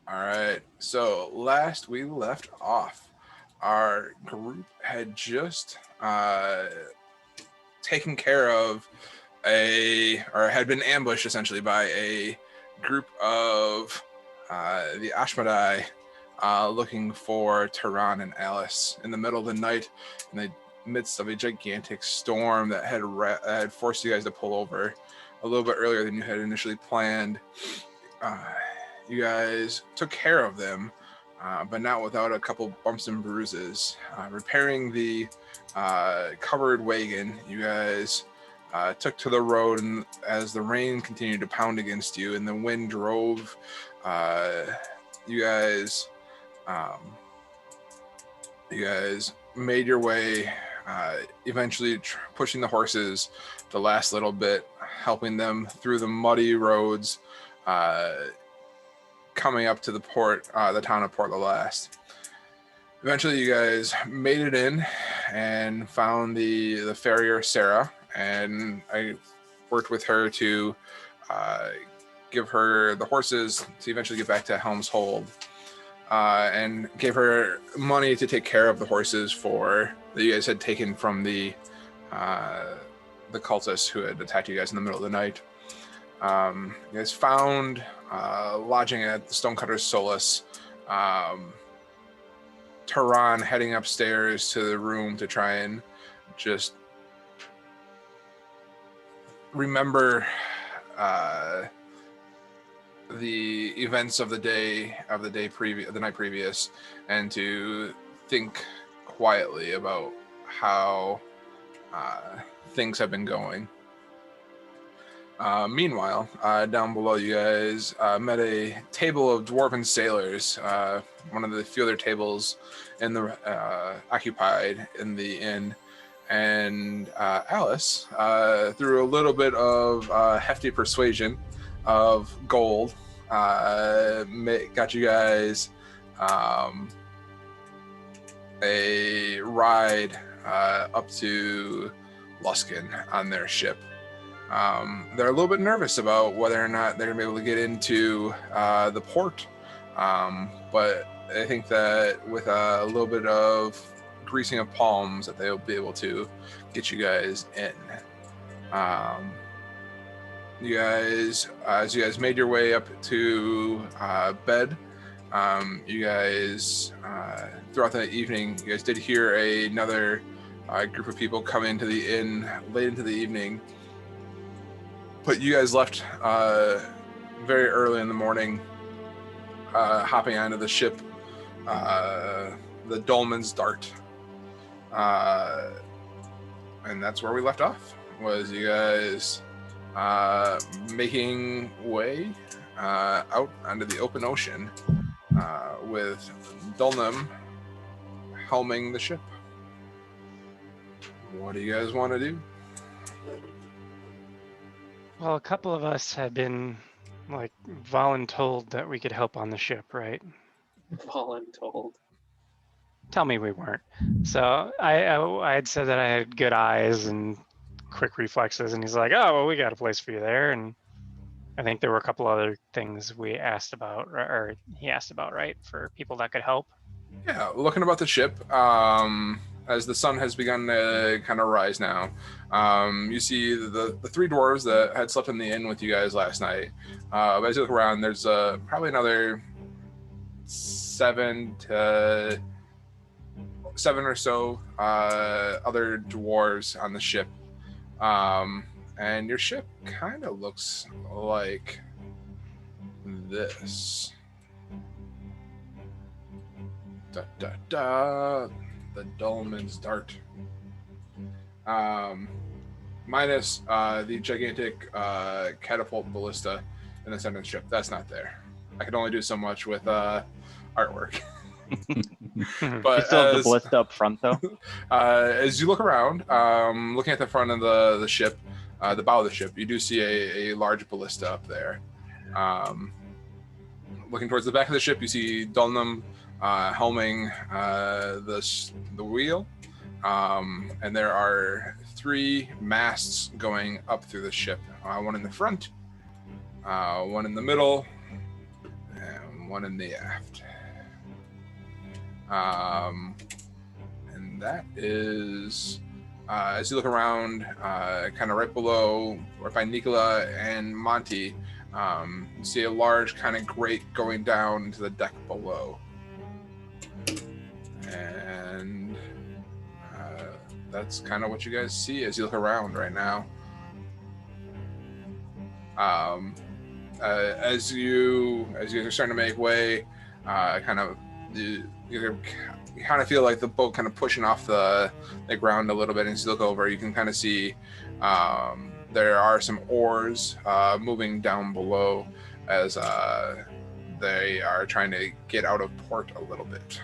All right. So last we left off, our group had just taken care of or had been ambushed essentially by a group of the Ashmadai looking for Tehran and Alice in the middle of the night in the midst of a gigantic storm that had forced you guys to pull over a little bit earlier than you had initially planned. Uh, you guys took care of them, but not without a couple bumps and bruises. Repairing the covered wagon, you guys took to the road, and as the rain continued to pound against you and the wind drove, uh, you guys, um, you guys made your way. Eventually, pushing the horses the last little bit, helping them through the muddy roads, coming up to the town of Port Last. Eventually, you guys made it in and found the farrier Sarah, and I worked with her to give her the horses to eventually get back to Helm's Hold, and gave her money to take care of the horses that you guys had taken from the cultists who had attacked you guys in the middle of the night. You guys found lodging at the Stonecutter's Solace. Tehran heading upstairs to the room to try and just remember the events of the night previous, and to think quietly about how things have been going. Meanwhile, down below, you guys met a table of dwarven sailors. One of the few other tables occupied in the inn, and Alice, through a little bit of hefty persuasion of gold, got you guys a ride up to Luskin on their ship. They're a little bit nervous about whether or not they're going to be able to get into the port, but I think that with a little bit of greasing of palms that they'll be able to get you guys in. You guys, as you guys made your way up to bed, you guys, throughout the evening, you guys did hear another group of people come into the inn late into the evening. But you guys left very early in the morning, hopping onto the ship, the Dolman's Dart. And that's where we left off, was you guys making way out onto the open ocean with Dulnam helming the ship. What do you guys want to do? Well, a couple of us had been, voluntold that we could help on the ship, right? Voluntold. Tell me we weren't. So I had said that I had good eyes and quick reflexes, and he's like, oh, well, we got a place for you there. And I think there were a couple other things we asked about, or he asked about, right, for people that could help. Yeah, looking about the ship, as the sun has begun to kind of rise now, you see the three dwarves that had slept in the inn with you guys last night. But as you look around, there's probably another seven or so other dwarves on the ship. And your ship kind of looks like this. Da, da, da. The Dolman's Dart. Minus the gigantic catapult ballista in the center of the ship. That's not there. I can only do so much with artwork. But you still have the ballista up front, though. As you look around, looking at the front of the ship, the bow of the ship, you do see a large ballista up there. Looking towards the back of the ship, you see Dulnam helming the wheel, and there are three masts going up through the ship. One in the front, one in the middle, and one in the aft. And that is, as you look around, kind of right below, right by Nicola and Monty, you see a large kind of grate going down into the deck below. And that's kind of what you guys see as you look around right now. As you guys are starting to make way, you kind of feel like the boat kind of pushing off the ground a little bit. And as you look over, you can kind of see there are some oars moving down below as they are trying to get out of port a little bit.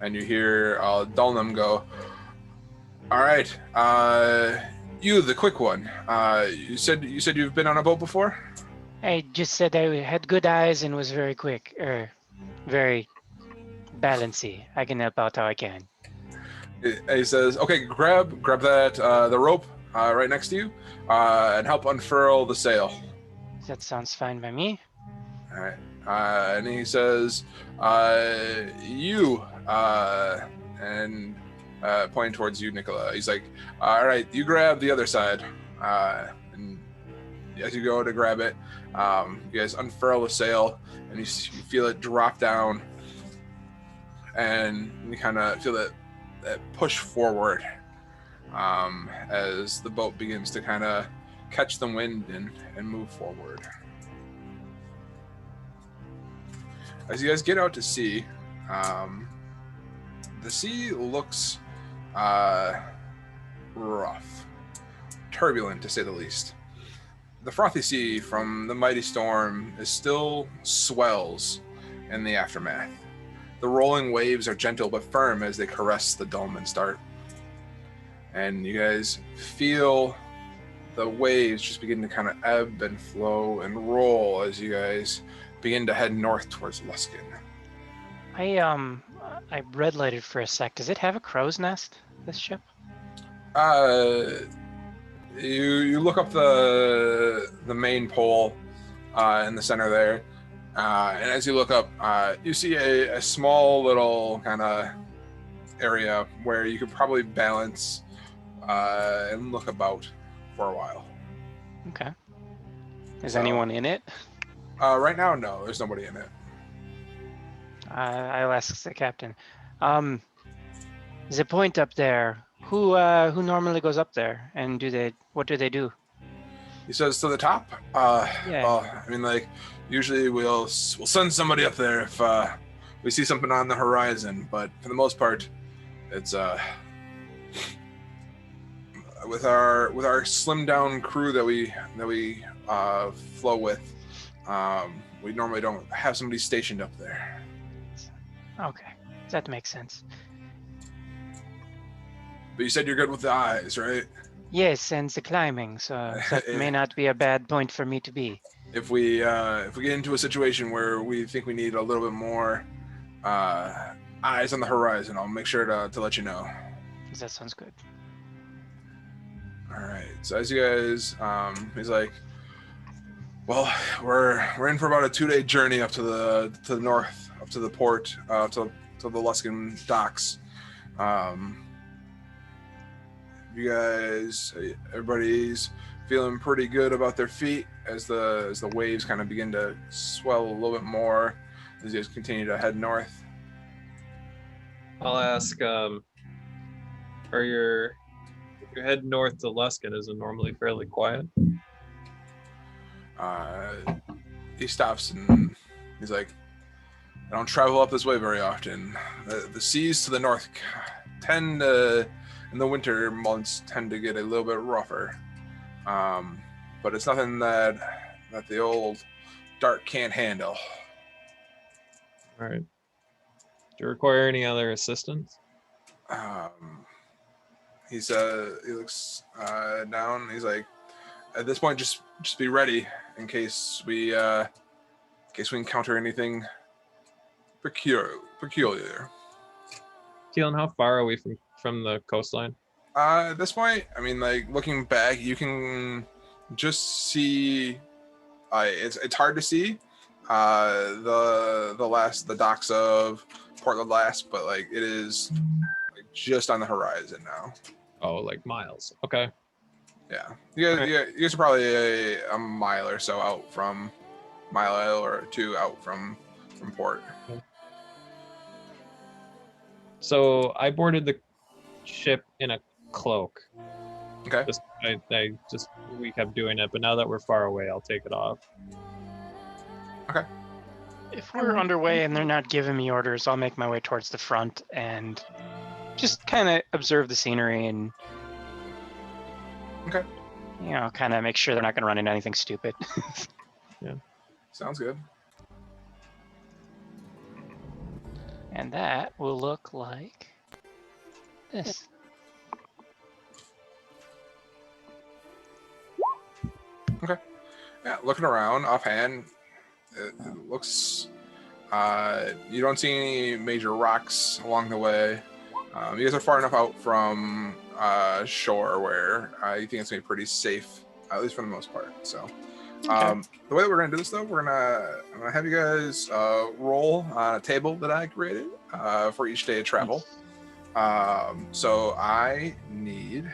And you hear Dulnam go, "All right, you, the quick one. You said you've been on a boat before?" I just said I had good eyes and was very quick, very balancy. I can help out how I can. He says, "Okay, grab that the rope right next to you, and help unfurl the sail." That sounds fine by me. All right. And he says, "You," and pointing towards you, Nicola. He's like, "All right, you grab the other side." And as you go to grab it, you guys unfurl the sail, and you feel it drop down, and you kind of feel that push forward as the boat begins to kind of catch the wind and move forward. As you guys get out to sea, the sea looks rough, turbulent to say the least. The frothy sea from the mighty storm is still swells in the aftermath. The rolling waves are gentle but firm as they caress the dome and start. And you guys feel the waves just begin to kind of ebb and flow and roll as you guys begin to head north towards Luskin. I red lighted for a sec. Does it have a crow's nest, this ship? You look up the main pole in the center there, and as you look up, you see a small little kind of area where you could probably balance and look about for a while. Okay. Is anyone in it? Right now, no. There's nobody in it. I'll ask the captain. The point up there. Who normally goes up there, and what do they do? He says to the top. Yeah. Well, I mean, like usually we'll send somebody up there if we see something on the horizon, but for the most part, it's with our slimmed down crew that we flow with. We normally don't have somebody stationed up there. Okay, that makes sense. But you said you're good with the eyes, right? Yes, and the climbing, so that may not be a bad point for me to be. If we get into a situation where we think we need a little bit more eyes on the horizon, I'll make sure to let you know. That sounds good. All right. So as you guys, he's like, well, we're in for about a 2-day journey up to the north, up to the port, to the Luskin docks. You guys, everybody's feeling pretty good about their feet as the waves kind of begin to swell a little bit more as you guys continue to head north. I'll ask, are your head north to Luskin, is it normally fairly quiet? He stops and he's like, I don't travel up this way very often. The seas to the north tend to, in the winter months, tend to get a little bit rougher. But it's nothing that the old Dart can't handle. All right. Do you require any other assistance? He looks down. He's like, at this point, just be ready in case we encounter anything peculiar. Keelan, how far are we from the coastline? At this point, I mean, like looking back, you can just see it's hard to see the docks of Portland Last, but like it is like just on the horizon now. Oh, like miles. Okay. Yeah, you guys are probably a mile or so out from mile or two out from port. So I boarded the ship in a cloak. Okay. We kept doing it, but now that we're far away, I'll take it off. Okay. If we're underway and they're not giving me orders, I'll make my way towards the front and just kind of observe the scenery and, Okay. you know, kind of make sure they're not going to run into anything stupid. Sounds good. And that will look like this. Yeah, looking around offhand, it looks. You don't see any major rocks along the way. You guys are far enough out from shore where you think it's gonna be pretty safe, at least for the most part. So, the way that we're gonna do this, though, I'm gonna have you guys roll on a table that I created for each day of travel. So I need.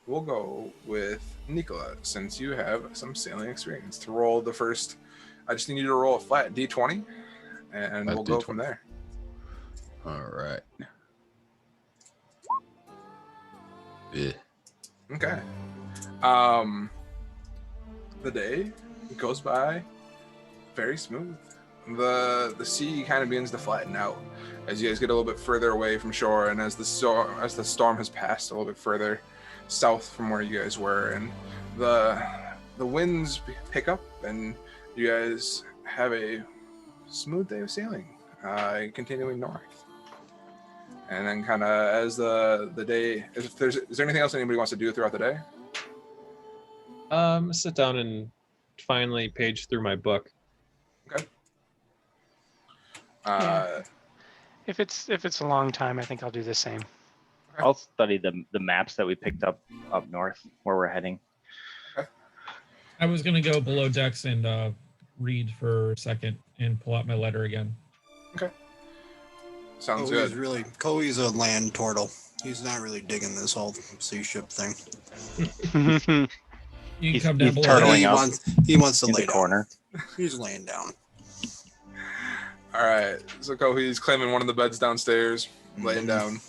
We'll go with Nicola, since you have some sailing experience. To roll the first, I just need you to roll a flat D20, and we'll go from there. All right. Yeah. Okay. The day goes by very smooth. The sea kind of begins to flatten out as you guys get a little bit further away from shore, and as the storm has passed a little bit further south from where you guys were, and the winds pick up, and you guys have a smooth day of sailing, continuing north. And then kind of as the day, is there anything else anybody wants to do throughout the day? Sit down and finally page through my book. Okay. If it's a long time, I think I'll do the same. I'll study the maps that we picked up north where we're heading. I was gonna go below decks and read for a second and pull out my letter again. Okay. Sounds good. Koi's a land turtle. He's not really digging this whole sea ship thing. You can He's come down below. turtling up He wants to in lay the down. corner. He's laying down. All right. So Kohi's claiming one of the beds downstairs, laying down.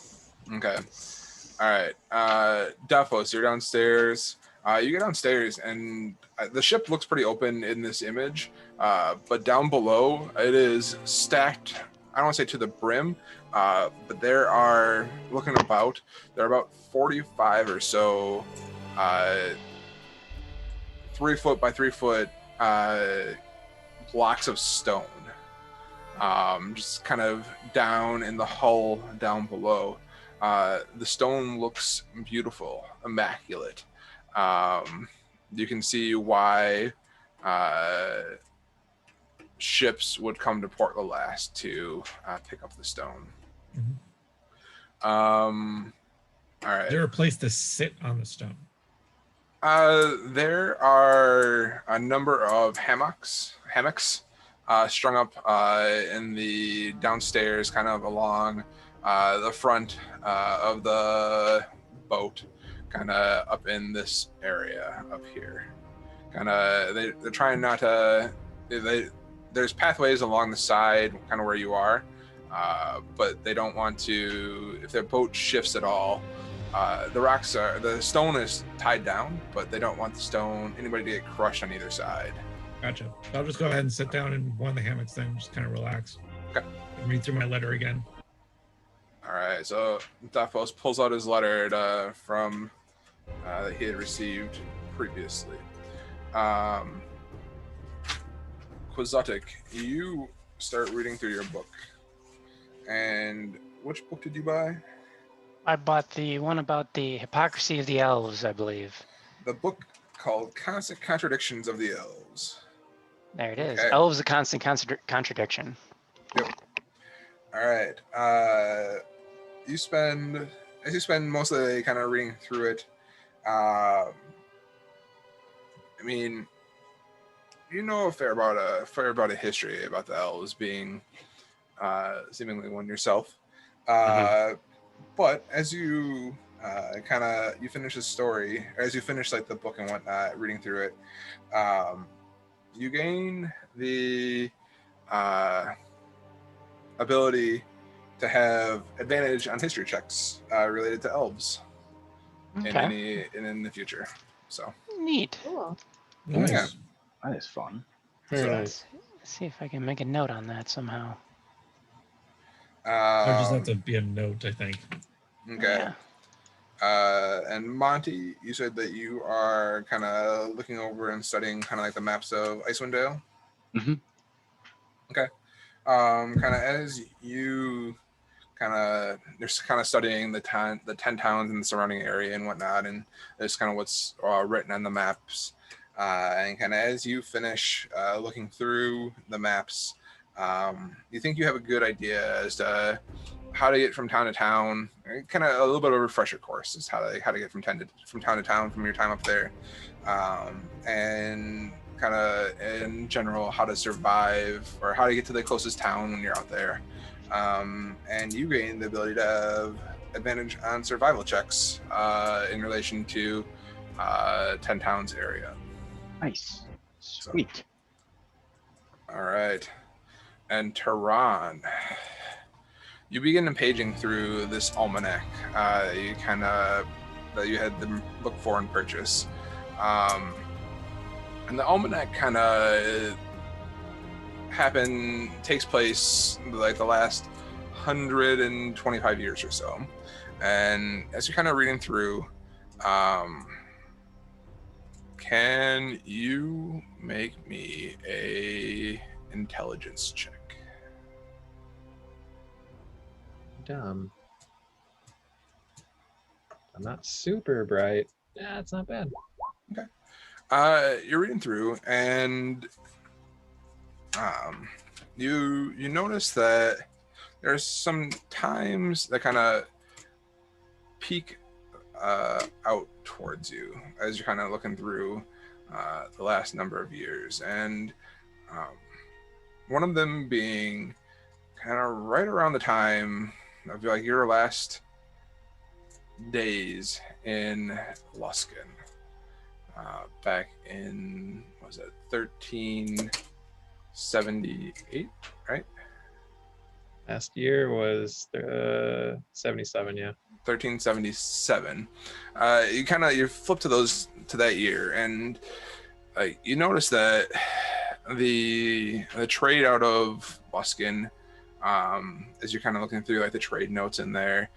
Okay. All right. Defos, you're downstairs. You get downstairs, and the ship looks pretty open in this image, but down below, it is stacked, I don't want to say to the brim, but there are, looking about, there are about 45 or so 3 foot by 3 foot blocks of stone, just kind of down in the hull down below. The stone looks beautiful, immaculate. You can see why ships would come to Port Last to pick up the stone. All right. Is there a place to sit on the stone? There are a number of hammocks strung up in the downstairs, kind of along the front of the boat, kind of up in this area up here. Kind of, they're trying not to. There's pathways along the side, kind of where you are, but they don't want to. If their boat shifts at all, the stone is tied down, but they don't want anybody to get crushed on either side. Gotcha. I'll just go ahead and sit down in one of the hammocks then, just kind of relax. Okay. And read through my letter again. All right, so Defos pulls out his letter that he had received previously. Quixotic, you start reading through your book. And which book did you buy? I bought the one about the hypocrisy of the elves, I believe. The book called Constant Contradictions of the Elves. There it is. Okay. Elves, a constant contradiction. Yep. All right. As you spend most of the day kind of reading through it, I mean, you know a fair about a history about the elves being seemingly one yourself. But as you you finish the story, as you finish like the book and whatnot, reading through it, you gain the ability to have advantage on history checks related to elves Okay. in the future. So Neat. Cool. Nice. Yeah. That is fun. Very So, nice. Let's see if I can make a note on that somehow. There just have um, to be a note, I think. okay. Yeah. And Monty, you said that you are kind of looking over and studying kind of like the maps of Icewind Dale. Mhm. Okay. Kind of as you're kind of studying the 10 towns in the surrounding area and whatnot, and there's kind of what's written on the maps. And kind of as you finish looking through the maps, you think you have a good idea as to how to get from town to town. Kind of a little bit of a refresher course is how to get from town to town from your time up there, and kind of in general how to survive or how to get to the closest town when you're out there. And you gain the ability to have advantage on survival checks in relation to 10 towns area. Nice. Sweet. All right. And Tehran, you begin paging through this almanac that you had them look for and purchase. And the almanac kind of takes place like the last 125 years or so. And as you're kind of reading through, can you make me a intelligence check? Dumb. I'm not super bright. Yeah, it's not bad. You're reading through, and you notice that there's some times that kind of peek out towards you as you're kind of looking through the last number of years, and one of them being kind of right around the time of like your last days in Luskan, back in, what was it, 1378, right? Last year was 77, yeah. 1377. You flip to that year, and you notice that the trade out of Luskan, as you're kind of looking through like the trade notes in there,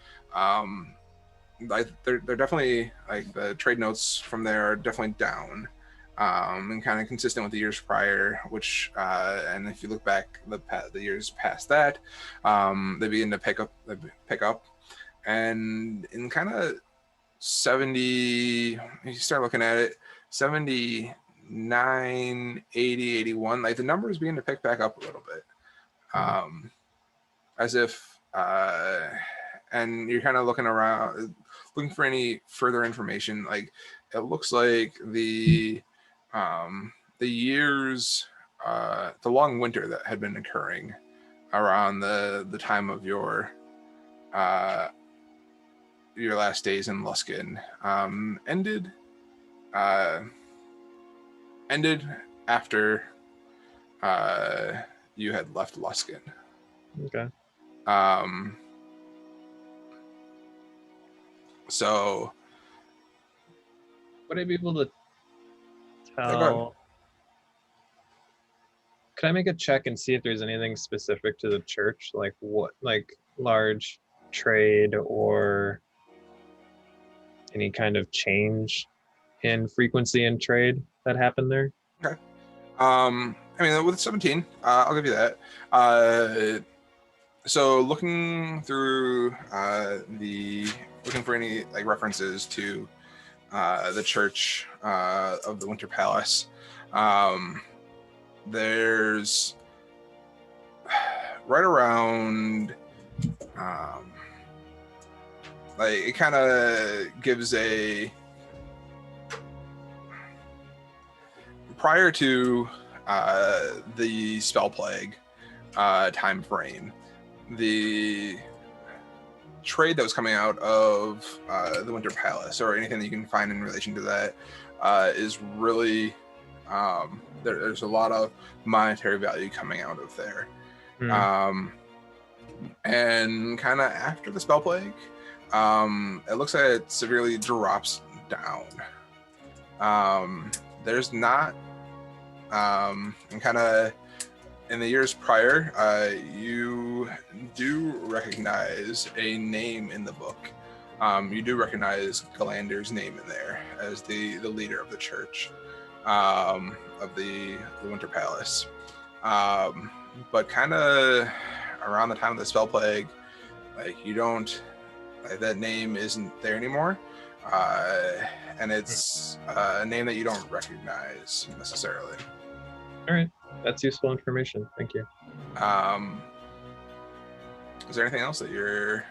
like they're definitely like the trade notes from there are definitely down, and kind of consistent with the years prior, which and if you look back the years past that, they begin to pick up, and in kind of 70, you start looking at it, 79, 80, 81, like the numbers begin to pick back up a little bit, as if and you're kind of looking around looking for any further information. Like it looks like the years, the long winter that had been occurring around the time of your last days in Luskan, ended after you had left Luskan. Okay. So Would I be able to go ahead. tell? Can I make a check and see if there's anything specific to the church, like what, like large trade or any kind of change in frequency in trade that happened there? Okay. I mean, with 17, I'll give you that. So looking through looking for any like references to the Church of the Winter Palace, there's right around like it kind of gives a prior to the spell plague time frame, the trade that was coming out of the Winter Palace, or anything that you can find in relation to that, is really there's a lot of monetary value coming out of there. And kind of after the spell plague, it looks like it severely drops down. There's not, and kind of in the years prior, you do recognize a name in the book. You do recognize Galander's name in there as the leader of the church, of the Winter Palace. But kind of around the time of the spell plague, like you don't, like that name isn't there anymore, and it's a name that you don't recognize necessarily. All right, that's useful information. Thank you. Is there anything else that you're,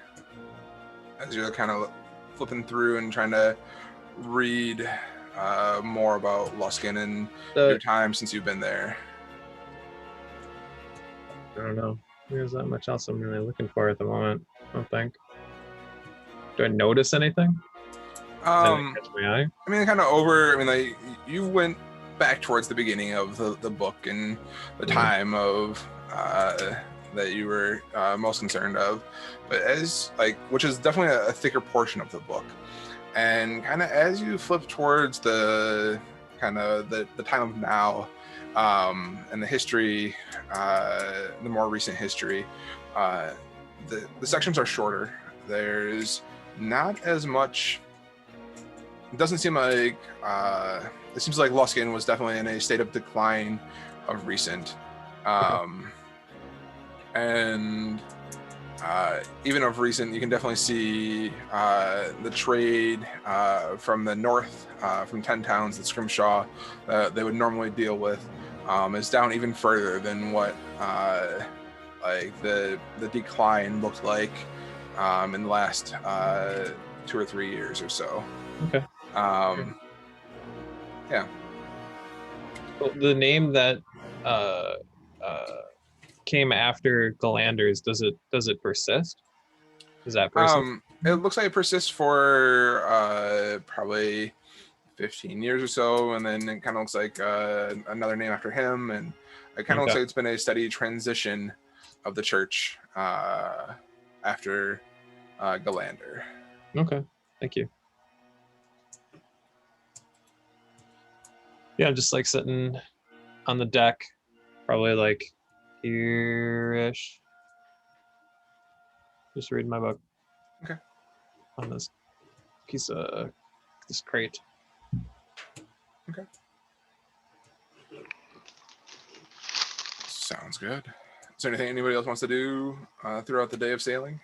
as you're kind of flipping through and trying to read more about Luskin and your time since you've been there? I don't know. There's not much else I'm really looking for at the moment. I don't think. Do I notice anything? Catch my eye? I mean, kind of over. I mean, like you went back towards the beginning of the book and the time of that you were most concerned of, but as like, which is definitely a thicker portion of the book, and kind of as you flip towards the kind of the time of now, and the history, the more recent history, the sections are shorter. There's not as much. It doesn't seem like it seems like Luskin was definitely in a state of decline of recent, and even of recent, you can definitely see the trade from the north, from 10 towns that Scrimshaw they would normally deal with, is down even further than what like the decline looked like in the last 2 or 3 years or so. Okay. Yeah. Well, the name that came after Galander's, does it persist? Is that person? It looks like it persists for probably 15 years or so, and then it kind of looks like another name after him, and it kind of looks like it's been a steady transition of the church after Galander. Okay, thank you. Yeah, I'm just like sitting on the deck, probably like here-ish. Just reading my book. Okay. On this piece of this crate. Okay. Sounds good. Is there anything anybody else wants to do throughout the day of sailing?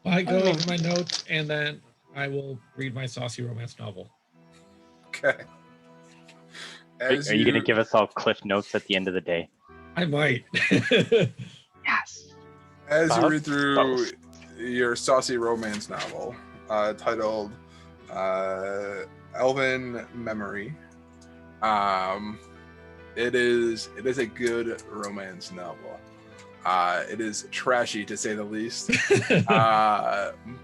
I go over my notes and then I will read my saucy romance novel. Okay. Are you going to give us all cliff notes at the end of the day? I might. Yes. As you read through your saucy romance novel titled Elven Memory, it is a good romance novel. It is trashy to say the least,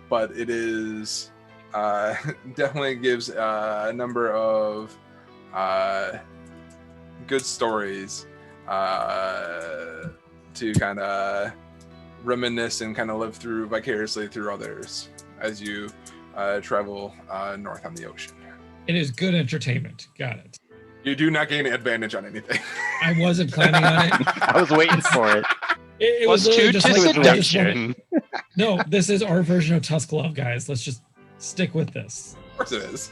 but it is definitely gives a number of good stories to kind of reminisce and kind of live through vicariously through others as you travel north on the ocean. It is good entertainment. Got it. You do not gain advantage on anything. I wasn't planning on it. I was waiting for it. It was literally just like, seduction. no, this is our version of Tusk Love, guys. Let's just stick with this. Of course it is.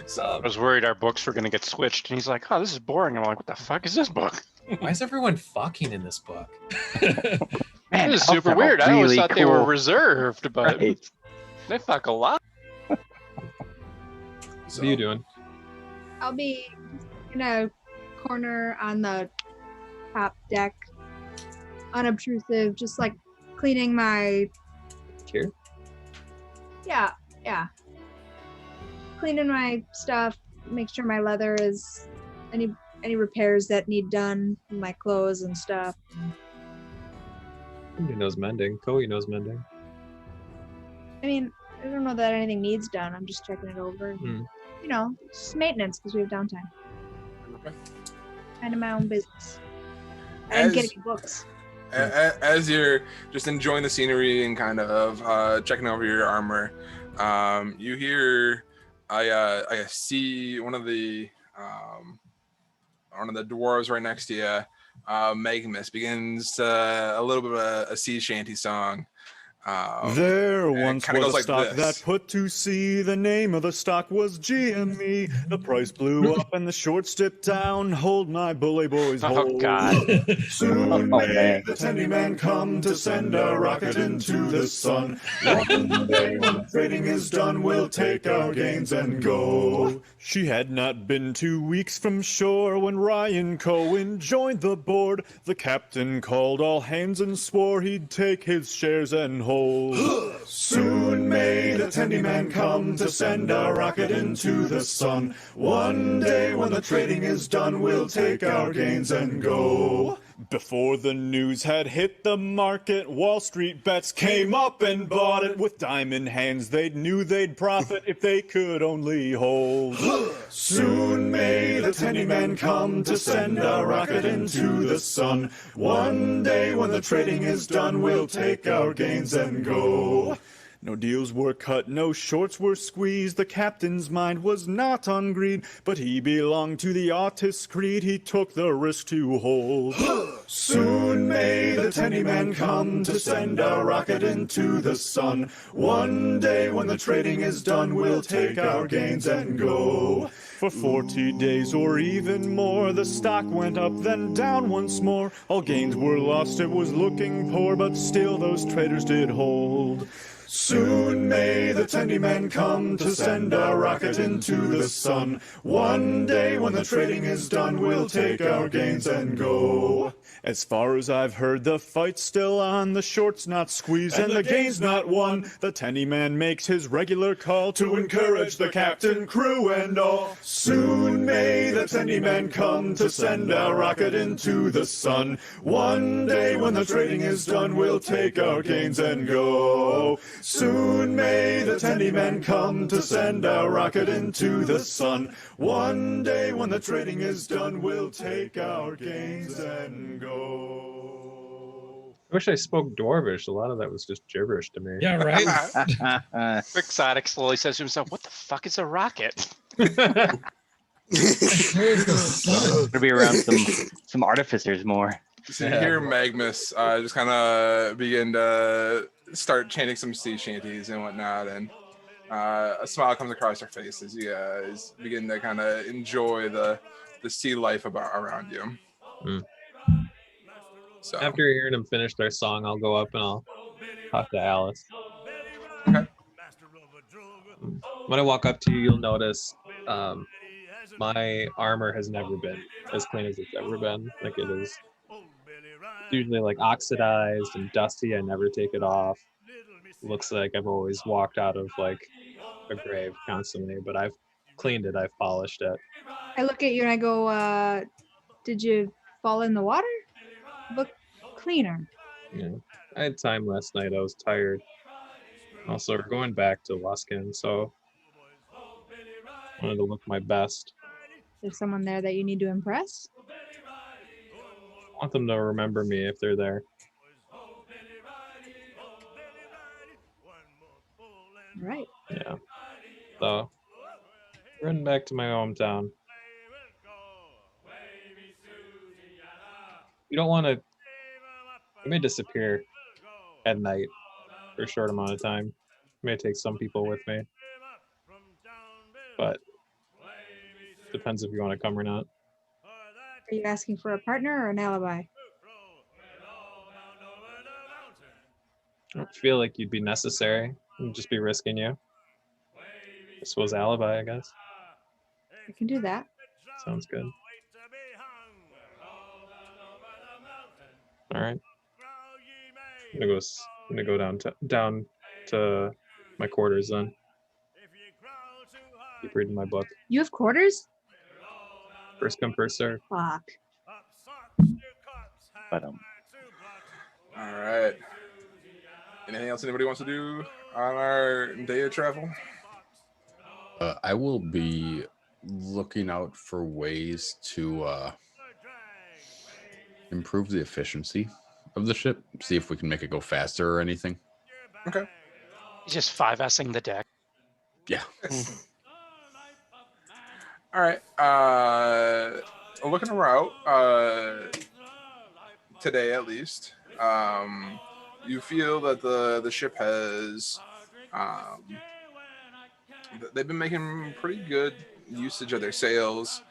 So I was worried our books were going to get switched, and he's like, "Oh, this is boring." I'm like, "What the fuck is this book?" Why is everyone fucking in this book? Man, This is elves super have a weird. I always really thought they were cool- reserved, but Right. they fuck a lot. What are you doing? I'll be in a corner on the top deck, unobtrusive, just like cleaning my. Here? Yeah. Cleaning my stuff, make sure my leather is any repairs that need done, my clothes and stuff. Somebody knows mending. Koei knows mending. I mean, I don't know that anything needs done. I'm just checking it over. Hmm. You know, just maintenance because we have downtime. Okay. Kind of my own business. And As- getting books. As you're just enjoying the scenery and kind of checking over your armor, you hear I see one of the dwarves right next to you. Magnus begins a little bit of a sea shanty song. There and it once kinda was goes a like stock this. that put to sea. The name of the stock was GME. The price blew up and the short stepped down. Hold my bully boys, Oh, hold. God. Soon Oh, may man. the Tendy Man come to send a rocket into the sun. One day when the trading is done, we'll take our gains and go. She had not been 2 weeks from shore when Ryan Cohen joined the board. The captain called all hands and swore he'd take his shares and hold. Soon may the Tendy Man come to send a rocket into the sun. One day when the trading is done, we'll take our gains and go. Before the news had hit the market, Wall Street bets came up and bought it. With diamond hands, they knew they'd profit if they could only hold. Soon may the Tendy Man come to send a rocket into the sun. One day when the trading is done, we'll take our gains and go. No deals were cut, no shorts were squeezed. The captain's mind was not on greed, but he belonged to the artist's creed. He took the risk to hold. Soon may the Tendy Man come to send a rocket into the sun. One day when the trading is done, we'll take our gains and go. For 40 days or even more, the stock went up, then down once more. All gains were lost, it was looking poor, but still those traders did hold. Soon may the Tendy Man come to send a rocket into the sun. One day when the trading is done, we'll take our gains and go. As far as I've heard, the fight's still on. The short's not squeezed and the gain's not won. The Tendy Man makes his regular call to encourage the captain, crew, and all. Soon may the Tendy Man come to send a rocket into the sun. One day when the trading is done, we'll take our gains and go. Soon may the Tendy Man come to send a rocket into the sun. One day when the trading is done, we'll take our gains and go. I wish I spoke Dwarvish. A lot of that was just gibberish to me. Yeah, right. Quixotic slowly says to himself, "What the fuck is a rocket?" Gonna be around some artificers more. So you hear Magnus just kind of begin to start chanting some sea shanties and whatnot, and a smile comes across your face as you guys begin to kind of enjoy the sea life around you. Mm. So After hearing them finish their song, I'll go up and I'll talk to Alice. Okay. When I walk up to you, you'll notice my armor has never been as clean as it's ever been. Like it is usually like oxidized and dusty. I never take it off. Looks like I've always walked out of like a grave constantly, but I've cleaned it. I've polished it. I look at you and I go, did you fall in the water? Look cleaner. Yeah. I had time last night. I was tired. Also, we're going back to Luskin, so I wanted to look my best. There's someone there that you need to impress? I want them to remember me if they're there. Right. Yeah. So, running back to my hometown. You don't want to. I may disappear at night for a short amount of time. I may take some people with me, but depends if you want to come or not. Are you asking for a partner or an alibi? I don't feel like you'd be necessary. I'd just be risking you. I suppose alibi, I guess. I can do that. Sounds good. All right. I'm gonna go down to my quarters then. Keep reading my book. You have quarters? First come, first serve. Fuck. But All right. Anything else anybody wants to do on our day of travel? I will be looking out for ways to improve the efficiency of the ship. See if we can make it go faster or anything. Okay. Just 5S'ing the deck. Yeah. All right. Looking around, today at least, you feel that the ship has, they've been making pretty good usage of their sails,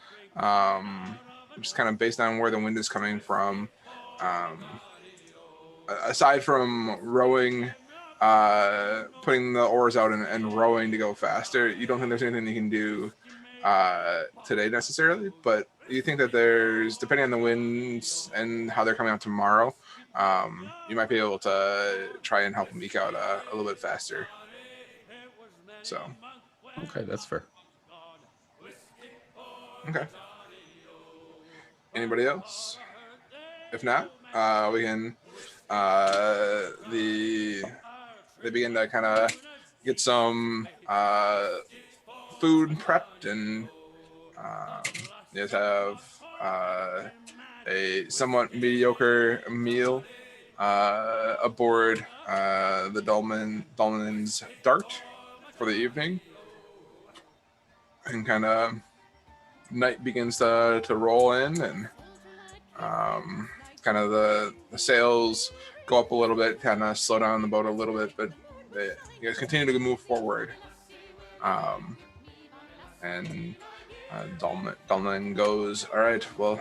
just kind of based on where the wind is coming from. Aside from rowing, putting the oars out and rowing to go faster, you don't think there's anything you can do today necessarily, but you think that there's, depending on the winds and how they're coming out tomorrow, you might be able to try and help them eke out a little bit faster. So. Okay, that's fair. Okay. Anybody else? If not, we can. They begin to kind of get some food prepped, and you guys have a somewhat mediocre meal aboard the Dolmen's Dart for the evening, and kind of night begins to roll in, and kind of the sails go up a little bit, kind of slow down the boat a little bit, but you guys continue to move forward. And Dolmen goes, all right, well,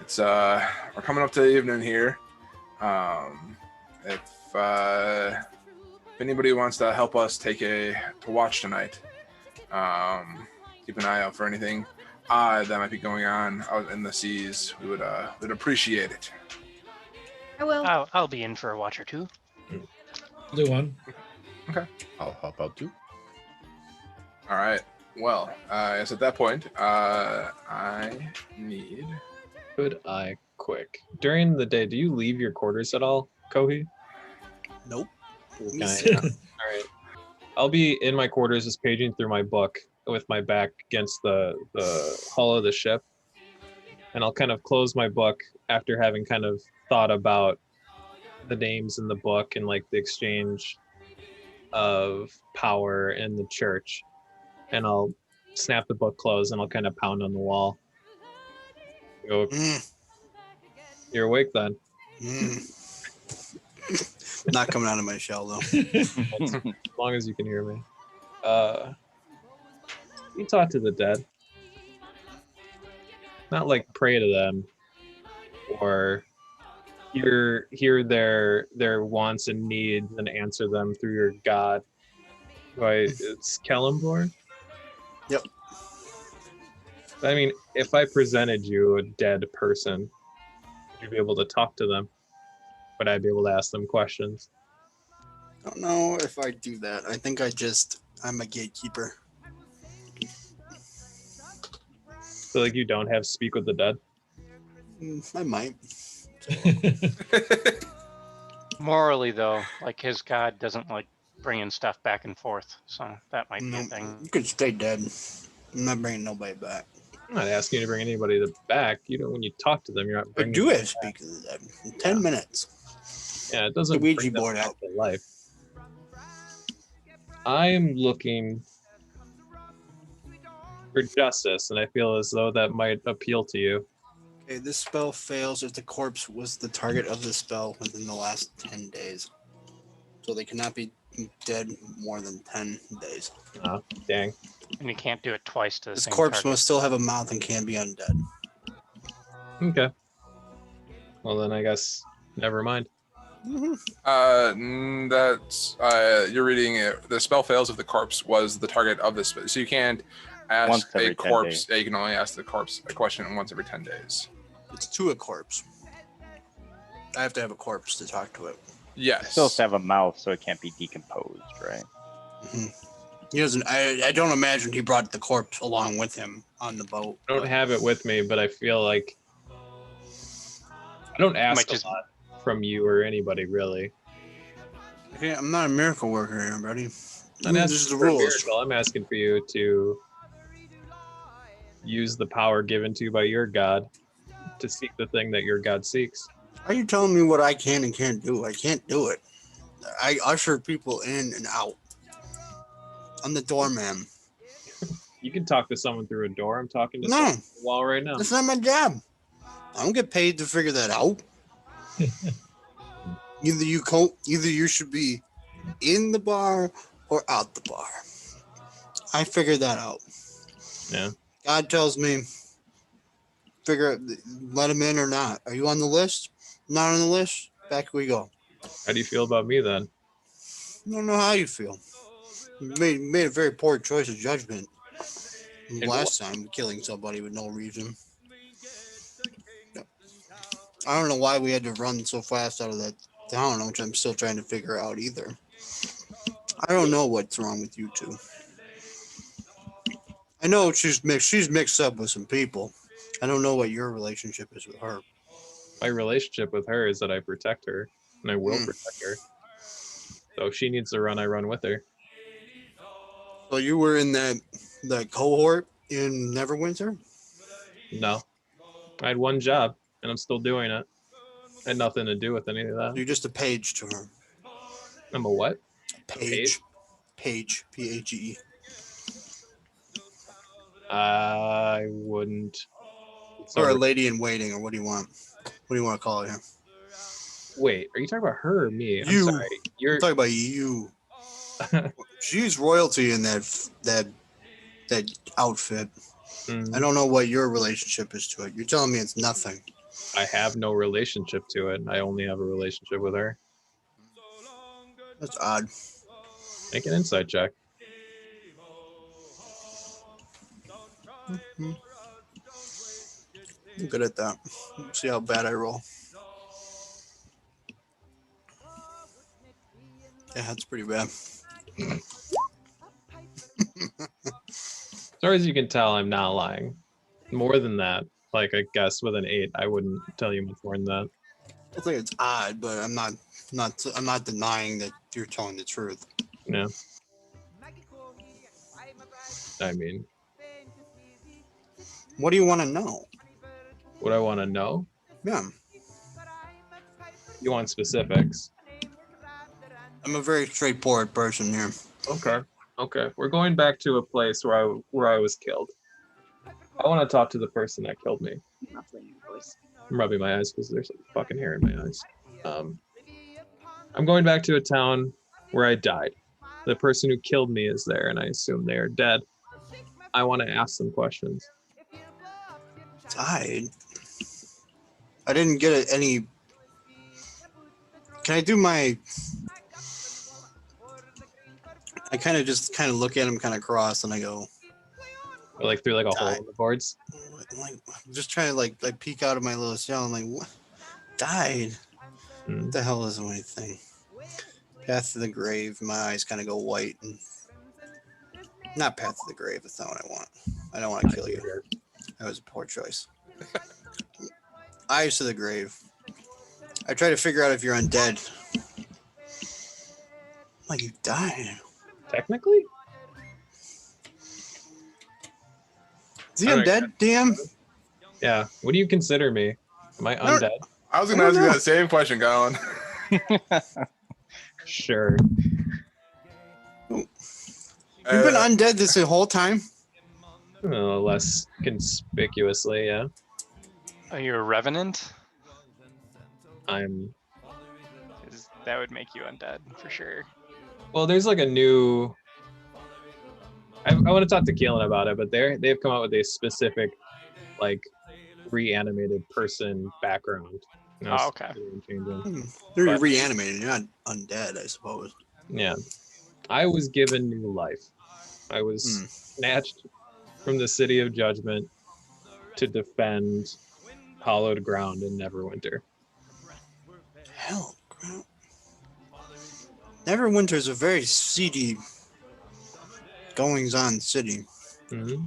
it's we're coming up to the evening here. If anybody wants to help us take to watch tonight, keep an eye out for anything odd that might be going on out in the seas. We'd appreciate it. I will. I'll be in for a watch or two. I'll do one. Okay. I'll help out too. All right. Well, I guess at that point, I need. Could I quick during the day? Do you leave your quarters at all, Kohi? Nope. All right. I'll be in my quarters, just paging through my book with my back against the hull of the ship, and I'll kind of close my book after having kind of thought about the names in the book and like the exchange of power in the church, and I'll snap the book closed and I'll kind of pound on the wall. Go, you're awake then? Not coming out of my shell though. As long as you can hear me. You talk to the dead. Not like pray to them or hear their wants and needs and answer them through your god. Right? It's Kellenborn? Yep. I mean, if I presented you a dead person, would you be able to talk to them? Would I be able to ask them questions? I don't know if I do that. I think I'm a gatekeeper. So like you don't have speak with the dead? I might. Morally, though, like his god doesn't like bringing stuff back and forth, so that might be a thing. You could stay dead. I'm not bringing nobody back. I'm not asking you to bring anybody back. You know, when you talk to them, you're not I bringing. do them have speak to the dead. In 10 minutes. Yeah, it doesn't The Ouija bring them board back out. to life. I am looking for justice, and I feel as though that might appeal to you. Okay, this spell fails if the corpse was the target of the spell within the last 10 days. So they cannot be dead more than 10 days. Oh, dang. And you can't do it twice to the This same corpse target. must still have a mouth and can be undead. Okay. Well, then I guess never mind. That's you're reading it. The spell fails if the corpse was the target of this, so you can't Once ask every a 10 corpse. days. Yeah, you can only ask the corpse a question once every 10 days. It's to a corpse. I have to have a corpse to talk to it. Yes. Still have to have a mouth, so it can't be decomposed, right? Mhm. He doesn't. I don't imagine he brought the corpse along with him on the boat. I don't have it with me, but I feel like I don't ask just- a lot from you or anybody really. Okay, I'm not a miracle worker here, buddy. I'm This asking is the for a rules. miracle. I'm asking for you to use the power given to you by your God to seek the thing that your God seeks. Are you telling me what I can and can't do? I can't do it. I usher people in and out. I'm the doorman. You can talk to someone through a door. I'm talking to No. someone through a wall right now. That's not my job. I don't get paid to figure that out. Either you should be in the bar or out the bar. I figured that out. Yeah. God tells me, let him in or not. Are you on the list? Not on the list? Back we go. How do you feel about me then? I don't know how you feel. You made a very poor choice of judgment last time, killing somebody with no reason. I don't know why we had to run so fast out of that town, which I'm still trying to figure out either. I don't know what's wrong with you two. I know she's mixed up with some people. I don't know what your relationship is with her. My relationship with her is that I protect her, and I will protect her. So if she needs to run, I run with her. So you were in that cohort in Neverwinter? No. I had one job, and I'm still doing it. Had nothing to do with any of that. You're just a page to her. I'm a what? Page. Page. P-A-G-E. I wouldn't. Or a lady in waiting, or what do you want? What do you want to call it here? Wait, are you talking about her or me? I'm You. sorry. I'm talking about you. She's royalty in that outfit. I don't know what your relationship is to it. You're telling me it's nothing. I have no relationship to it. I only have a relationship with her. That's odd. Make an insight check. I'm good at that. Let's see how bad I roll. Yeah, that's pretty bad. As far as you can tell, I'm not lying. More than that, like I guess with an 8, I wouldn't tell you much more than that. I think it's odd, but I'm not denying that you're telling the truth. Yeah. I mean, what do you want to know? What I want to know? Yeah. You want specifics? I'm a very straightforward person here. Okay. Okay. We're going back to a place where I was killed. I want to talk to the person that killed me. I'm rubbing my eyes because there's fucking hair in my eyes. I'm going back to a town where I died. The person who killed me is there, and I assume they are dead. I want to ask them questions. Died? I didn't get any. Can I do my? I kind of look at him kind of cross, and I go. Or like through like a hole in the boards. Like, I'm just trying to like peek out of my little shell. I'm like, what? Died? What the hell is anything? Path to the grave. My eyes kind of go white. And not path to the grave. That's not what I want. I don't want to kill you. That was a poor choice. Eyes to the grave. I try to figure out if you're undead. Like you died. Technically? Is he undead, DM? Yeah. What do you consider me? Am I undead? I was going to ask you that same question, Colin. Sure. You've been undead this whole time? Less conspicuously, yeah. Are you a revenant? I'm. 'Cause that would make you undead for sure. Well, there's like a new. I want to talk to Keelan about it, but they've come out with a specific, like, reanimated person background. You know, Oh, okay. You're reanimated. You're not undead, I suppose. Yeah. I was given new life. I was snatched from the city of judgment to defend hallowed ground in Neverwinter. Hell, Neverwinter is a very seedy goings on city. Hmm.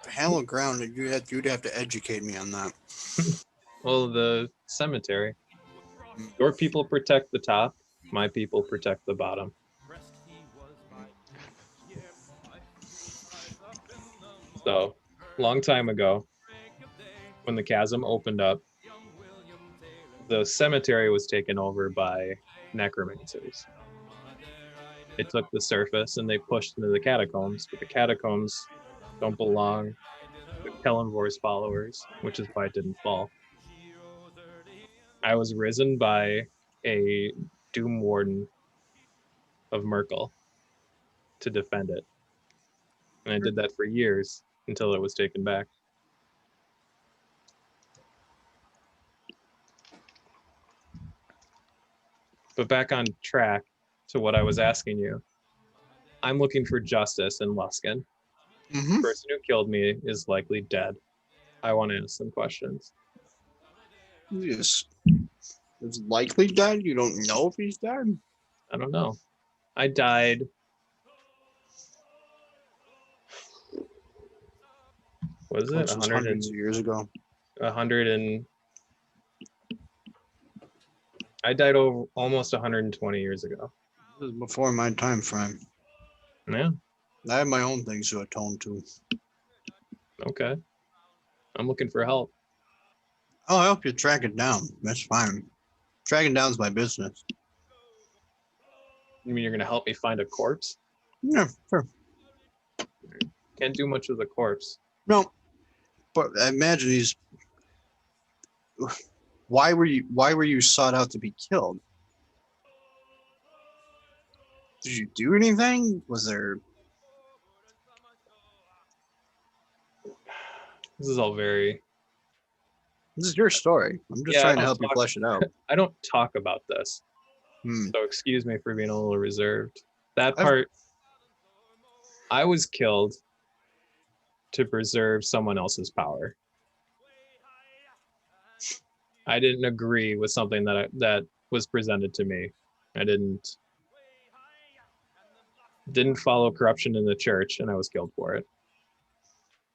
Hallowed ground. You'd have to educate me on that. Well, the cemetery. Your people protect the top. My people protect the bottom. So, long time ago, when the chasm opened up, the cemetery was taken over by necromancers. They took the surface and they pushed into the catacombs, but the catacombs don't belong to Kellenvor's followers, which is why it didn't fall. I was risen by a Doom Warden of Merkel to defend it. And I did that for years until it was taken back. But back on track to what I was asking you. I'm looking for justice in Luskan. The person who killed me is likely dead. I want to ask some questions. Yes. Is likely dead? You don't know if he's dead? I don't know. I died. Was it hundreds of years ago? 100 and I died over almost 120 years ago. This is before my time frame. Yeah. I have my own things to atone to. Okay. I'm looking for help. I'll help you track it down. That's fine. Tracking down's my business. You mean you're gonna help me find a corpse? Yeah, sure. Can't do much with a corpse. No, but I imagine he's. Why were you sought out to be killed? Did you do anything? Was there? This is all very. This is your story. I'm just trying to help you flesh it out. I don't talk about this. So excuse me for being a little reserved. That part, I was killed to preserve someone else's power. I didn't agree with something that was presented to me. I didn't follow corruption in the church, and I was killed for it.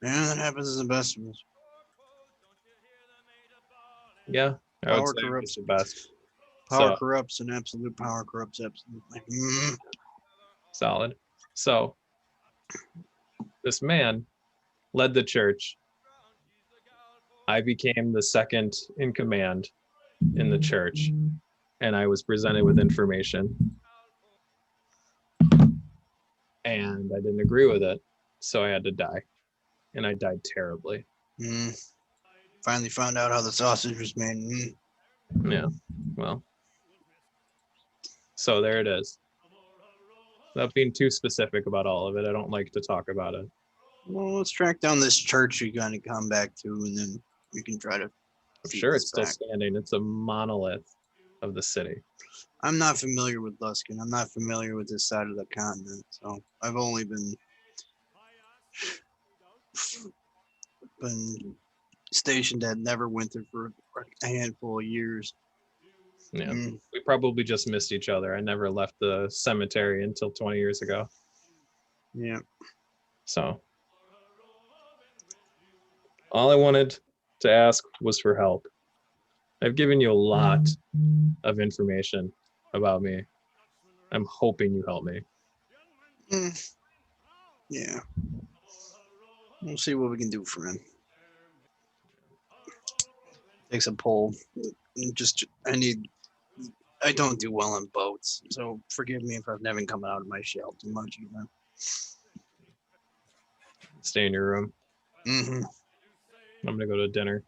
Yeah, that happens in the best of us. Yeah, I would say it's the best. Power corrupts, and absolute power corrupts absolutely. Solid. So, this man led the church. I became the second in command in the church, and I was presented with information. And I didn't agree with it, so I had to die. And I died terribly. Finally found out how the sausage was made. Yeah, well. So there it is. Without being too specific about all of it, I don't like to talk about it. Well, let's track down this church you're going to come back to, and then we can try to. I'm sure it's still standing. It's a monolith of the city. I'm not familiar with Luskan. I'm not familiar with this side of the continent, so I've only been stationed at Neverwinter for a handful of years. Yeah, we probably just missed each other. I never left the cemetery until 20 years ago. Yeah. So all I wanted to ask was for help. I've given you a lot of information about me. I'm hoping you help me. Yeah. We'll see what we can do for him. Takes a pull. I don't do well on boats, so forgive me if I've never come out of my shell too much either. Stay in your room. I'm gonna go to dinner.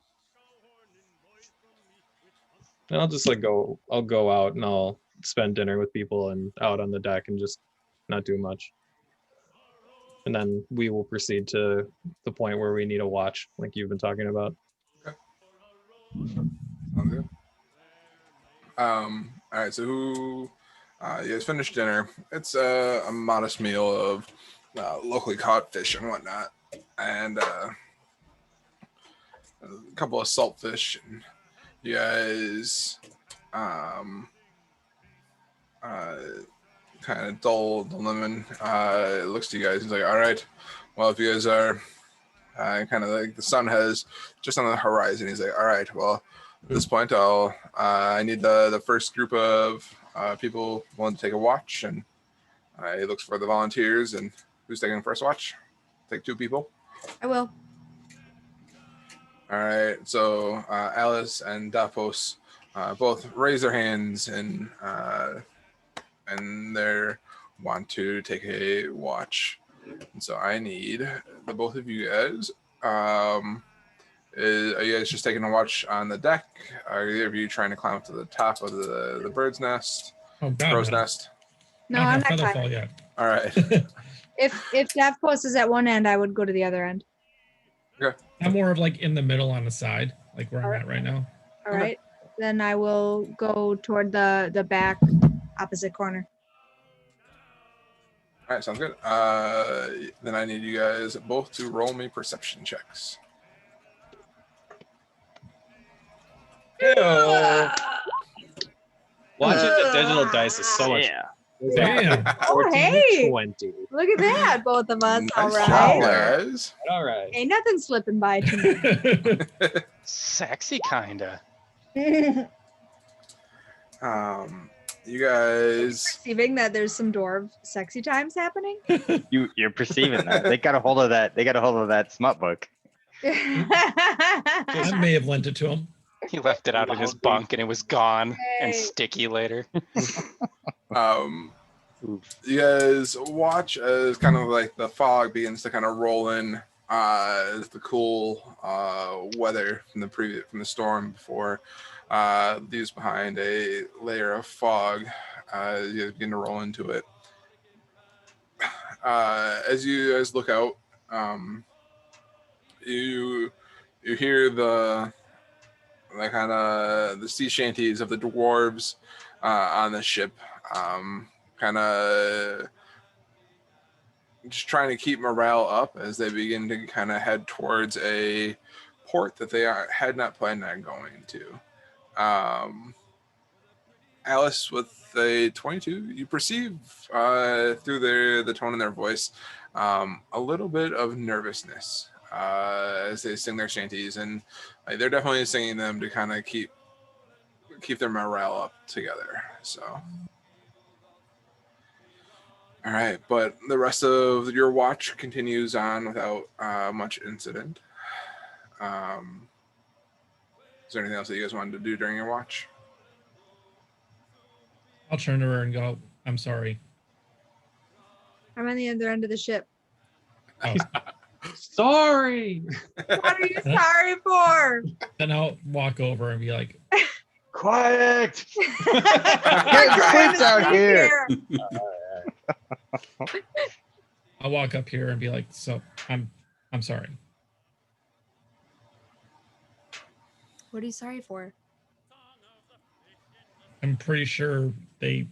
And I'll just I'll go out and I'll spend dinner with people and out on the deck and just not do much. And then we will proceed to the point where we need a watch, like you've been talking about. Okay. Sounds good. All right, so you guys finished dinner. It's a modest meal of locally caught fish and whatnot, and a couple of salt fish. And you guys kind of dull lemon looks to you guys. He's like, all right, well, if you guys are kind of like the sun has just on the horizon, he's like, all right, well, at this point, I need the first group of people willing to take a watch, and he looks for the volunteers. And who's taking the first watch? Take 2 people. I will. All right, so Alice and Davos both raise their hands and they want to take a watch. And so I need the both of you guys. Are you guys just taking a watch on the deck? Are either of you trying to climb up to the top of the bird's nest? Oh God, Crow's no. nest? No, I I'm don't not have climbing. Featherfall yet. All right. If Death Post is at one end, I would go to the other end. I'm more of like in the middle on the side, like where I'm at right now. All right. Then I will go toward the back opposite corner. All right, sounds good. Then I need you guys both to roll me perception checks. Watching the digital dice is so much. Damn. Oh, hey. 20. Look at that, both of us. All Nice right. job, guys. All right. Ain't nothing slipping by tonight. Sexy, kinda. You guys. Perceiving that there's some dwarf sexy times happening. You're perceiving that. They got a hold of that. They got a hold of that smut book. I may have lent it to him. He left it out in his bunk and it was gone and Hey. sticky later. You guys watch as kind of like the fog begins to kind of roll in, as the cool weather from the storm before leaves behind a layer of fog. You guys begin to roll into it. As you guys look out, you hear the kind of the sea shanties of the dwarves on the ship, kind of just trying to keep morale up as they begin to kind of head towards a port that they had not planned on going to. Alice, with a 22, you perceive through the tone in their voice a little bit of nervousness as they sing their shanties, and they're definitely singing them to kind of keep their morale up together. So, all right, but the rest of your watch continues on without much incident. Is there anything else that you guys wanted to do during your watch? I'll turn to her and go, I'm sorry. I'm on the other end of the ship. Oh. Sorry. What are you sorry for? Then I'll walk over and be like, Quiet. Get out here. I'll walk up here and be like, so I'm sorry. What are you sorry for? I'm pretty sure they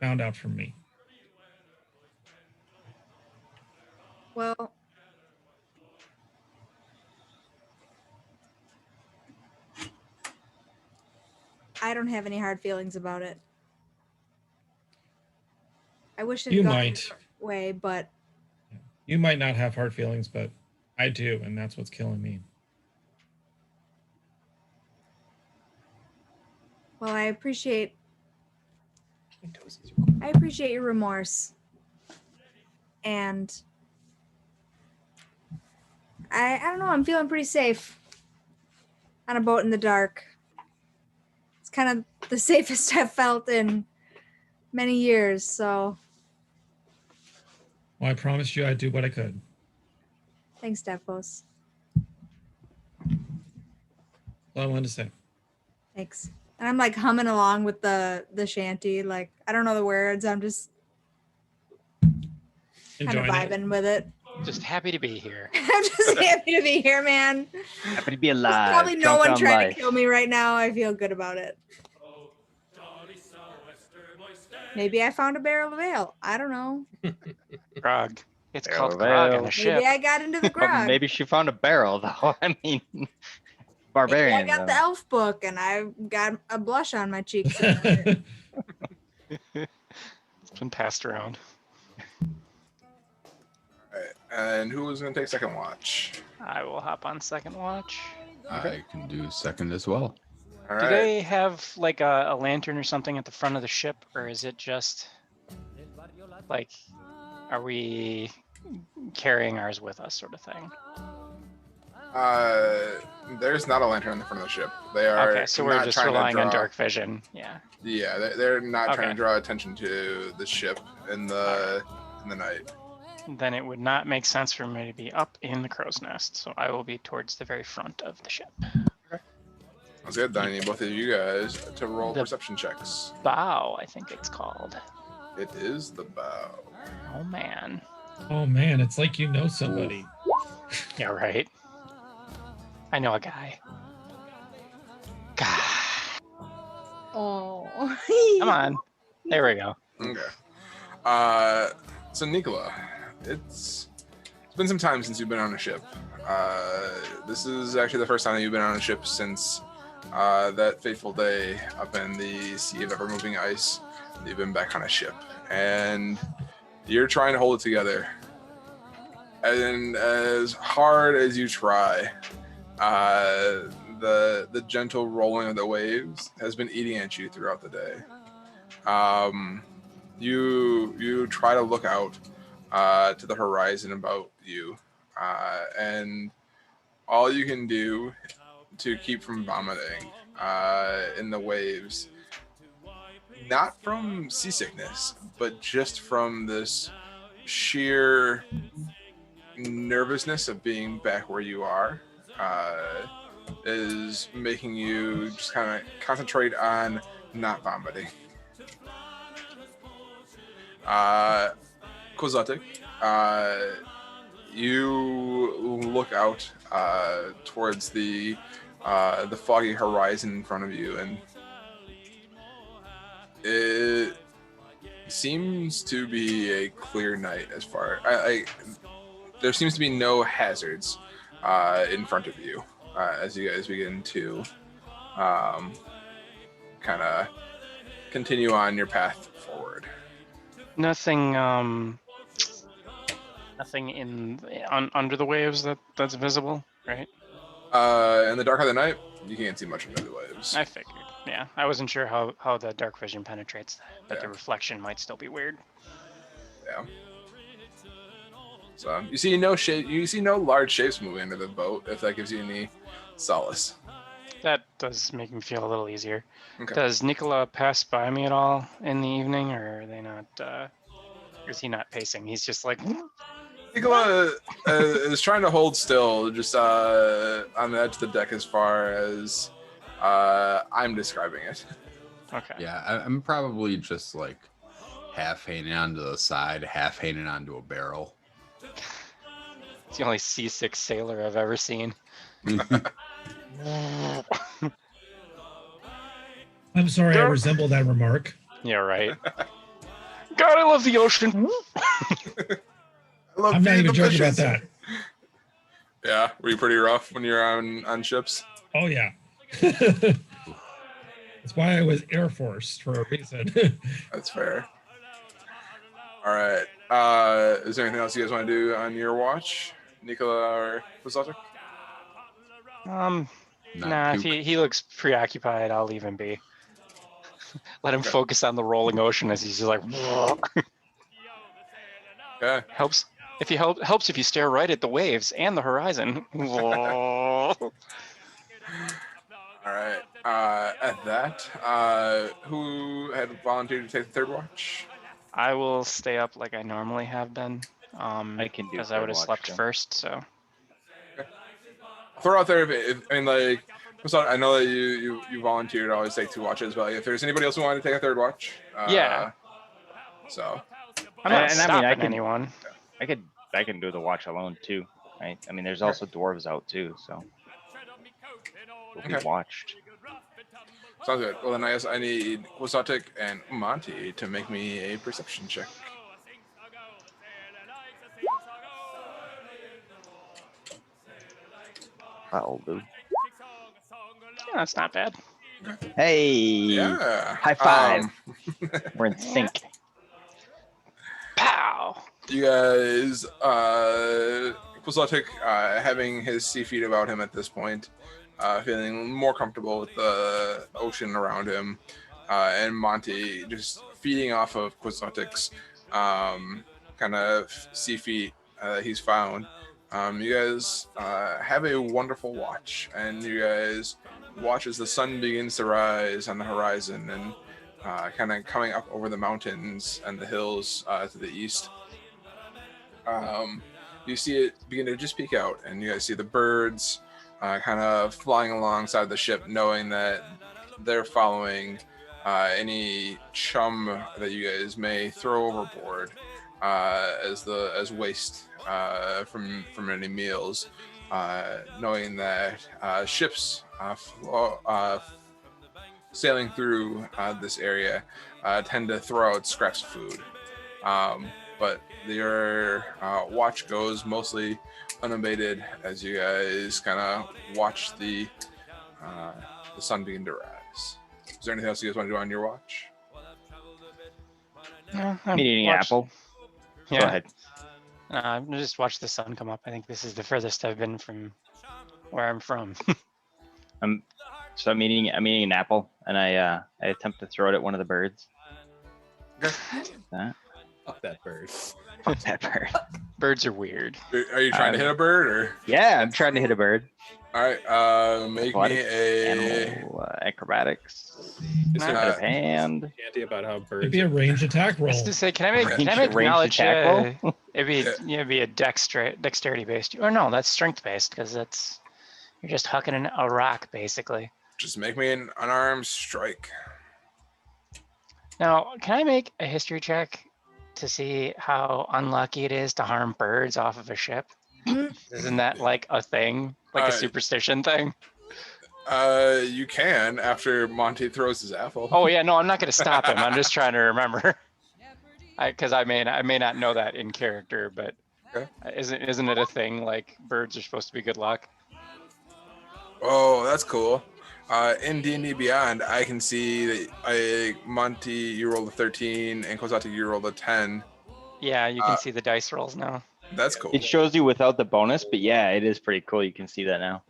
found out from me. Well, I don't have any hard feelings about it. I wish it You had gone might. a different way, but You might not have hard feelings, but I do, and that's what's killing me. well, I appreciate your remorse. And I don't know, I'm feeling pretty safe on a boat in the dark. It's kind of the safest I've felt in many years, so Well, I promised you I'd do what I could. thanks, Davos. All I wanted to say. Thanks. And I'm like humming along with the shanty. Like, I don't know the words. I'm just kind of Enjoying it. vibing with it. Just happy to be here. I'm just happy to be here, man. Happy to be There's alive. probably no drunk one on trying life. to kill me right now. I feel good about it. Maybe I found a barrel of ale. I don't know. Grog. It's Barrel called of grog on ale. a ship. Maybe I got into the But grog. maybe she found a barrel though. I mean, Maybe barbarian. I got the though. elf book and I got a blush on my cheeks. It's been passed around. Alright, and who was going to take second watch? I will hop on second watch. I can do second as well. All Do right. they have like a lantern or something at the front of the ship, or is it just like, are we carrying ours with us, sort of thing? There's not a lantern in the front of the ship. They are Okay, so we're not just trying to relying on draw- dark vision. Yeah. Yeah, they're not trying Okay. to draw attention to the ship in the night. Then it would not make sense for me to be up in the crow's nest, so I will be towards the very front of the ship. Sounds good. Then I need both of you guys to roll The- perception checks. Bow, I think it's called. It is the bow. Oh man. Oh man, it's like you know somebody. Yeah, right. I know a guy. God. Oh. Come on. There we go. Okay. So Nicola, it's been some time since you've been on a ship. This is actually the first time that you've been on a ship since that fateful day up in the sea of ever-moving ice. You've been back on a ship, and you're trying to hold it together. And as hard as you try, the gentle rolling of the waves has been eating at you throughout the day. You try to look out to the horizon about you, and all you can do to keep from vomiting in the waves, not from seasickness, but just from this sheer nervousness of being back where you are, is making you just kind of concentrate on not vomiting. Kozatek, you look out towards the foggy horizon in front of you, and it seems to be a clear night. As far there seems to be no hazards in front of you as you guys begin to kind of continue on your path forward. Nothing nothing under the waves that's visible, right? In the dark of the night, you can't see much under the waves. I figured. Yeah, I wasn't sure how the dark vision penetrates that, but Yeah. the reflection might still be weird. Yeah. So you see no shape. You see no large shapes moving under the boat. If that gives you any solace. That does make me feel a little easier. Okay. Does Nicola pass by me at all in the evening, or are they not? Or is he not pacing? He's just like. Nicola is trying to hold still, just on the edge of the deck, as far as I'm describing it. Okay. Yeah, I'm probably just like half hanging onto the side, half hanging onto a barrel. It's the only seasick sailor I've ever seen. I'm sorry, I resemble that remark. Yeah, right. God, I love the ocean. I'm not even joking about that. Yeah, were you pretty rough when you were on ships? Oh yeah. That's why I was Air Force for a reason. That's fair. All right. Is there anything else you guys want to do on your watch, Nicola or Kozatek? Nah, if he looks preoccupied, I'll leave him be. Let him focus on the rolling ocean as he's just like. Okay. Helps if you stare right at the waves and the horizon. All right. At that, who had volunteered to take the third watch? I will stay up like I normally have been. I can do because I third would have watch, slept too. first. So Throw out there if I mean, like, I know that you volunteered to always take two watches, but if there's anybody else who wanted to take a third watch, Yeah. So I'm not And I stopping mean, I can- anyone. I can do the watch alone too, right? I mean, there's also dwarves out too, so we'll be Okay. watched. Sounds good. Well, then I guess I need Kozatek and Monty to make me a perception check. That'll do. Yeah, that's not bad. Hey! Yeah. High five. We're in sync. You guys, Quixotic, having his sea feet about him at this point, feeling more comfortable with the ocean around him, and Monty just feeding off of Quixotic's kind of sea feet he's found. You guys have a wonderful watch, and you guys watch as the sun begins to rise on the horizon and kind of coming up over the mountains and the hills to the east. You see it begin to just peek out, and you guys see the birds kind of flying alongside the ship, knowing that they're following any chum that you guys may throw overboard as waste from any meals. Knowing that ships sailing through this area tend to throw out scraps of food. But your watch goes mostly unabated as you guys kind of watch the sun begin to rise. Is there anything else you guys want to do on your watch? Me eating an apple. Yeah. Go ahead. I'm just watch the sun come up. I think this is the furthest I've been from where I'm from. I'm eating an apple, and I attempt to throw it at one of the birds. That. Fuck that bird. Fuck that bird. Birds are weird. Are you trying to hit a bird, or? Yeah, I'm trying to hit a bird. All right, make me Athletics, a animal, acrobatics. Is there Bit of a hand. candy about how birds It'd be a range attack roll. Just to say, can I make Range knowledge? attack roll? It'd be a dexterity based, or no, that's strength based because you're just hucking a rock basically. Just make me an unarmed strike. Now, can I make a history check to see how unlucky it is to harm birds off of a ship? Isn't that like a thing, like a superstition thing? You can after Monty throws his apple. Oh yeah, no, I'm not gonna stop him. I'm just trying to remember, because I may not know that in character, but isn't it a thing like birds are supposed to be good luck? Oh, that's cool. In D&D Beyond, I can see that Monty, you rolled a 13, and Kozati, you rolled a 10. Yeah, you can see the dice rolls now. That's cool. It shows you without the bonus, but yeah, it is pretty cool. You can see that now.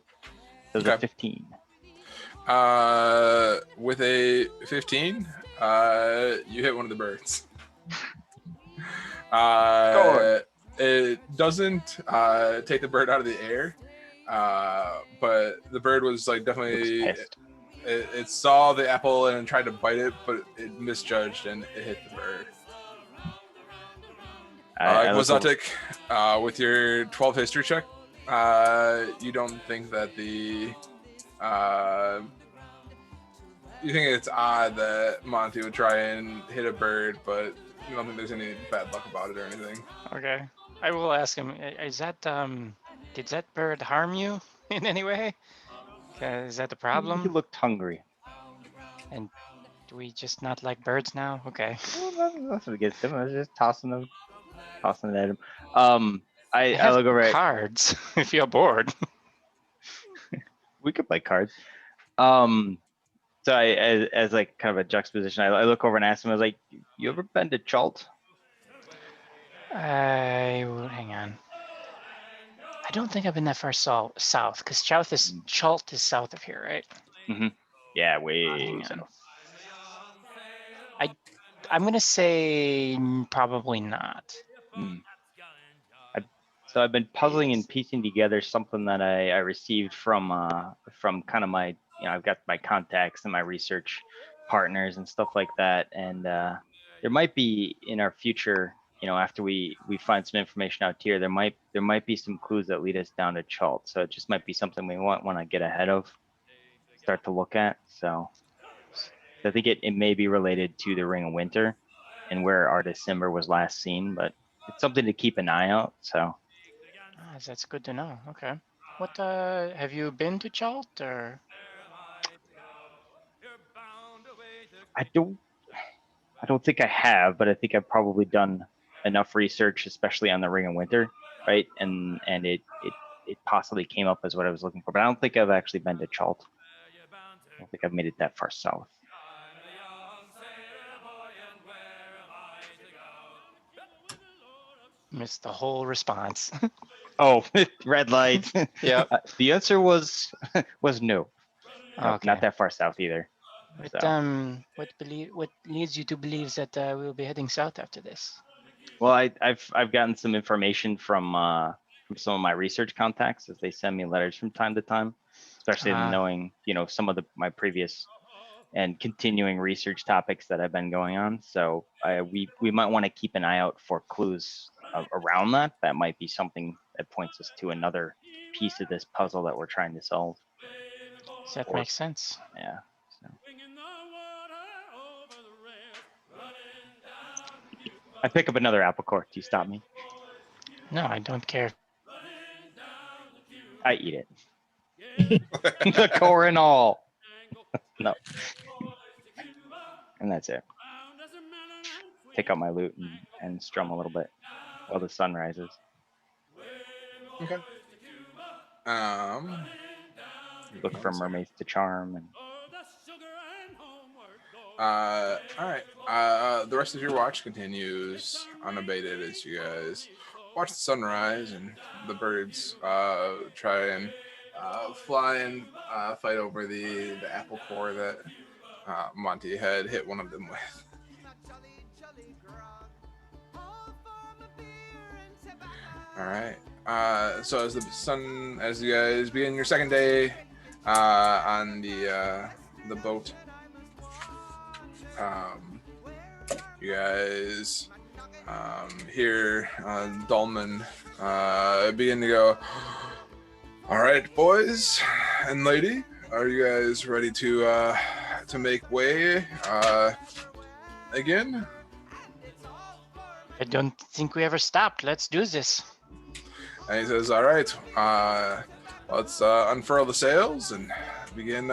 It was a 15. With a 15, you hit one of the birds. It doesn't take the bird out of the air, but the bird was like definitely. It saw the apple and tried to bite it, but it misjudged and it hit the bird. Gwazatik, with your 12 history check, you don't think that you think it's odd that Monty would try and hit a bird, but you don't think there's any bad luck about it or anything. Okay, I will ask him. Is that did that bird harm you in any way? Is that the problem? He looked hungry. And do we just not like birds now? Okay. Well, that's what gets him. I was just tossing it at him. I look over at cards if you're bored. We could play cards. So as like kind of a juxtaposition, I look over and ask him, I was like, you ever been to Chult? Hang on. I don't think I've been that far south, because Chult is south of here, right? Mm-hmm. Yeah, way south. I'm gonna say probably not. So I've been puzzling and piecing together something that I received from kind of my, I've got my contacts and my research partners and stuff like that. And there might be in our future, after we find some information out here, there might be some clues that lead us down to Chult. So it just might be something we want to get ahead of, start to look at. So I think it may be related to the Ring of Winter and where Artis Cimber was last seen, but it's something to keep an eye out. So. That's good to know. Okay. What have you been to Chult or? I don't think I have, but I think I've probably done enough research, especially on the Ring of Winter, right? And it possibly came up as what I was looking for, but I don't think I've actually been to Chult. I don't think I've made it that far south. Missed the whole response. Oh, red light. Yep. The answer was no. Nope, Okay. not that far south either. What So. what leads you to believe that we'll be heading south after this? Well, I've gotten some information from some of my research contacts as they send me letters from time to time, especially Ah. knowing some of my previous and continuing research topics that I've been going on. So we might want to keep an eye out for clues around that. That might be something that points us to another piece of this puzzle that we're trying to solve. That Or- makes sense. Yeah. So. I pick up another apple core. Do you stop me? No, I don't care. I eat it. The core and all. No. And that's it. Take out my loot and strum a little bit while the sun rises. Okay. Look for mermaids to charm and all right. The rest of your watch continues unabated as you guys watch the sunrise and the birds try and fly and fight over the apple core that Monty had hit one of them with. All right. So as you guys begin your second day on the boat, you guys hear Dolman begin to go, all right, boys and lady, are you guys ready to make way again? I don't think we ever stopped. Let's do this. And he says, all right, let's unfurl the sails and begin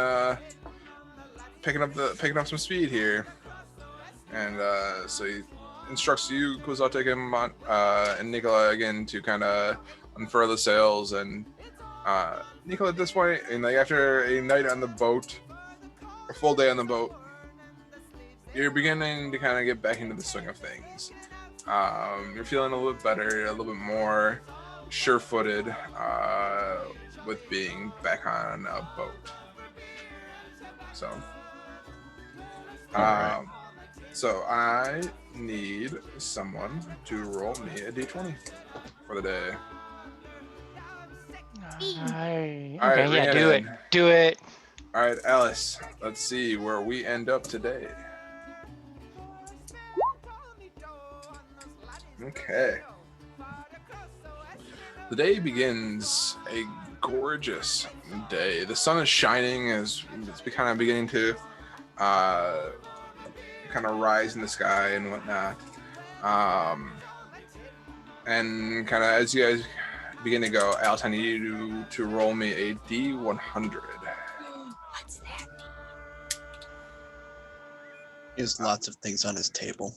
picking up some speed here. And so he instructs you, Kuzotek, and Nicola again to kind of unfurl the sails. And Nicola, at this point, and like after a night on the boat, a full day on the boat, you're beginning to kind of get back into the swing of things. You're feeling a little bit better, a little bit more sure-footed with being back on a boat. So, so I need someone to roll me a d20 for the day. Okay, All right, yeah, bring do it. in. Do it. All right, Alice, let's see where we end up today. Okay. The day begins a gorgeous day. The sun is shining as it's kind of beginning to kind of rise in the sky and whatnot. And kind of as you guys begin to go, Alice, I need you to roll me a D100. What's that? He has lots of things on his table.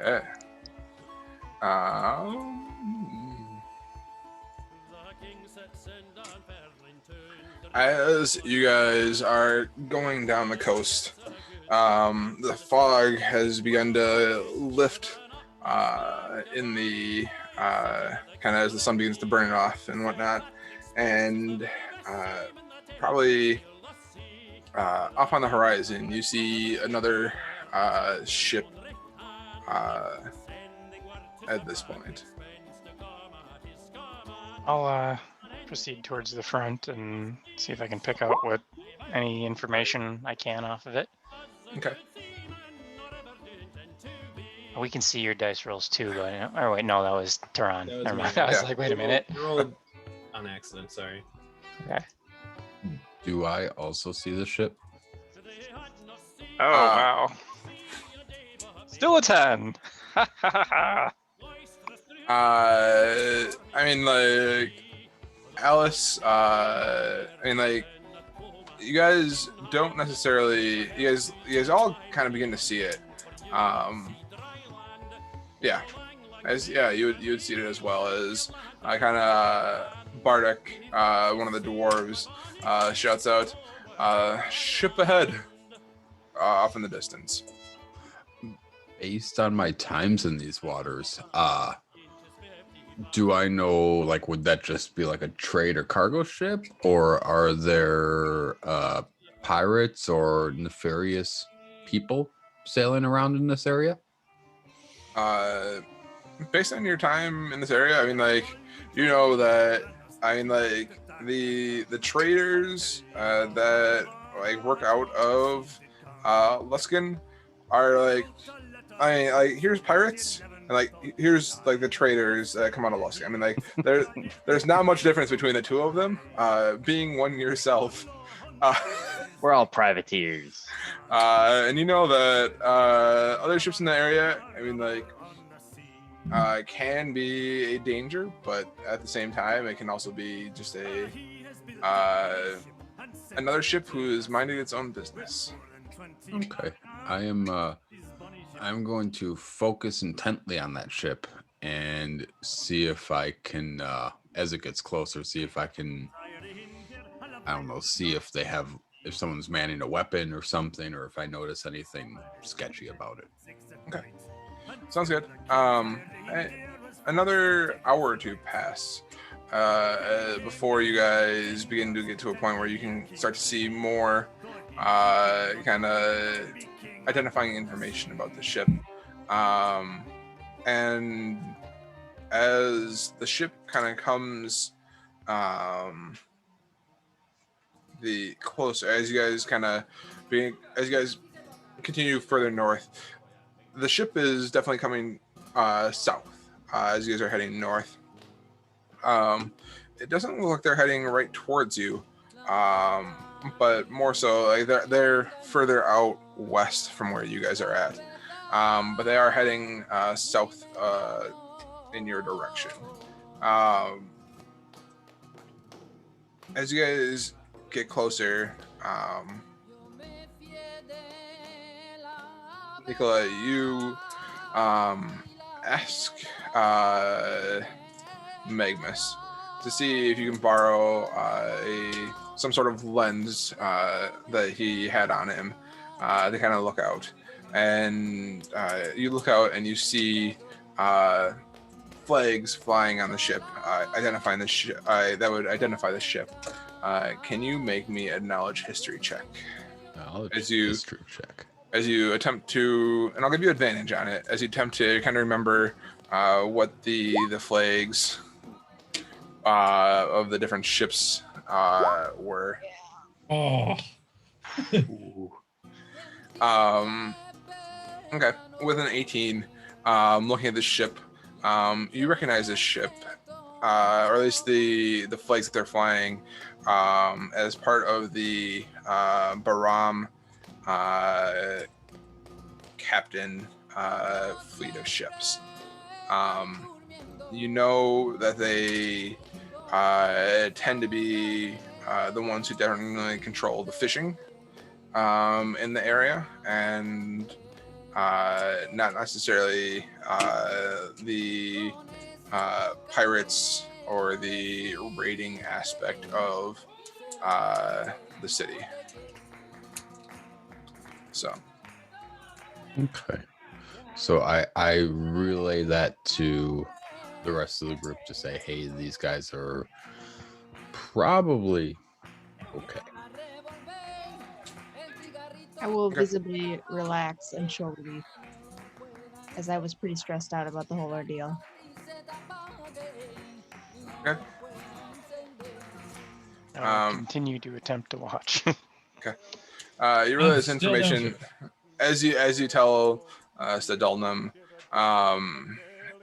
Okay. As you guys are going down the coast, the fog has begun to lift in the kind of as the sun begins to burn it off and whatnot, and probably off on the horizon you see another ship at this point. I'll proceed towards the front and see if I can pick out any information I can off of it. Okay. We can see your dice rolls too, but or wait, no, that was Turan. That was Never me. mind. I was Yeah. like, wait a minute. You rolled on accident, sorry. Okay. Do I also see the ship? Oh wow! Still a 10. I mean, like, Alice, I mean, like, you guys don't necessarily, you guys all kind of begin to see it. Yeah, you would see it as well as kind of Bardock, one of the dwarves, shouts out, ship ahead, off in the distance. Based on my times in these waters, do I know, like, would that just be like a trade or cargo ship, or are there pirates or nefarious people sailing around in this area? Based on your time in this area, I mean, like, you know that, I mean, like, the traders that like work out of Luskin are like, I mean, like, here's pirates, and like here's like the traders that come out of Luskin. I mean, like, there's not much difference between the two of them. Being one yourself, We're all privateers. and you know that other ships in the area, I mean, like, can be a danger, but at the same time, it can also be just a another ship who is minding its own business. Okay, I'm going to focus intently on that ship and see if I can, as it gets closer, see if I can, I don't know, see if they have, if someone's manning a weapon or something, or if I notice anything sketchy about it. Okay, sounds good. Another hour or two pass before you guys begin to get to a point where you can start to see more kind of identifying information about the ship. And as the ship kind of comes the closer, as you guys continue further north, the ship is definitely coming south as you guys are heading north. It doesn't look like they're heading right towards you, but more so like they're further out west from where you guys are at. But they are heading south in your direction. As you guys get closer, Nicola, you ask Magnus to see if you can borrow some sort of lens that he had on him to kind of look out. And you look out and you see flags flying on the ship, identifying the ship. That would identify the ship. Can you make me a knowledge history check? History check. As you attempt to, and I'll give you advantage on it, as you attempt to kind of remember what the flags of the different ships were. Oh. Okay, with an 18, looking at this ship, you recognize this ship, or at least the flags that they're flying, as part of the Baram captain fleet of ships. You know that they tend to be the ones who definitely control the fishing in the area, and not necessarily the pirates or the raiding aspect of the city. So. Okay. So I relay that to the rest of the group to say, hey, these guys are probably okay. I will visibly relax and show relief, as I was pretty stressed out about the whole ordeal. Okay. I will continue to attempt to watch. Okay. You realize this information as you tell Stadulnum.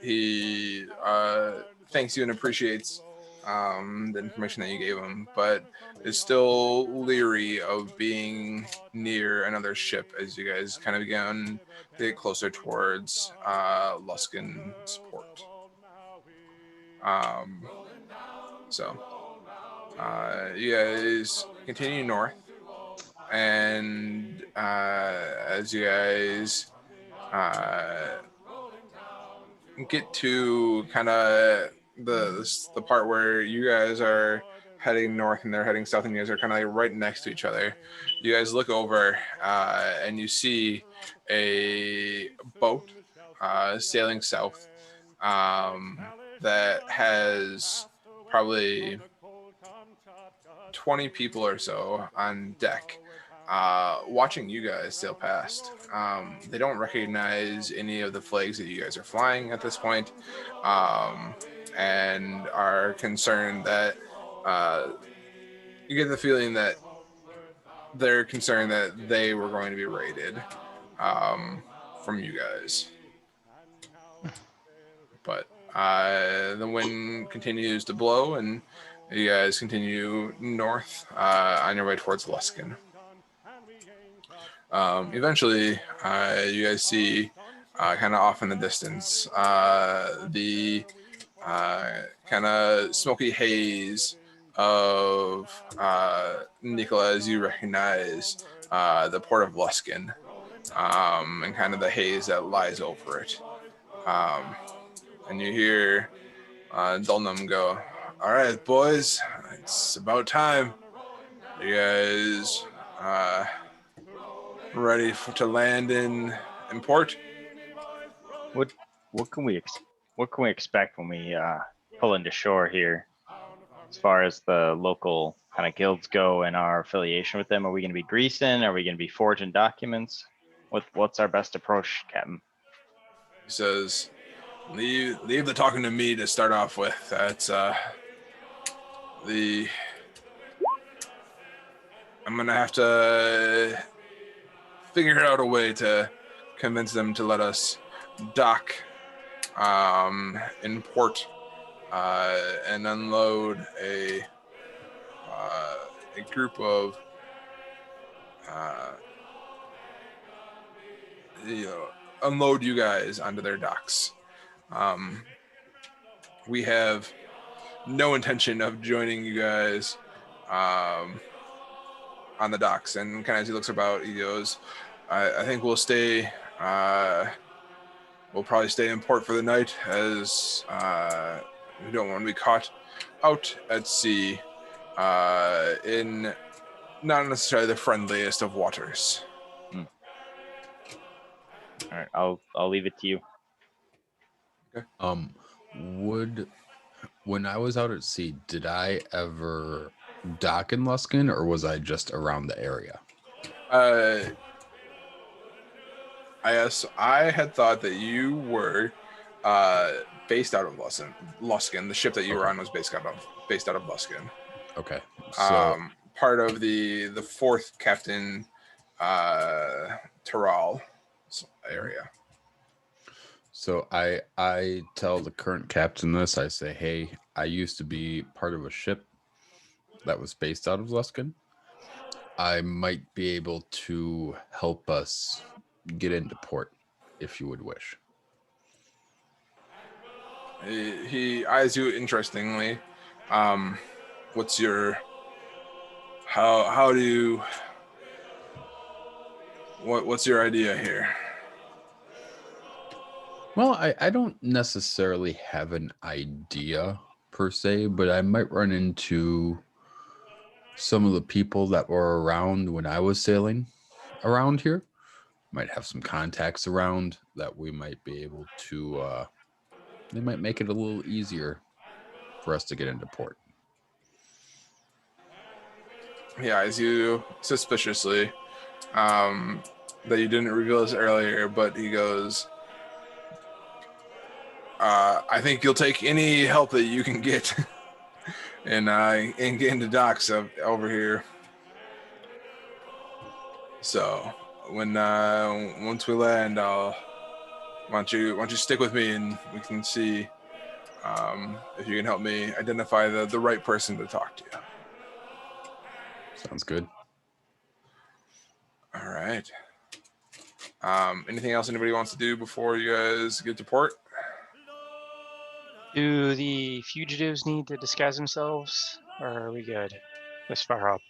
He thanks you and appreciates the information that you gave him, but is still leery of being near another ship as you guys kind of begin to get closer towards Luskin's port. So you guys continue north, and as you guys get to kind of the part where you guys are heading north and they're heading south, and you guys are kind of like right next to each other. You guys look over and you see a boat sailing south that has probably 20 people or so on deck watching you guys sail past. They don't recognize any of the flags that you guys are flying at this point, and are concerned that you get the feeling that they're concerned that they were going to be raided from you guys. But the wind continues to blow, and you guys continue north on your way towards Luskin. Eventually, you guys see kind of off in the distance the kind of smoky haze of Nikola, as you recognize the port of Luskin, and kind of the haze that lies over it. And you hear Dulnum go, "All right, boys, it's about time. You guys ready to land in port?" What can we expect when we pull into shore here, as far as the local kind of guilds go and our affiliation with them? Are we going to be greasing? Are we going to be forging documents? What's our best approach, Captain? He says, leave the talking to me to start off with. That's I'm gonna have to figure out a way to convince them to let us dock in port and unload a group of unload you guys onto their docks. We have no intention of joining you guys on the docks. And kind of as he looks about, he goes, I think we'll stay, we'll probably stay in port for the night, as we don't want to be caught out at sea in not necessarily the friendliest of waters. All right, I'll leave it to you. Okay. When I was out at sea, did I ever dock in Luskin, or was I just around the area? I had thought that you were based out of Luskin. The ship that you were on was based out of Luskin. Okay. So part of the fourth Captain Terral area. So I tell the current captain this. I say, hey, I used to be part of a ship that was based out of Luskin. I might be able to help us get into port if you would wish. He eyes you interestingly. What's your what's your idea here? Well, I don't necessarily have an idea per se, but I might run into some of the people that were around when I was sailing around here. Might have some contacts around that we might be able to, they might make it a little easier for us to get into port. Yeah, as you suspiciously, that you didn't reveal this earlier, but he goes, I think you'll take any help that you can get and get into docks over here. So when once we land, why don't you stick with me and we can see if you can help me identify the right person to talk to. Sounds good. All right. Anything else anybody wants to do before you guys get to port? Do the fugitives need to disguise themselves, or are we good this far up?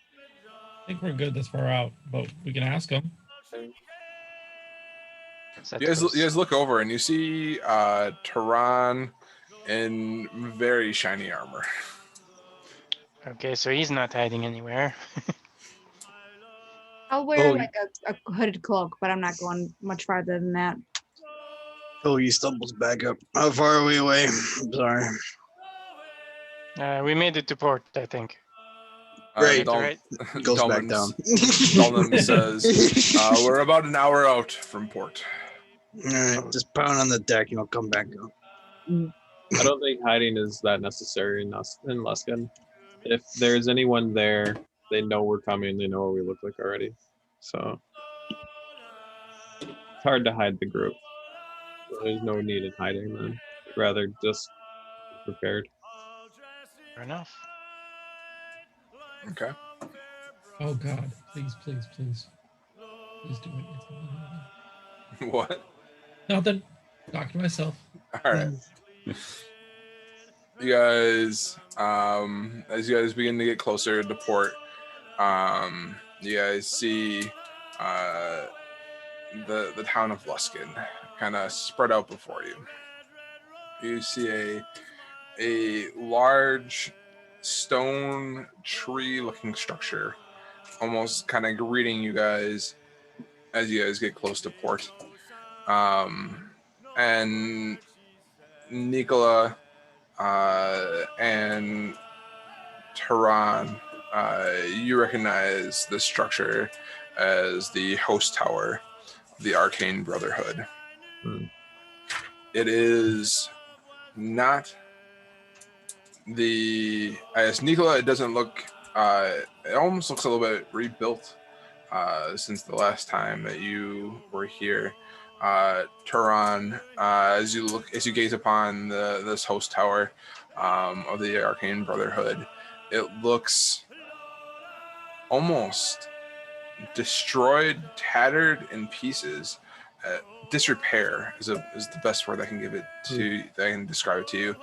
I think we're good this far out, but we can ask them. You guys look over and you see Tehran in very shiny armor. Okay, so he's not hiding anywhere. I'll wear Oh, like a hooded cloak, but I'm not going much farther than that. Oh, he stumbles back up. How far are we away? I'm sorry. We made it to port, I think. Great. Goes back down. Dalnum says, we're about an hour out from port. All right, just pound on the deck and I'll come back up. I don't think hiding is that necessary in Luskin. If there's anyone there, they know we're coming. They know what we look like already. So it's hard to hide the group. So there's no need in hiding then. Rather just be prepared. Fair enough. Okay. Oh God! Please, please, please, please do it. What? Nothing. Talking to myself. All right. You guys, as you guys begin to get closer to port, you guys see the town of Luskin kind of spread out before you. You see a large stone tree-looking structure, almost kind of greeting you guys as you guys get close to port. And Nicola and Tehran, you recognize this structure as the host tower of the Arcane Brotherhood. It is not as Nicola, it doesn't look, it almost looks a little bit rebuilt since the last time that you were here. Tehran, as you gaze upon this host tower of the Arcane Brotherhood, it looks almost destroyed, tattered in pieces. Disrepair is the best word I can give it to. That I can describe it to you.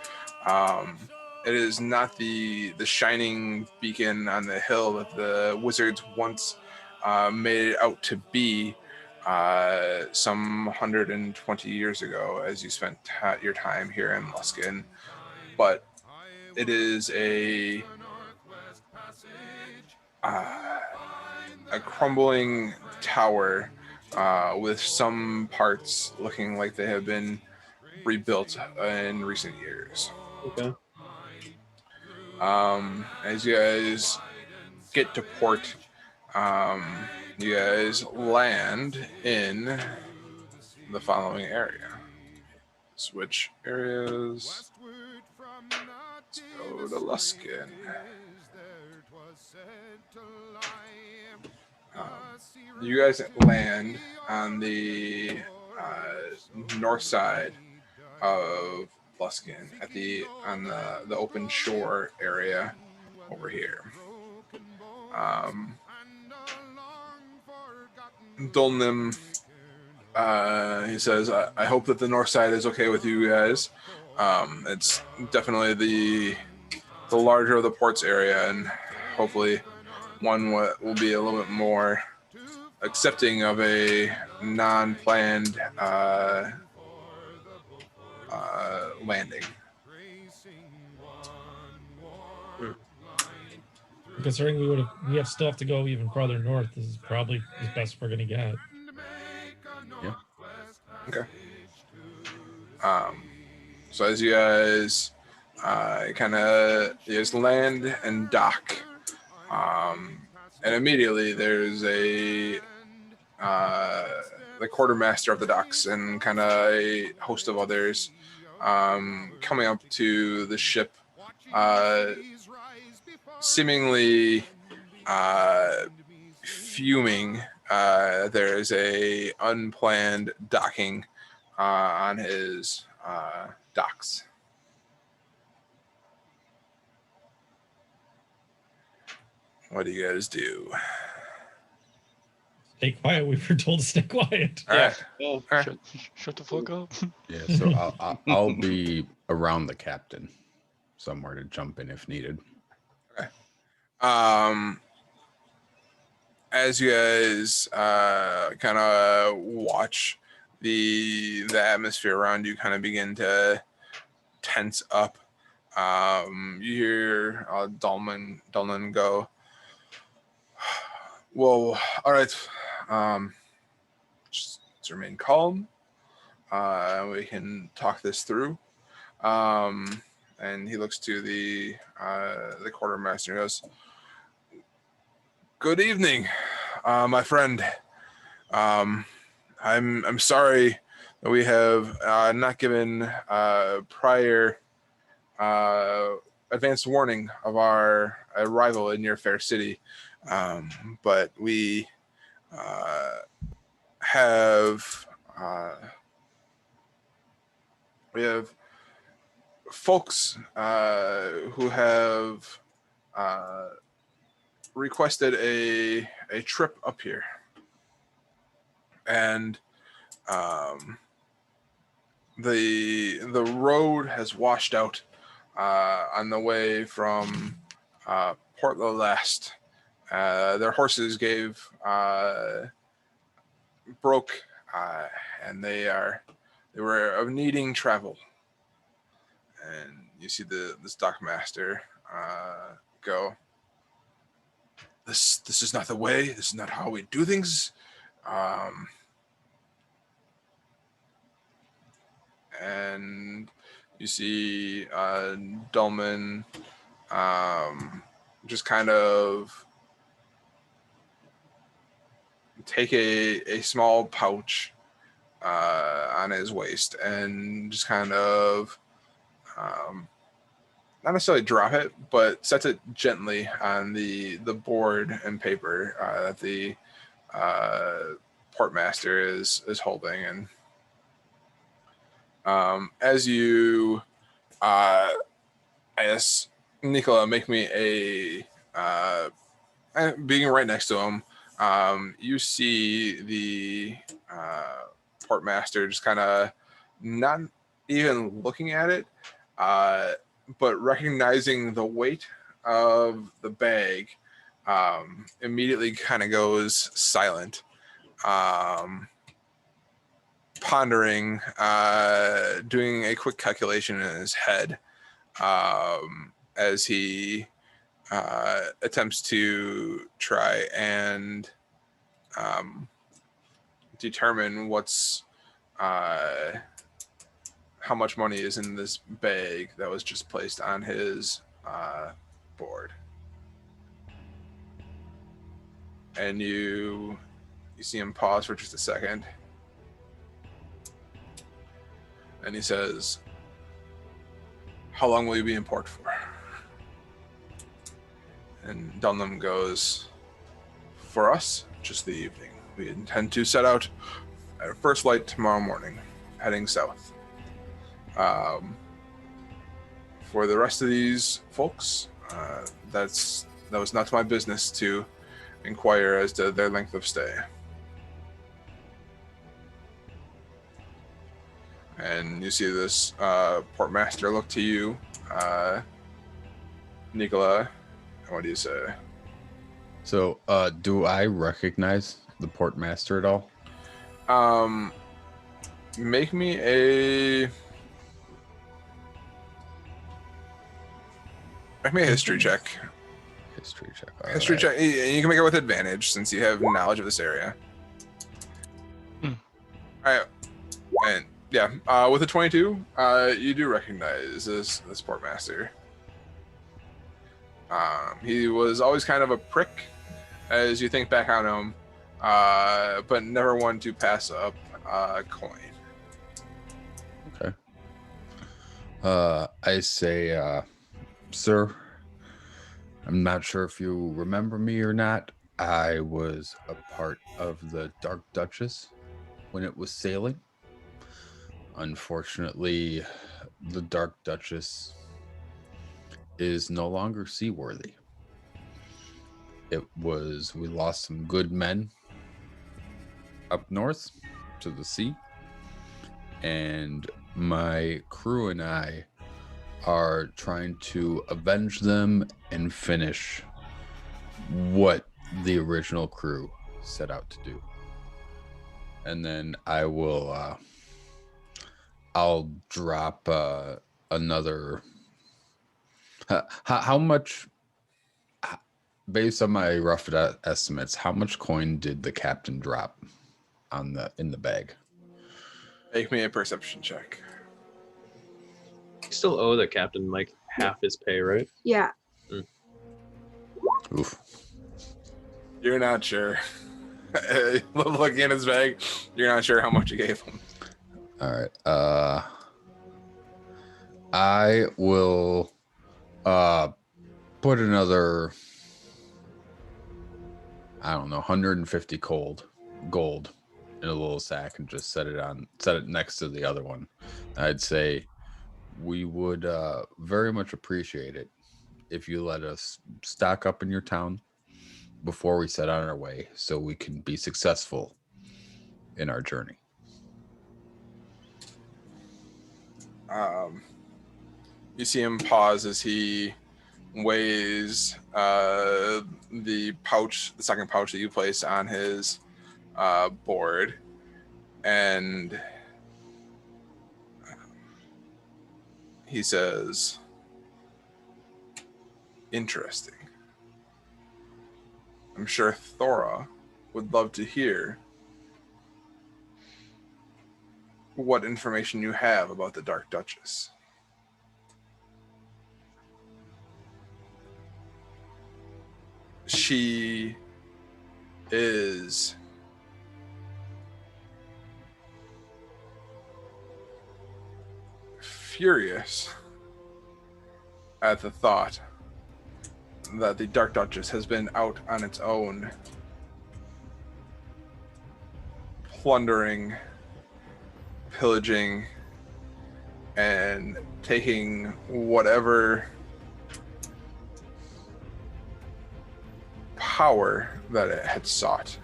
It is not the shining beacon on the hill that the wizards once made it out to be. Some 120 years ago, as you spent your time here in Luskin, but it is a crumbling tower with some parts looking like they have been rebuilt in recent years. Okay. As you guys get to port, you guys land in the following area. Switch areas. Let's go to Luskin. You guys land on the north side of Luskin on the open shore area over here. Dolnim, he says, I hope that the north side is okay with you guys. It's definitely the larger of the ports area, and hopefully one will be a little bit more accepting of a non-planned landing. Considering we have still have to go even farther north, this is probably as best we're gonna get. Yeah. Okay. So as you guys you guys land and dock, and immediately there's the quartermaster of the docks and kind of a host of others coming up to the ship, seemingly fuming. There's a unplanned docking on his docks. What do you guys do? Stay quiet. We were told to stay quiet. All right. Oh, shut the fuck up. Yeah, so I'll be around the captain somewhere to jump in if needed. Okay. As you guys kind of watch the atmosphere around you kind of begin to tense up, You hear Dulman go, well, all right. Just remain calm. We can talk this through. And he looks to the quartermaster and goes, good evening, my friend. I'm sorry that we have not given prior advanced warning of our arrival in your fair city, but we have folks who have requested a trip up here, and the road has washed out on the way from Port Last. Their horses broke, and they were of needing travel. And you see this dockmaster go, this is not the way. This is not how we do things. And you see Dulman just kind of take a small pouch on his waist and just kind of not necessarily drop it, but sets it gently on the board and paper that the portmaster is holding. And as you, I guess, Nicola, make me being right next to him, you see the portmaster just kind of not even looking at it, but recognizing the weight of the bag, immediately kind of goes silent, pondering, doing a quick calculation in his head as he attempts to try and determine what's how much money is in this bag that was just placed on his board. And you see him pause for just a second. And he says, how long will you be in port for? And Dunham goes, for us, just the evening. We intend to set out at first light tomorrow morning, heading south. For the rest of these folks, that was not my business to inquire as to their length of stay. And you see this portmaster look to you, Nicola. What do you say? So, do I recognize the portmaster at all? Make me a history check. History check. History check. You can make it with advantage since you have knowledge of this area. All right. And yeah, with a 22, you do recognize this portmaster. He was always kind of a prick as you think back on him, but never one to pass up a coin. Okay. I say, sir, I'm not sure if you remember me or not. I was a part of the Dark Duchess when it was sailing. Unfortunately, the Dark Duchess is no longer seaworthy. We lost some good men up north to the sea, and my crew and I are trying to avenge them and finish what the original crew set out to do. And then I'll drop another How much, based on my rough estimates, how much coin did the captain drop in the bag? Make me a perception check. You still owe the captain like half his pay, right? Yeah. Oof. You're not sure. Looking in his bag, you're not sure how much you gave him. All right. I will put another, I don't know, 150 gold in a little sack and just set it next to the other one. I'd say we would very much appreciate it if you let us stock up in your town before we set on our way so we can be successful in our journey. You see him pause as he weighs the second pouch that you placed on his board, and he says, "Interesting. I'm sure Thora would love to hear what information you have about the Dark Duchess." She is furious at the thought that the Dark Duchess has been out on its own, plundering, pillaging, and taking whatever power that it had sought.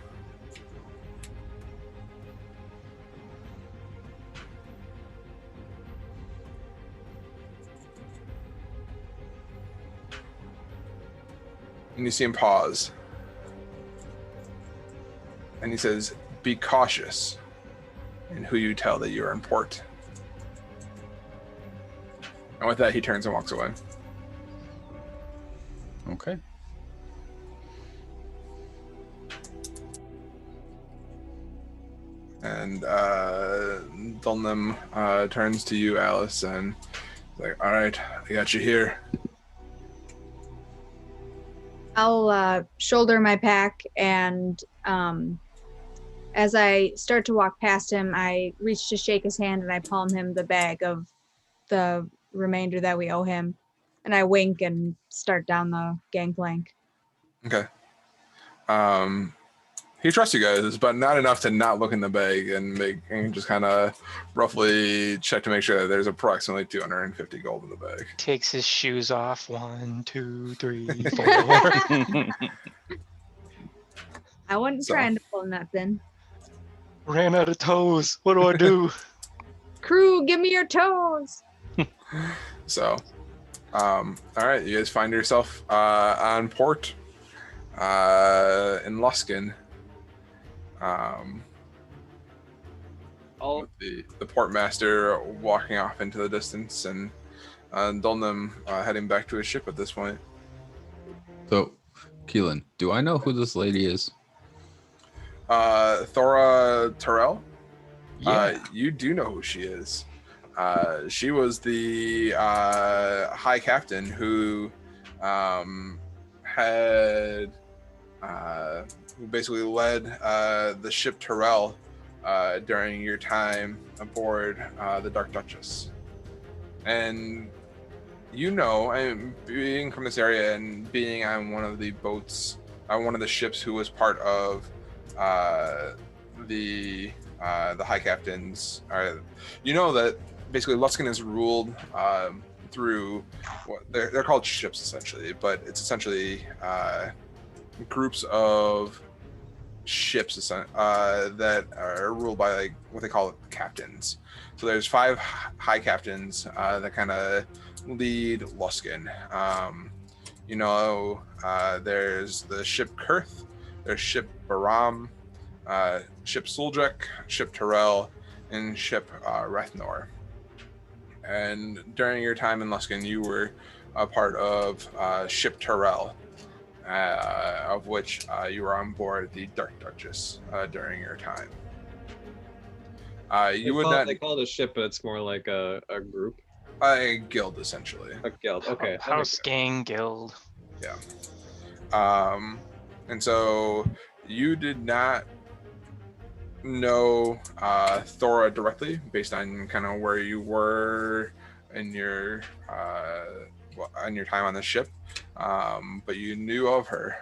And you see him pause. And he says, "Be cautious in who you tell that you're in port." And with that, he turns and walks away. Okay. And Dulnam turns to you, Alice, and is like, "All right, I got you here." I'll shoulder my pack, and as I start to walk past him, I reach to shake his hand and I palm him the bag of the remainder that we owe him, and I wink and start down the gangplank. Okay. He trusts you guys, but not enough to not look in the bag and just kind of roughly check to make sure that there's approximately 250 gold in the bag. Takes his shoes off. 1, 2, 3, 4. I wasn't trying to pull nothing. Ran out of toes. What do I do? Crew, give me your toes. So, all right, you guys find yourself on port in Luskin. With the port master walking off into the distance, and Dulnam heading back to his ship at this point. So, Keelan, do I know who this lady is? Thora Terrell? Yeah. You do know who she is. She was the high captain who had who basically led the ship Terrell during your time aboard the Dark Duchess. And you know, being from this area and being on one of the boats, one of the ships who was part of the high captains, you know that basically Luskin is ruled through what they're called ships essentially, but it's essentially groups of ships that are ruled by like what they call captains. So there's 5 high captains that kind of lead Luskin. You know, there's the ship Kurth, there's ship Baram, ship Suljek, ship Terrell, and ship Rethnor. And during your time in Luskin, you were a part of ship Terrell, of which you were on board the Dark Duchess during your time. You would not They call it a ship, but it's more like a group. a guild essentially. A guild. Okay. that makes House sense. gang guild. Yeah. And so you did not know Thora directly based on kind of where you were in your on your time on the ship, but you knew of her.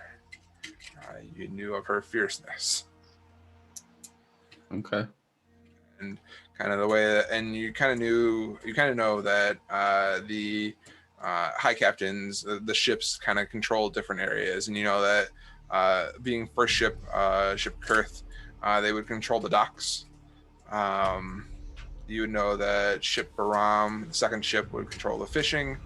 You knew of her fierceness. Okay. And kind of the way that, and you kind of know that the high captains, the ships kind of control different areas, and you know that being first ship, ship Kurth, they would control the docks. You would know that ship Baram, the second ship, would control the fishing.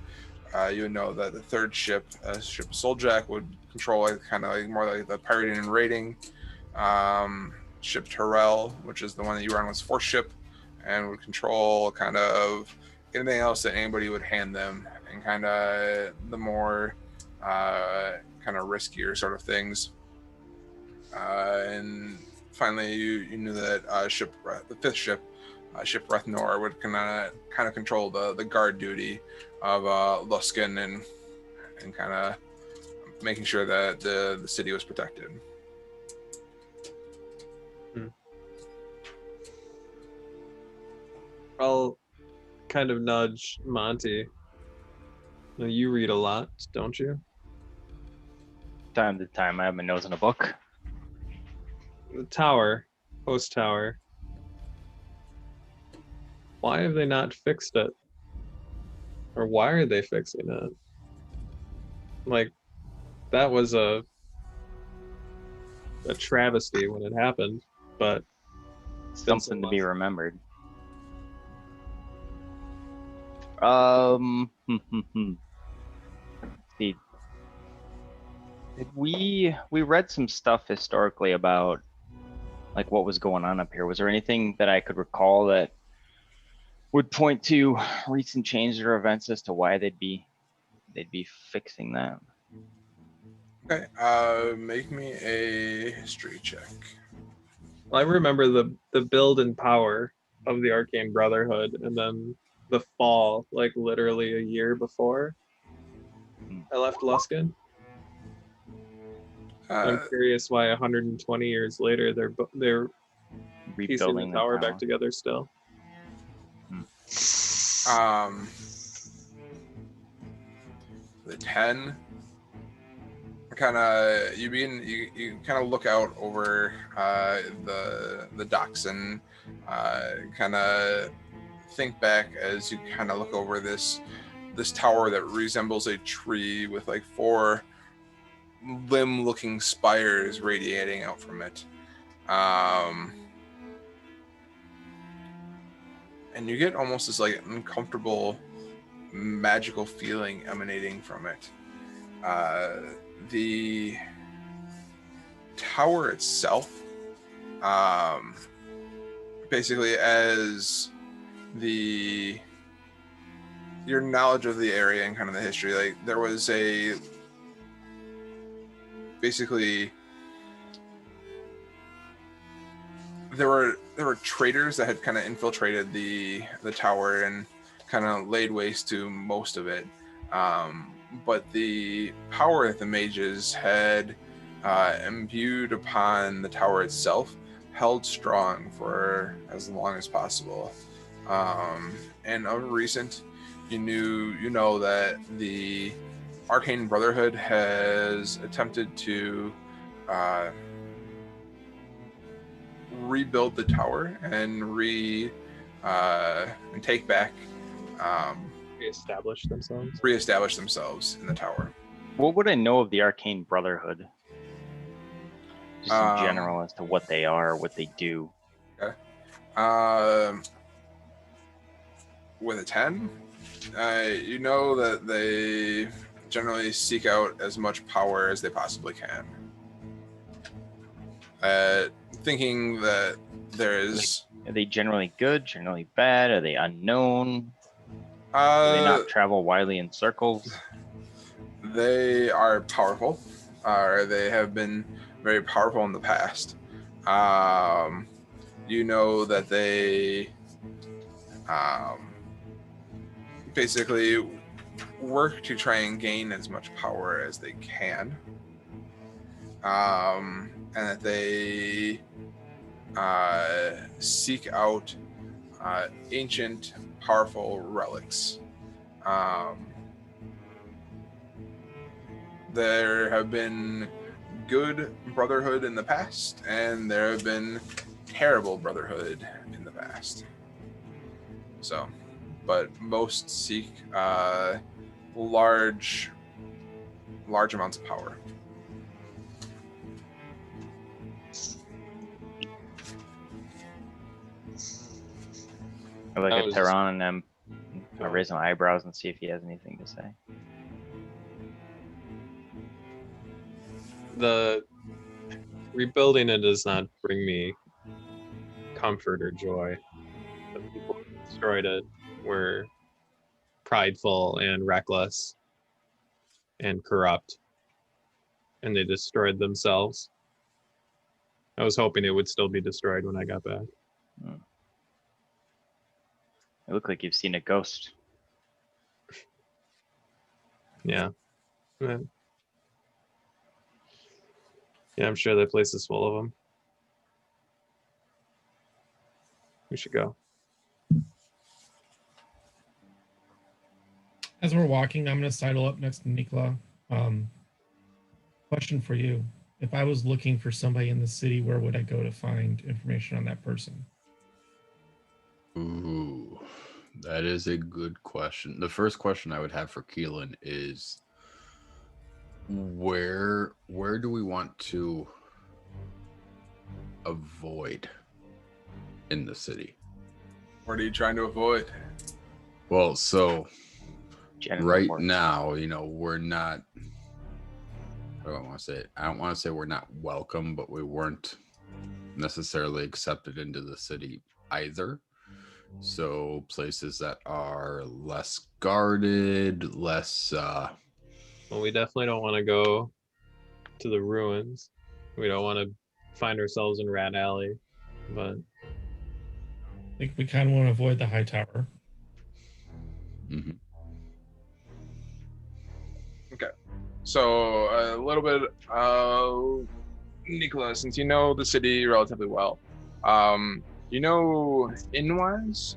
You would know that the third ship, ship Souljack, would control like kind of like more like the pirating and raiding. Ship Terrell, which is the one that you were on, was fourth ship, and would control kind of anything else that anybody would hand them, and kind of the more kind of riskier sort of things. And finally, you knew that the fifth ship, ship Rethnor, would kind of control the guard duty of Luskan and kind of making sure that the city was protected. I'll kind of nudge Monty. Now, you read a lot, don't you? Time to time, I have my nose in a book. The tower, post tower. Why have they not fixed it? Or why are they fixing it? Like, that was a travesty when it happened, but Something to be remembered. See, we read some stuff historically about like what was going on up here. Was there anything that I could recall that would point to recent changes or events as to why they'd be fixing that? Okay, make me a history check. Well, I remember the build and power of the Arcane Brotherhood, and then the fall, like literally a year before I left Luskan. I'm curious why 120 years later they're piecing Rebuilding the tower back together still. The 10 kind of you kind of look out over the docks and kind of think back as you kind of look over this tower that resembles a tree with like 4 limb-looking spires radiating out from it. And you get almost this like uncomfortable magical feeling emanating from it. The tower itself, basically as your knowledge of the area and kind of the history, like there was there were traders that had kind of infiltrated the tower and kind of laid waste to most of it, but the power that the mages had imbued upon the tower itself held strong for as long as possible. And of recent, you know that the Arcane Brotherhood has attempted to rebuild the tower and take back, reestablish themselves in the tower. What would I know of the Arcane Brotherhood? Just in general as to what they are, what they do. Okay. With a 10, you know that they generally seek out as much power as they possibly can. Thinking that there is... Are they generally good, generally bad? Are they unknown? Do Uh, they not travel widely in circles? They are powerful, or they have been very powerful in the past. You know that they basically work to try and gain as much power as they can, and that they seek out ancient, powerful relics. There have been good brotherhood in the past, and there have been terrible brotherhood in the past. So, but most seek large amounts of power. I look I at was- Tehran and I raise my eyebrows and see if he has anything to say. The rebuilding it does not bring me comfort or joy. The people who destroyed it were prideful and reckless and corrupt, and they destroyed themselves. I was hoping it would still be destroyed when I got back. You look like you've seen a ghost. Yeah. Yeah, I'm sure that place is full of them. We should go. As we're walking, I'm going to sidle up next to Nikola. Question for you. If I was looking for somebody in the city, where would I go to find information on that person? Ooh, that is a good question. The first question I would have for Keelan is where do we want to avoid in the city? What are you trying to avoid? Well, so Genital right warts. now, we're not, I don't want to say it. I don't want to say we're not welcome, but we weren't necessarily accepted into the city either. So places that are less guarded, less Well, we definitely don't want to go to the ruins. We don't want to find ourselves in Rat Alley, but I think we kind of want to avoid the high tower. mhm. Okay. So a little bit of Nicola, since you know the city relatively well, you know inn-wise,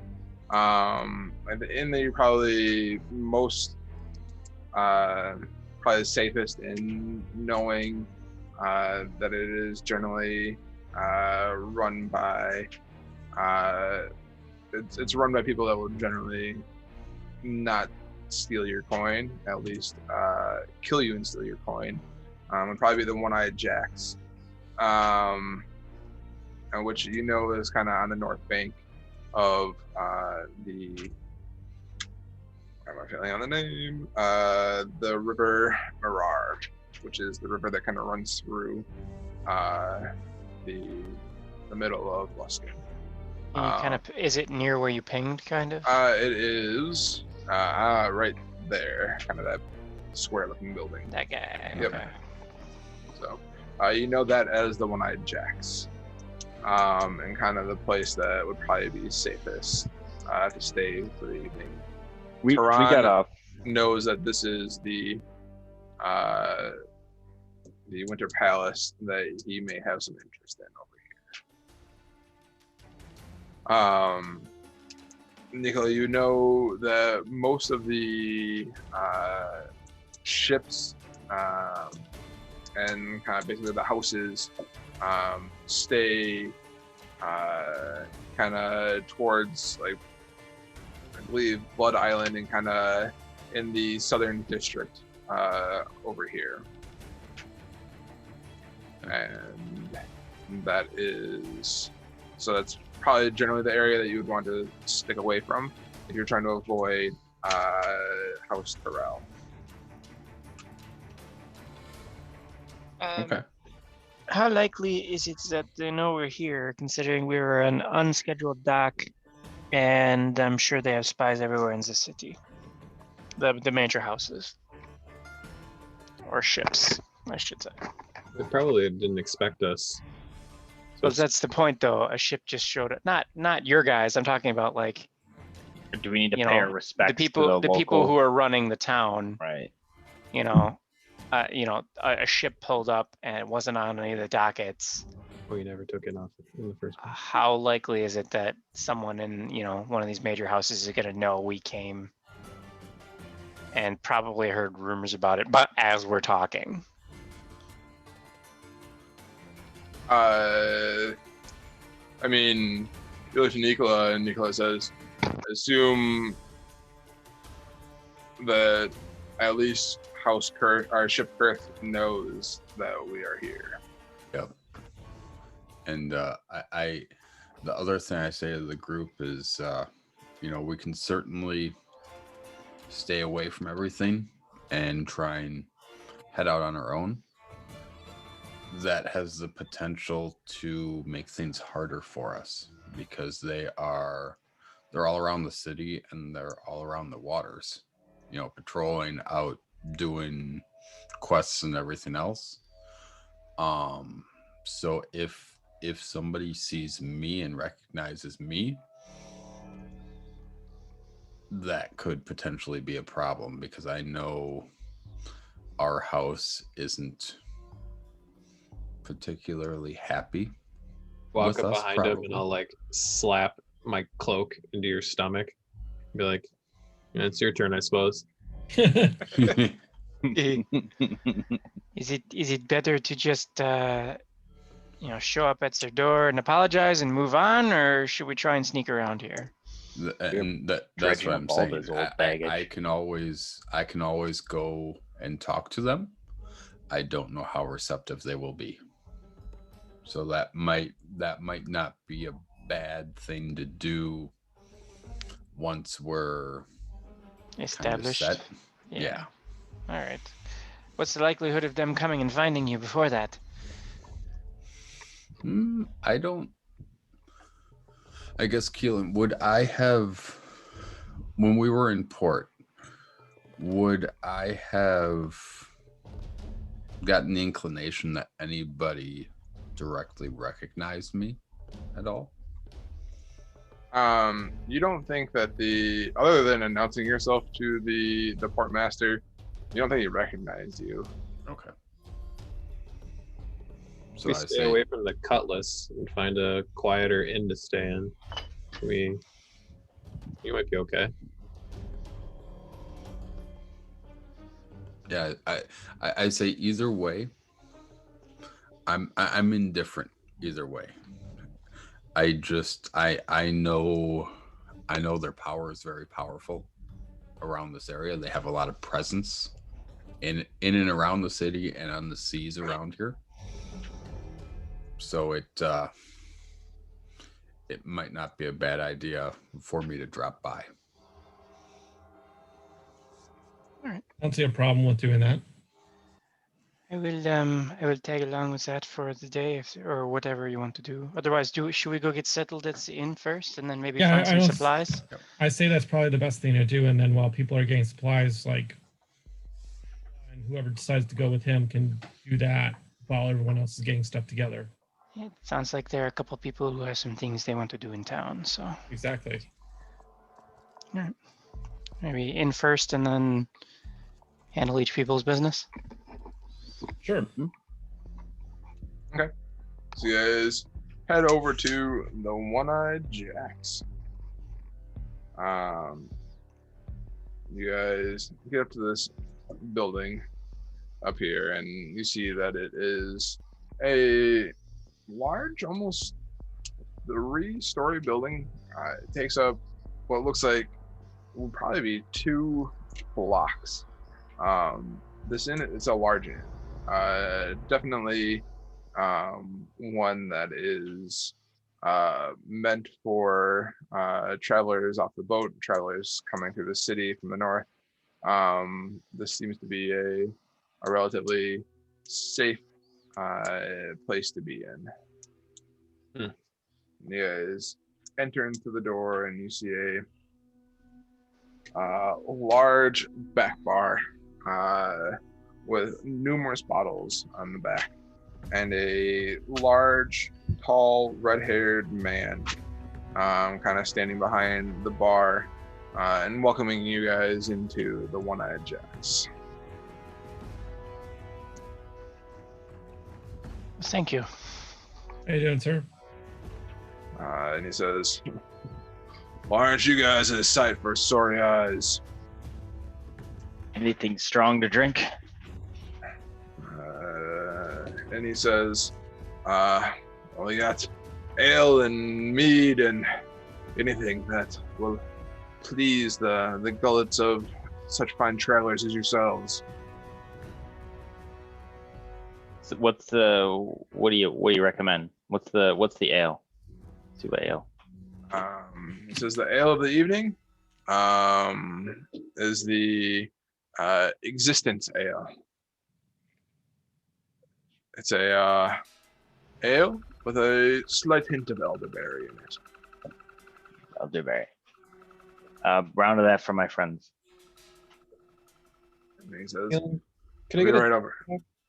and the inn that you're probably most probably safest in knowing that it is generally run by it's run by people that will generally not steal your coin, at least kill you and steal your coin. Would probably be the One-Eyed Jacks, and which you know is kind of on the north bank of the. I'm not feeling on the name. The River Marar, which is the river that kind of runs through the middle of Luskin. Is it near where you pinged, kind of? It is right there, kind of that square-looking building. That guy. Yep. Okay. So you know that as the One-Eyed Jacks, and kind of the place that would probably be safest to stay for the evening. We got Tehran off. knows that this is the Winter Palace that he may have some interest in over here. Nicola, you know that most of the ships and kind of basically the houses stay kind of towards, like, I believe Blood Island and kind of in the southern district over here. And that is, so that's probably generally the area that you would want to stick away from if you're trying to avoid House Terrell. Okay. How likely is it that they know we're here, considering we were an unscheduled dock, and I'm sure they have spies everywhere in the city, the major houses? or ships, I should say. They probably didn't expect us. But that's the point, though. A ship just showed up. Not your guys. I'm talking about like. Or do we need to You pay our know, respects the people to the people local? who are running the town. Right. A ship pulled up and it wasn't on any of the dockets. We never took it off in the first place. How likely is it that someone in one of these major houses is going to know we came and probably heard rumors about it, but as we're talking? I mean, you look to Nicola, and Nicola says, assume that at least House Kurth, our ship Kurth, knows that we are here. Yep. And the other thing I say to the group is, we can certainly stay away from everything and try and head out on our own. That has the potential to make things harder for us because they're all around the city and they're all around the waters, patrolling out, doing quests and everything else. So if somebody sees me and recognizes me, that could potentially be a problem because I know our house isn't particularly happy. Walk with up us, behind him probably. and I'll like slap my cloak into your stomach. Be like, it's your turn, I suppose. Is it better to just show up at their door and apologize and move on, or should we try and sneak around here? And that's Dredging what up I'm all saying. this old baggage. I can always go and talk to them. I don't know how receptive they will be. So that might not be a bad thing to do once we're established. Kind of set. Yeah. All right. What's the likelihood of them coming and finding you before that? I guess, Keelan, would I have, when we were in port, would I have gotten the inclination that anybody directly recognized me at all? You don't think that other than announcing yourself to the port master, you don't think he recognized you? Okay. So we stay away from the Cutlass and find a quieter inn to stay in. You might be okay. Yeah, I say either way. I'm indifferent either way. I know their power is very powerful around this area. They have a lot of presence in and around the city and on the seas around here. So it might not be a bad idea for me to drop by. All right. I don't see a problem with doing that. I will tag along with that for the day, or whatever you want to do. Otherwise, should we go get settled at the inn first, and then maybe find some supplies? I say that's probably the best thing to do, and then while people are getting supplies, and whoever decides to go with him can do that while everyone else is getting stuff together. Yeah, it sounds like there are a couple people who have some things they want to do in town. So exactly. Yeah. Maybe in first, and then handle each people's business. Sure. Okay. So you guys head over to the One-Eyed Jacks. You guys get up to this building up here, and you see that it is a large, almost 3-story building. It takes up what looks like will probably be 2 blocks. This inn, it's a large inn. Definitely one that is meant for travelers off the boat, travelers coming through the city from the north. This seems to be a relatively safe place to be in. You guys enter into the door and you see a large back bar with numerous bottles on the back, and a large, tall, red-haired man kind of standing behind the bar and welcoming you guys into the One-Eyed Jacks. Thank you. How you doing, sir? And he says, "Why aren't you guys a sight for sorry eyes?" Anything strong to drink? And he says, well, we got ale and mead and anything that will please the gullets of such fine travelers as yourselves." So what do you recommend? What's the ale? Let's see what ale. He says the ale of the evening is the Existence Ale. It's a ale with a slight hint of elderberry in it. Elderberry. Round of that for my friends. And he says, Can I get right over?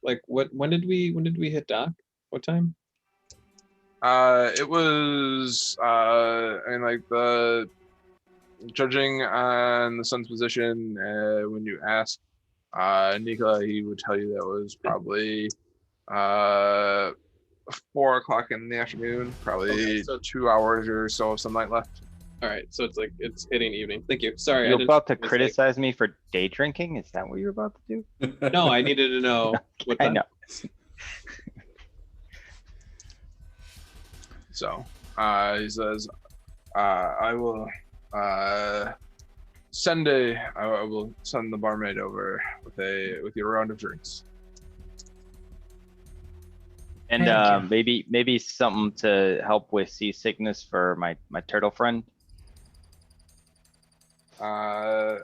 Like when did we hit dock? What time? It was like the judging on the sun's position. When you asked Nika, he would tell you that was probably 4 o'clock in the afternoon. Probably Okay, so 2 hours or so of sunlight left. All right, so it's hitting evening. Thank you. Sorry, You're about to criticize me for day drinking? Is that what you're about to do? No, I needed to know. What I know. So he says, I will send the barmaid over with your round of drinks. And maybe something to help with seasickness for my turtle friend. And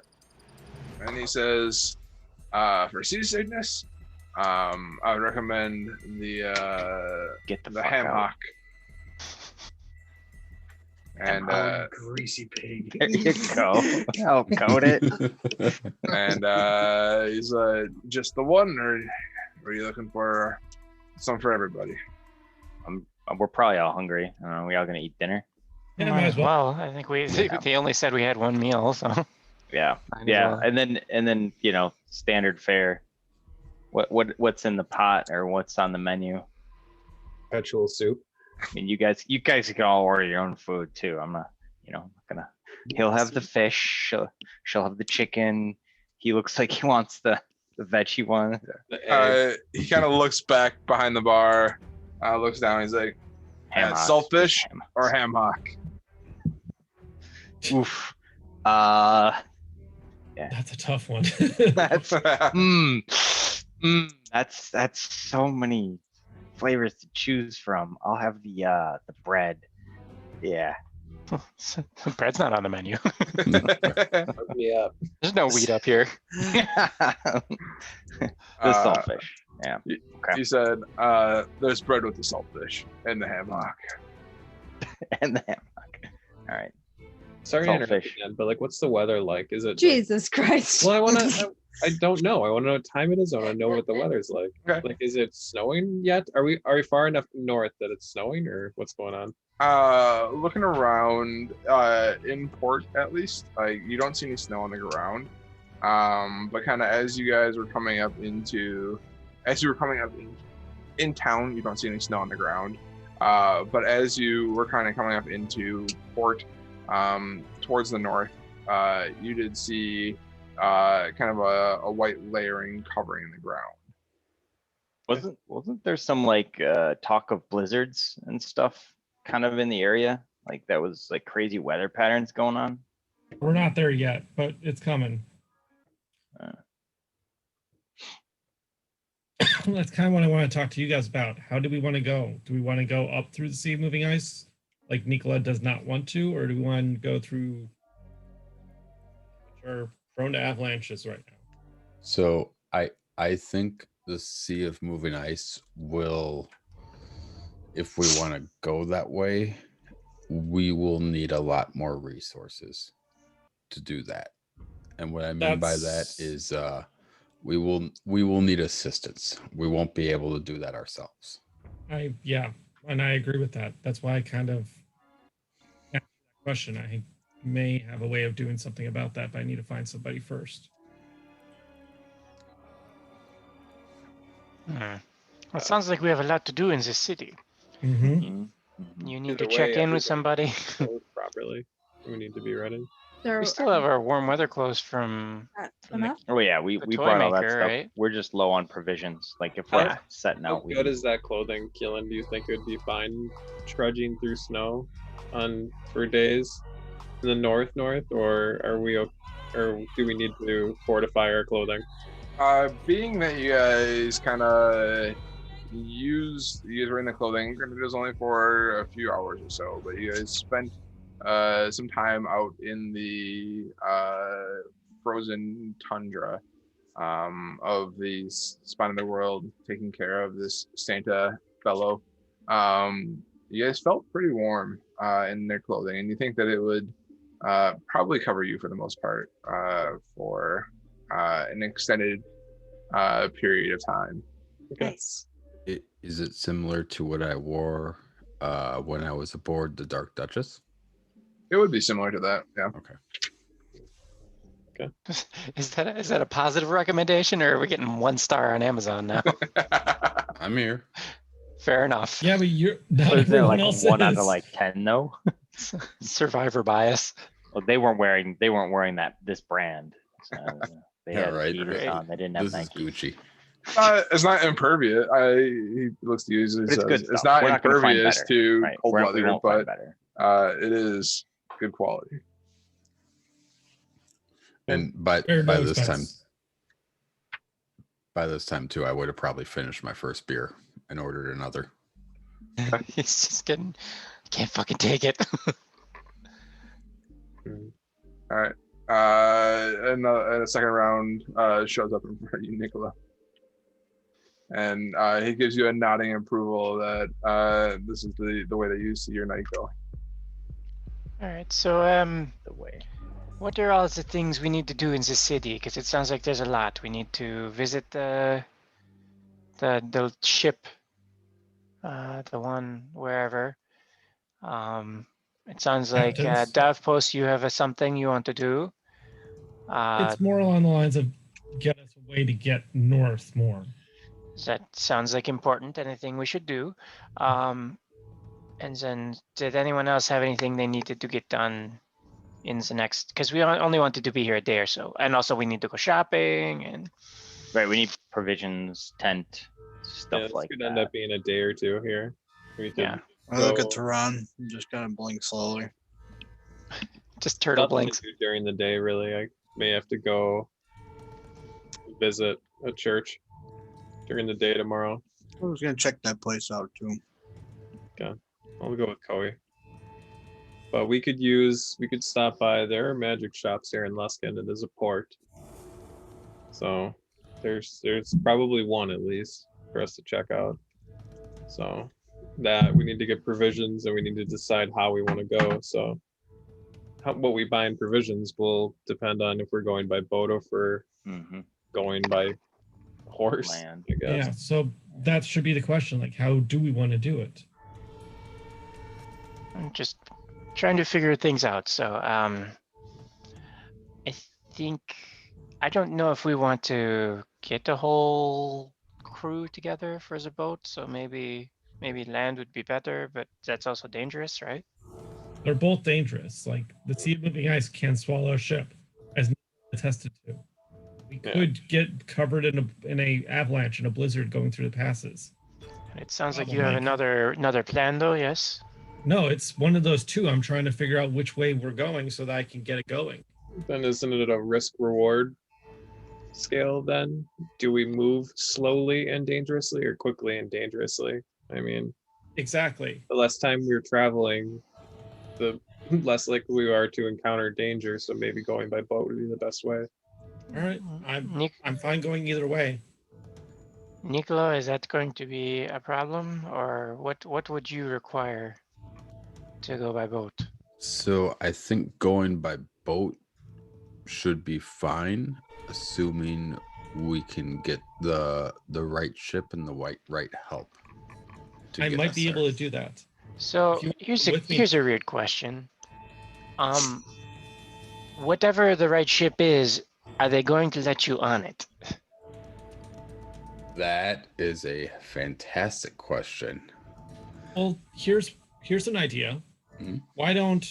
he says, for seasickness, I would recommend the fuck ham out. hock. And greasy pig. There you go. I'll coat it. And he's just the one, or are you looking for some for everybody? We're probably all hungry. We all gonna eat dinner. Yeah, Might as well. I think they only said we had one meal, so Yeah, Might as yeah, well. and then standard fare. What's in the pot or what's on the menu? Perpetual soup. I mean, you guys can all order your own food too. I'm not gonna. He'll have the fish. She'll have the chicken. He looks like he wants the veggie one. He kind of looks back behind the bar, looks down. He's like, Ham hocks. saltfish or ham hock? Oof. That's a tough one. That's so many flavors to choose from. I'll have the bread. Yeah. bread's not on the menu. Hook me up. There's no wheat up here. The saltfish. Yeah. He said, there's bread with the saltfish and the ham hock. And the ham hock. All right. Sorry to interrupt Saltfish. again, but like, what's the weather like? Is it? Jesus Christ. Well, I don't know. I want to know what time it is. I want to know what the weather's like. Okay. Like, is it snowing yet? Are we far enough north that it's snowing, or what's going on? Looking around in port, at least, you don't see any snow on the ground. But kind of as you guys were coming up in town, you don't see any snow on the ground. But as you were kind of coming up into port, towards the north, you did see kind of a white layering covering the ground. Wasn't there some like talk of blizzards and stuff kind of in the area? Like that was like crazy weather patterns going on. We're not there yet, but it's coming. That's kind of what I want to talk to you guys about. How do we want to go? Do we want to go up through the sea of moving ice like Nikola does not want to, or do we want to go through which are prone to avalanches right now? So I think the sea of moving ice will, if we want to go that way, we will need a lot more resources to do that. And what I mean by that is We will need assistance. We won't be able to do that ourselves. Yeah, and I agree with that. That's why I kind of asked that question. I may have a way of doing something about that, but I need to find somebody first. Well, it sounds like we have a lot to do in this city. Mm-hmm. You need Either to check way, in with somebody. clothed properly. We need to be ready. We still have our warm weather clothes from the Oh yeah, we the toy brought all that maker, stuff. right? We're just low on provisions. Like if we're How- setting How out, we good is that clothing, Keelan? Do you think it would be fine trudging through snow for days in the north, or are we or do we need to fortify our clothing? Being that you guys kind of you guys were in the clothing, granted it was only for a few hours or so, but you guys spent some time out in the frozen tundra of the spine of the world, taking care of this Santa fellow. You guys felt pretty warm in their clothing, and you think that it would probably cover you for the most part for an extended period of time. Nice. Is it similar to what I wore when I was aboard the Dark Duchess? It would be similar to that, yeah. Okay. Is that a positive recommendation, or are we getting 1 star on Amazon now? I'm here. Fair enough. Yeah, but you're not What is there, everyone like else 1 out of is. like 10 though? Survivor bias. Well, they weren't wearing this brand. So, they Yeah, had right. Adidas on. They didn't have This is Nike. Gucci. It's not impervious. He looks to you. He But it's says, good it's stuff. not We're not gonna find impervious better. to Right. cold We weather, won't find but better. it is good quality. And by Fair no this time, expense. by this time too, I would have probably finished my first beer and ordered another. He's just getting, can't fucking take it. All right. And a second round shows up in front of you, Nicola. And he gives you a nodding approval that this is the way that you see your night going. All right, so The way. what are all the things we need to do in the city? Because it sounds like there's a lot. We need to visit the ship, the one wherever. It sounds like Captains. Davpos, you have something you want to do. It's more along the lines of get us a way to get north more. That sounds like important. Anything we should do. And then, did anyone else have anything they needed to get done in the next? Because we only wanted to be here a day or so, and also we need to go shopping and. Right. We need provisions, tent, Yeah, stuff this like could that. end up being a day or two here. We could Yeah. I look go- at Tehran and just kind of blink slowly. Just turtle nothing to blinks. do during the day. Really, I may have to go visit a church during the day tomorrow. I was gonna check that place out too. I'll go with Koi. But we could stop by. There are magic shops here in Luskin. It is a port. So there's probably one at least for us to check out. So that we need to get provisions and we need to decide how we want to go. So what we buy in provisions will depend on if we're going by boat or if we're Mhm. going by horse. Land. I guess. Yeah, so that should be the question. Like, how do we want to do it? I'm just trying to figure things out. So, I think I don't know if we want to get a whole crew together for the boat. So maybe land would be better, but that's also dangerous, right? They're both dangerous. Like the sea moving ice can swallow a ship, as attested to. We Yeah. could get covered in a avalanche in a blizzard going through the passes. It sounds like you have Probably. another plan, though. Yes. No, it's one of those two. I'm trying to figure out which way we're going so that I can get it going. Then isn't it a risk reward scale then? Do we move slowly and dangerously or quickly and dangerously? I mean, Exactly. the less time we're traveling, the less likely we are to encounter danger. So maybe going by boat would be the best way. All right. Nick, I'm fine going either way. Nicola, is that going to be a problem, or what would you require to go by boat? So I think going by boat should be fine, assuming we can get the right ship and the right help. I might be able to do that. So If you here's go a with me- here's a weird question. Whatever the right ship is, are they going to let you on it? That is a fantastic question. Well, here's an idea. Mhm. Why don't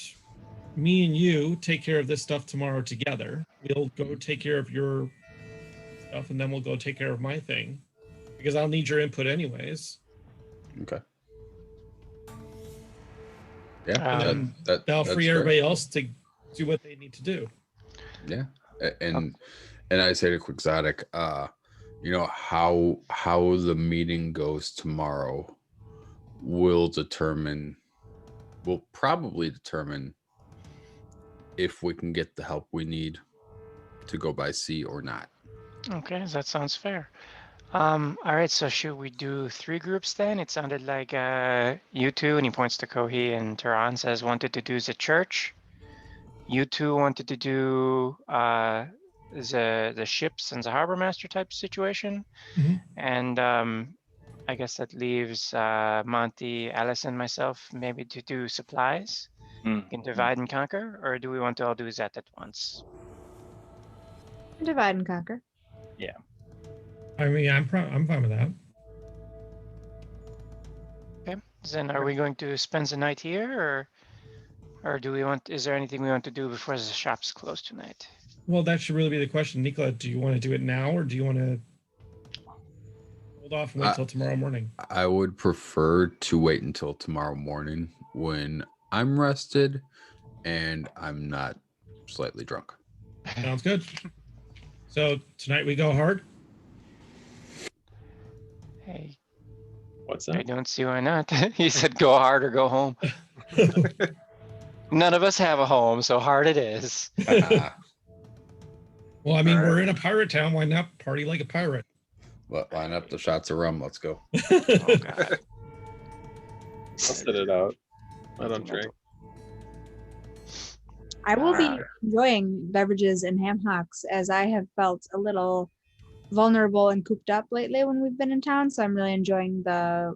me and you take care of this stuff tomorrow together? We'll go take care of your stuff, and then we'll go take care of my thing, because I'll need your input anyways. Okay. Yeah, Um, That'll that's free fair. everybody else to do what they need to do. Yeah, and I say to Quixotic, you know how the meeting goes tomorrow will probably determine if we can get the help we need to go by sea or not. Okay, that sounds fair. All right, so should we do 3 groups then? It sounded like you two, and he points to Kohi and Tehran, says wanted to do the church. You two wanted to do the ships and the harbor master type situation. Mhm. And I guess that leaves Monty, Alice, and myself maybe to do supplies. We can divide and conquer, or do we want to all do that at once? Divide and conquer. Yeah. I mean, I'm fine with that. Okay, then are we going to spend the night here, or do we want, is there anything we want to do before the shops close tonight? Well, that should really be the question. Nicola, do you want to do it now, or do you want to hold off and wait till tomorrow morning? I would prefer to wait until tomorrow morning when I'm rested and I'm not slightly drunk. Sounds good. So tonight we go hard. Hey, What's I that? don't see why not. He said go hard or go home. None of us have a home, so hard it is. Well, I mean, All right. we're in a pirate town. Why not party like a pirate? Line up the shots of rum. Let's go. Oh, God. I'll sit it out. I don't drink. I will be enjoying beverages and ham hocks, as I have felt a little vulnerable and cooped up lately when we've been in town. So I'm really enjoying the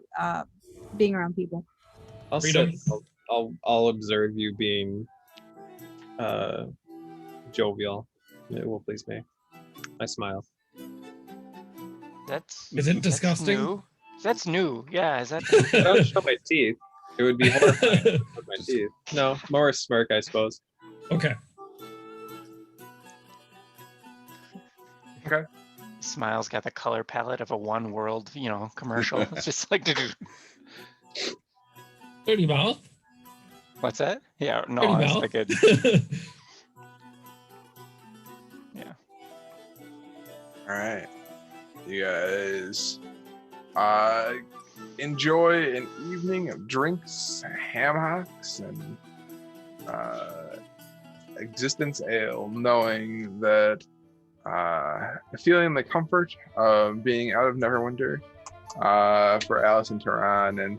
being around people. I'll Freedom. sit. I'll observe you being jovial. It will please me. I smile. That's Is it that's disgusting? new. That's new. Yeah, is that I don't show my teeth. It would be horrifying with my teeth. No, more a smirk, I suppose. Okay. Smile's got the color palette of a One World, commercial. It's just like, Dirty mouth. what's that? Yeah, no, Dirty it's mouth. like a, yeah. All right, you guys enjoy an evening of drinks, ham hocks, and existence ale, knowing that feeling the comfort of being out of Neverwinter for Alice and Tehran, and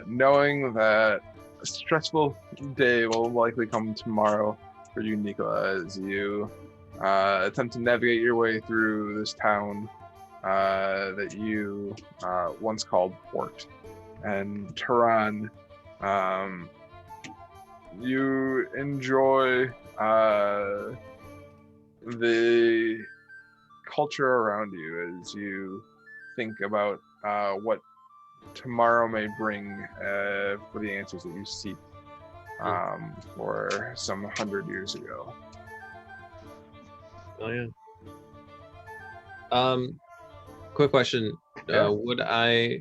knowing that a stressful day will likely come tomorrow for you, Nicola, as you attempt to navigate your way through this town that you once called Port. And Tehran, you enjoy the culture around you as you think about what tomorrow may bring for the answers that you seek for some 100 years ago. Oh yeah. Quick question. Yeah. Would I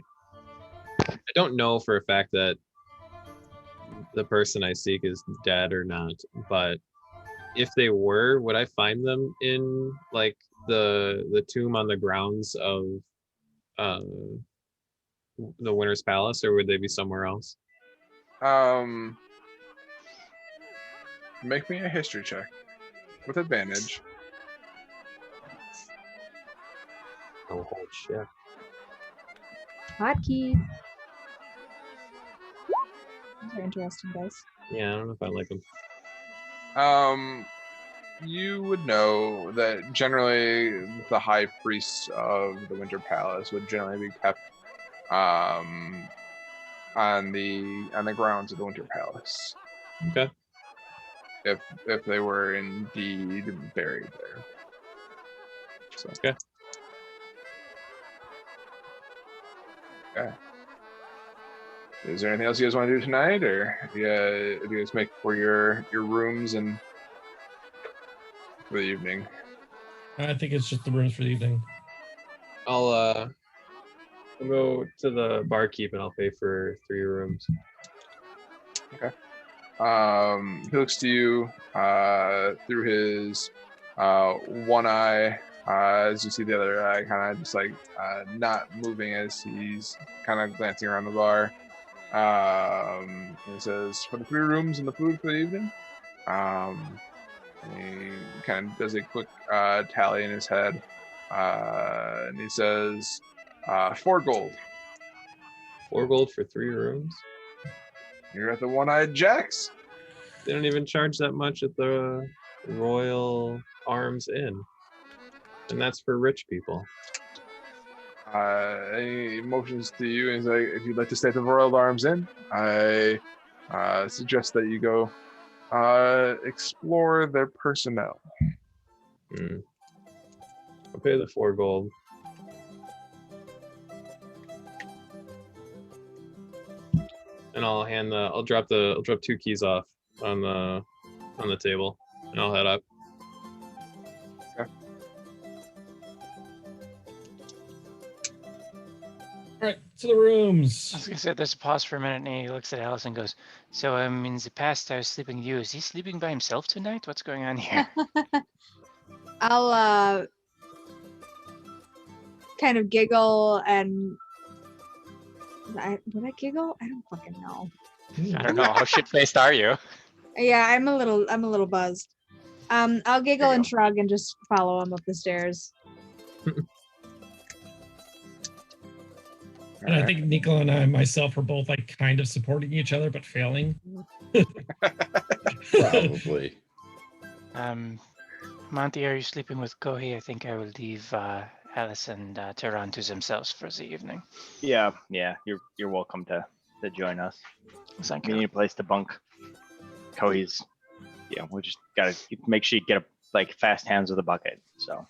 don't know for a fact that the person I seek is dead or not, but if they were, would I find them in like the tomb on the grounds of the Winter's Palace, or would they be somewhere else? Make me a history check with advantage. Oh shit. Hotkey. These are interesting, guys. Yeah, I don't know if I like them. You would know that generally the high priests of the Winter Palace would generally be kept on the grounds of the Winter Palace. Okay. If they were indeed buried there. So. Okay. Okay. Is there anything else you guys want to do tonight, or do you guys make for your rooms and for the evening? I think it's just the rooms for the evening. I'll go to the barkeep and I'll pay for 3 rooms. Okay. He looks to you through his one eye, as you see the other eye kind of just like not moving as he's kind of glancing around the bar. He says, "For the 3 rooms and the food for the evening." He kind of does a quick tally in his head, and he says, 4 gold. 4 gold for 3 rooms? You're at the One-Eyed Jacks? They don't even charge that much at the Royal Arms Inn. And that's for rich people. He motions to you and he's like, if you'd like to stay at the Royal Arms Inn, I suggest that you go explore their personnel. I'll pay the 4 gold. And I'll drop 2 keys off on the table, and I'll head up. Okay. All right, to the rooms. I was gonna say there's a pause for a minute, and he looks at Alice and goes, "So in the past I was sleeping with you. Is he sleeping by himself tonight? What's going on here?" I'll kind of giggle and would I giggle? I don't fucking know. I don't know. How shit-faced are you? Yeah, I'm a little buzzed. I'll giggle and shrug and just follow him up the stairs. And I think Nico and I myself are both like kind of supporting each other but failing. Probably. Monty, are you sleeping with Kohi? I think I will leave Alice and Tehran to themselves for the evening. Yeah. You're welcome to join us. Thank We you. need a place to bunk. Kohi's. Yeah, we just gotta make sure you get a fast hands with a bucket. So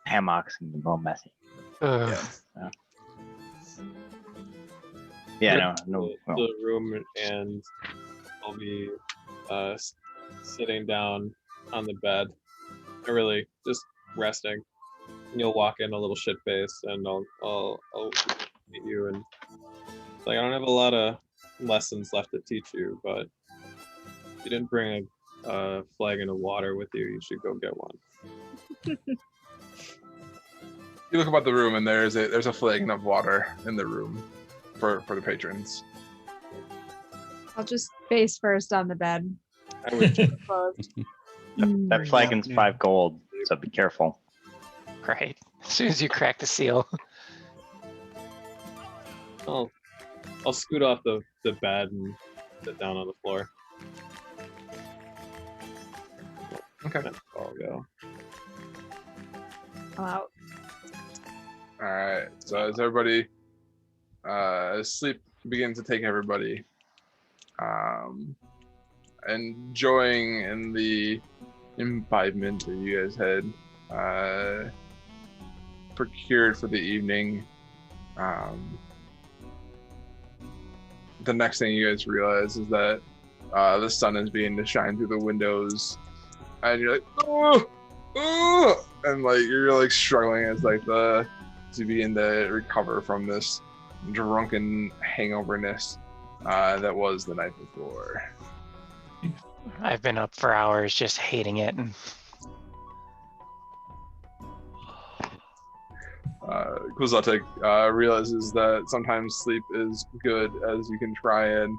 hammocks and a little messy. Yeah, no. The room, and I'll be sitting down on the bed, really just resting. And you'll walk in a little shit face, and I'll meet you, and I don't have a lot of lessons left to teach you, but if you didn't bring a flagon of water with you, you should go get one. You look about the room and there's a flagon of water in the room for the patrons. I'll just face first on the bed. I would Closed. That flagon's 5 gold, so be careful. Right. As soon as you crack the seal. I'll scoot off the bed and sit down on the floor. Okay. I'll go. I'm out. All right. So as everybody, sleep begins to take everybody, enjoying in the imbibement that you guys had procured for the evening. The next thing you guys realize is that the sun is beginning to shine through the windows, and you're like, oh, and you're struggling as to begin to recover from this drunken hangoverness that was the night before. I've been up for hours just hating it. And Kuzatek realizes that sometimes sleep is good, as you can try and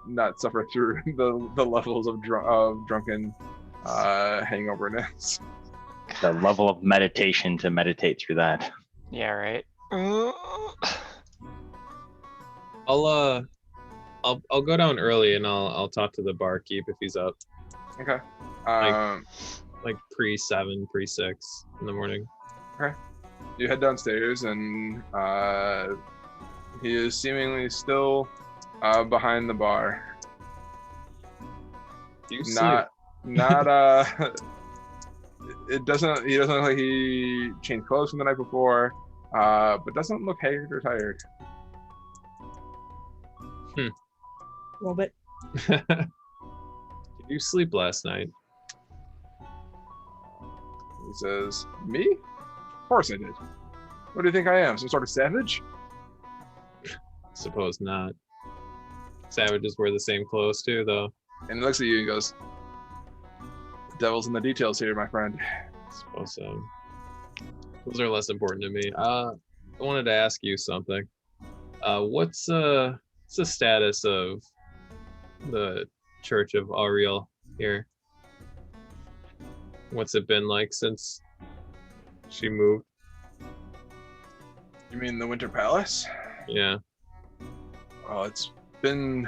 not suffer through the levels of drunken hangoverness. The level of meditation to meditate through that. yeah, right. I'll go down early and I'll talk to the barkeep if he's up. Okay. Like pre-7, pre-6 in the morning. Okay. You head downstairs, and he is seemingly still behind the bar. Do you Not. It doesn't. He doesn't look like he changed clothes from the night before, but doesn't look haggard or tired. Robot. Did you sleep last night? He says, "Me? Of course I did. What do you think I am? Some sort of savage?" Suppose not. Savages wear the same clothes too, though. And he looks at you and goes, "The devil's in the details here, my friend." Suppose so. Those are less important to me. I wanted to ask you something. What's the status of the Church of Auriel here? What's it been like since she moved? You mean the Winter Palace? Yeah. Well, it's been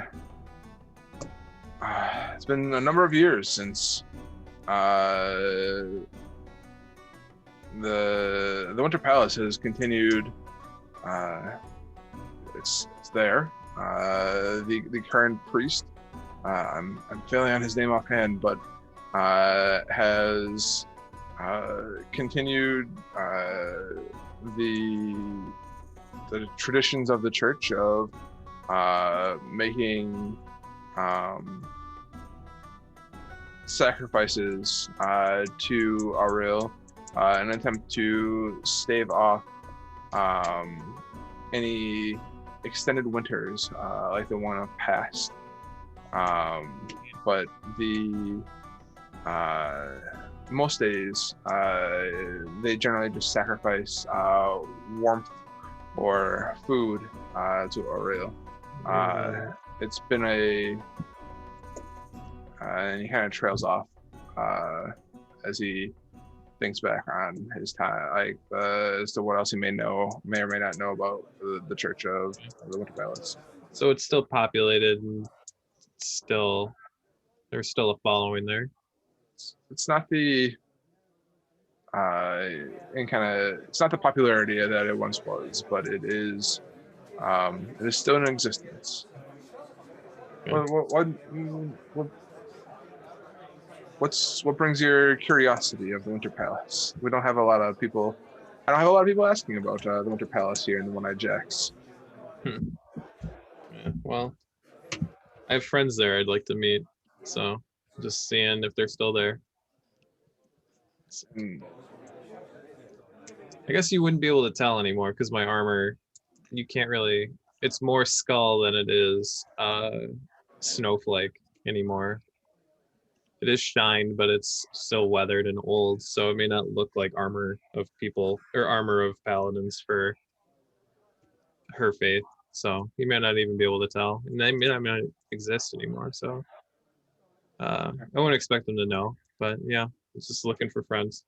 a number of years since the Winter Palace has continued. It's there. The current priest, I'm failing on his name offhand, but has continued the traditions of the church of making sacrifices to Auriel in an attempt to stave off any extended winters like the one of past. But the most days they generally just sacrifice warmth or food to Auriel. It's been and he kind of trails off as he thinks back on his time, like as to what else he may or may not know about the Church of the Winter Palace. So it's still populated, and there's still a following there. It's not the it's not the popularity that it once was, but it is still in existence. Okay. What brings your curiosity of the Winter Palace? We don't have a lot of people. I don't have a lot of people asking about the Winter Palace here in the One-Eyed Jacks. Yeah, well, I have friends there I'd like to meet, so just seeing if they're still there. I guess you wouldn't be able to tell anymore because my armor, you can't really. It's more skull than it is snowflake anymore. It is shined, but it's still weathered and old, so it may not look like armor of people or armor of paladins for her faith. So you may not even be able to tell, and they may not exist anymore. So I wouldn't expect them to know, but yeah, it's just looking for friends.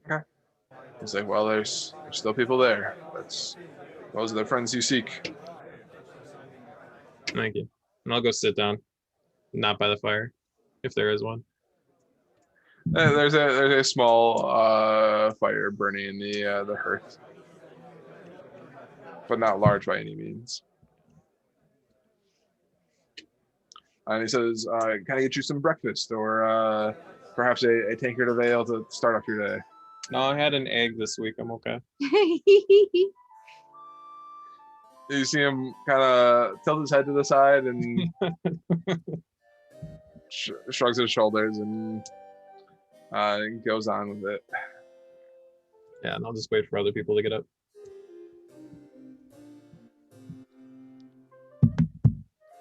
Okay. He's like, well, there's still people there. Those are the friends you seek. Thank you. And I'll go sit down, not by the fire, if there is one. There's a small fire burning in the hearth, but not large by any means. And he says, "Can I get you some breakfast, or perhaps a tankard of ale to start off your day?" No, I had an egg this week. I'm okay. You see him kind of tilt his head to the side and shrugs his shoulders and goes on with it. Yeah, and I'll just wait for other people to get up.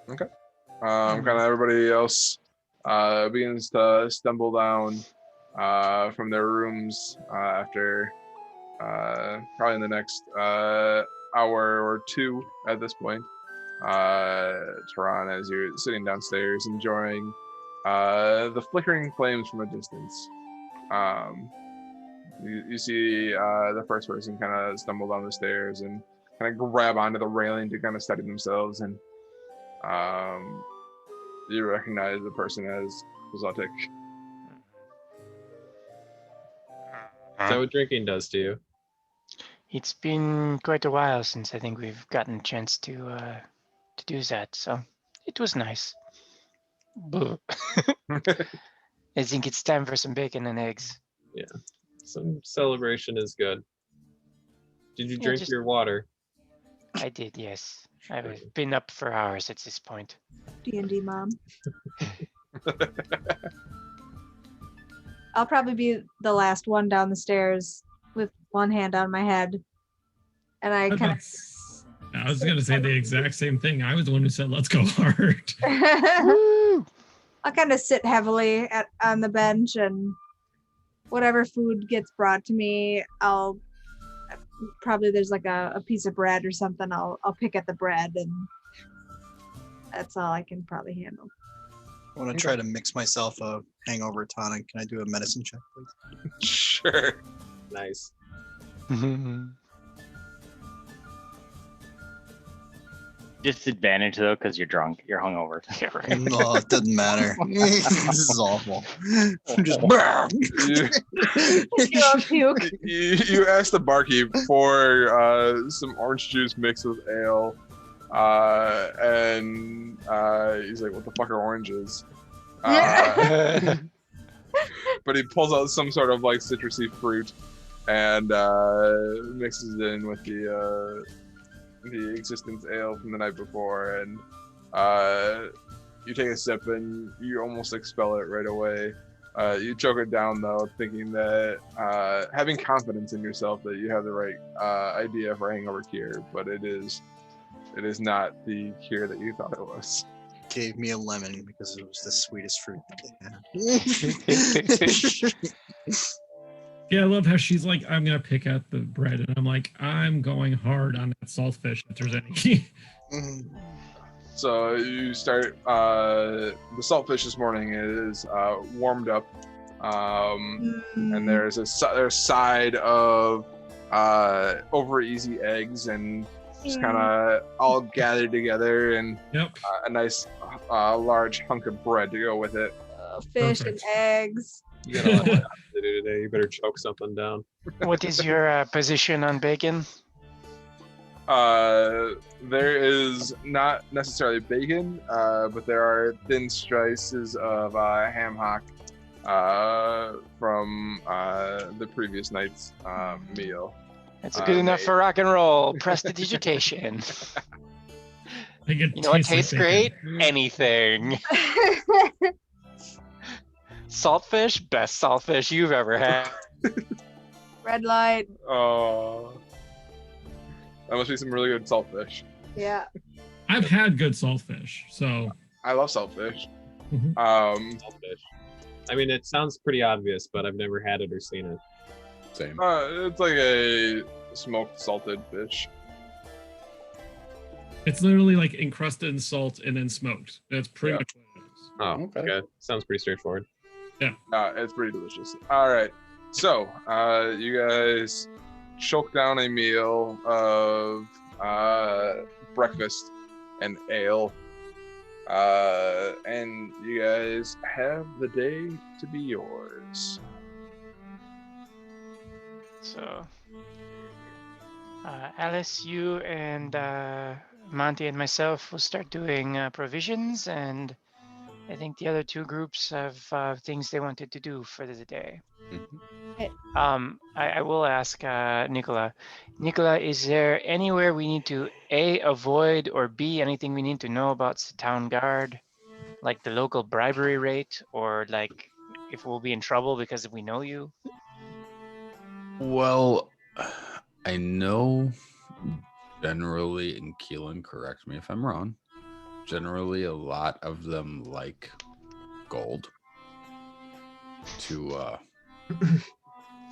Okay. Kind of everybody else begins to stumble down from their rooms after probably in the next hour or two at this point. Tehran, as you're sitting downstairs enjoying the flickering flames from a distance, you see the first person kind of stumble down the stairs and kind of grab onto the railing to kind of steady themselves, and you recognize the person as exotic. Is that what drinking does to you? It's been quite a while since I think we've gotten a chance to do that, so it was nice. Buh. I think it's time for some bacon and eggs. Yeah. Some celebration is good. Did you Yeah, drink just- your water? I did, yes. I've been up for hours at this point. D&D mom. I'll probably be the last one down the stairs with one hand on my head. And I kind I was gonna say the exact same thing. I was the one who said, "Let's go hard." of I'll kind of sit heavily on the bench, and whatever food gets brought to me, I'll probably there's like a piece of bread or something. I'll pick at the bread, and that's all I can probably handle. I want to try to mix myself a hangover tonic. Can I do a medicine check, please? Sure. Nice. Disadvantage though, because you're drunk. You're hungover. No, it doesn't matter. This is awful. I'm just. You asked the barkeep for some orange juice mixed with ale, and he's like, "What the fuck are oranges?" But he pulls out some sort of like citrusy fruit and mixes it in with the existence ale from the night before, and you take a sip and you almost expel it right away. You choke it down though, thinking that having confidence in yourself that you have the right idea for hangover cure, but it is not the cure that you thought it was. Gave me a lemon because it was the sweetest fruit that they had. Yeah, I love how she's like, "I'm gonna pick at the bread," and I'm like, "I'm going hard on that saltfish if there's any." So you start. The saltfish this morning is warmed up, and there's a side of over easy eggs and just kind of all gathered together, and a nice large hunk of bread to go with it. Fish Perfect. and eggs. You got a lot to do today. You better choke something down. What is your position on bacon? There is not necessarily bacon, but there are thin slices of ham hock from the previous night's meal. That's good enough for rock and roll. Prestidigitation. You know what tastes great? Anything. Saltfish, best saltfish you've ever had. Red light. Oh, that must be some really good saltfish. Yeah. I've had good saltfish, so I love saltfish. Saltfish. I mean, it sounds pretty obvious, but I've never had it or seen it. Same. It's like a smoked salted fish. it's literally like encrusted in salt and then smoked. That's pretty much what it is. Oh, okay. Sounds pretty straightforward. Yeah. It's pretty delicious. All right. So, you guys choke down a meal of breakfast and ale. And you guys have the day to be yours. So, Alice, you and Monty and myself will start doing provisions, and I think the other two groups have things they wanted to do for the day. I will ask Nicola. Nicola, is there anywhere we need to A, avoid, or B, anything we need to know about the town guard? Like the local bribery rate, or like if we'll be in trouble because we know you? Well, I know generally, and Keelan, correct me if I'm wrong, generally a lot of them like gold to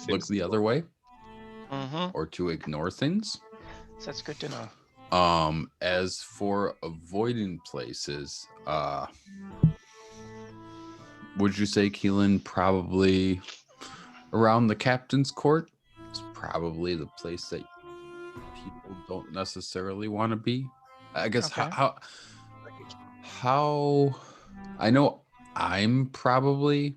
look the other way or to ignore things. So that's good to know. As for avoiding places, would you say, Keelan, probably around the captain's court? It's probably the place that people don't necessarily want to be. I guess Okay. how I know I'm probably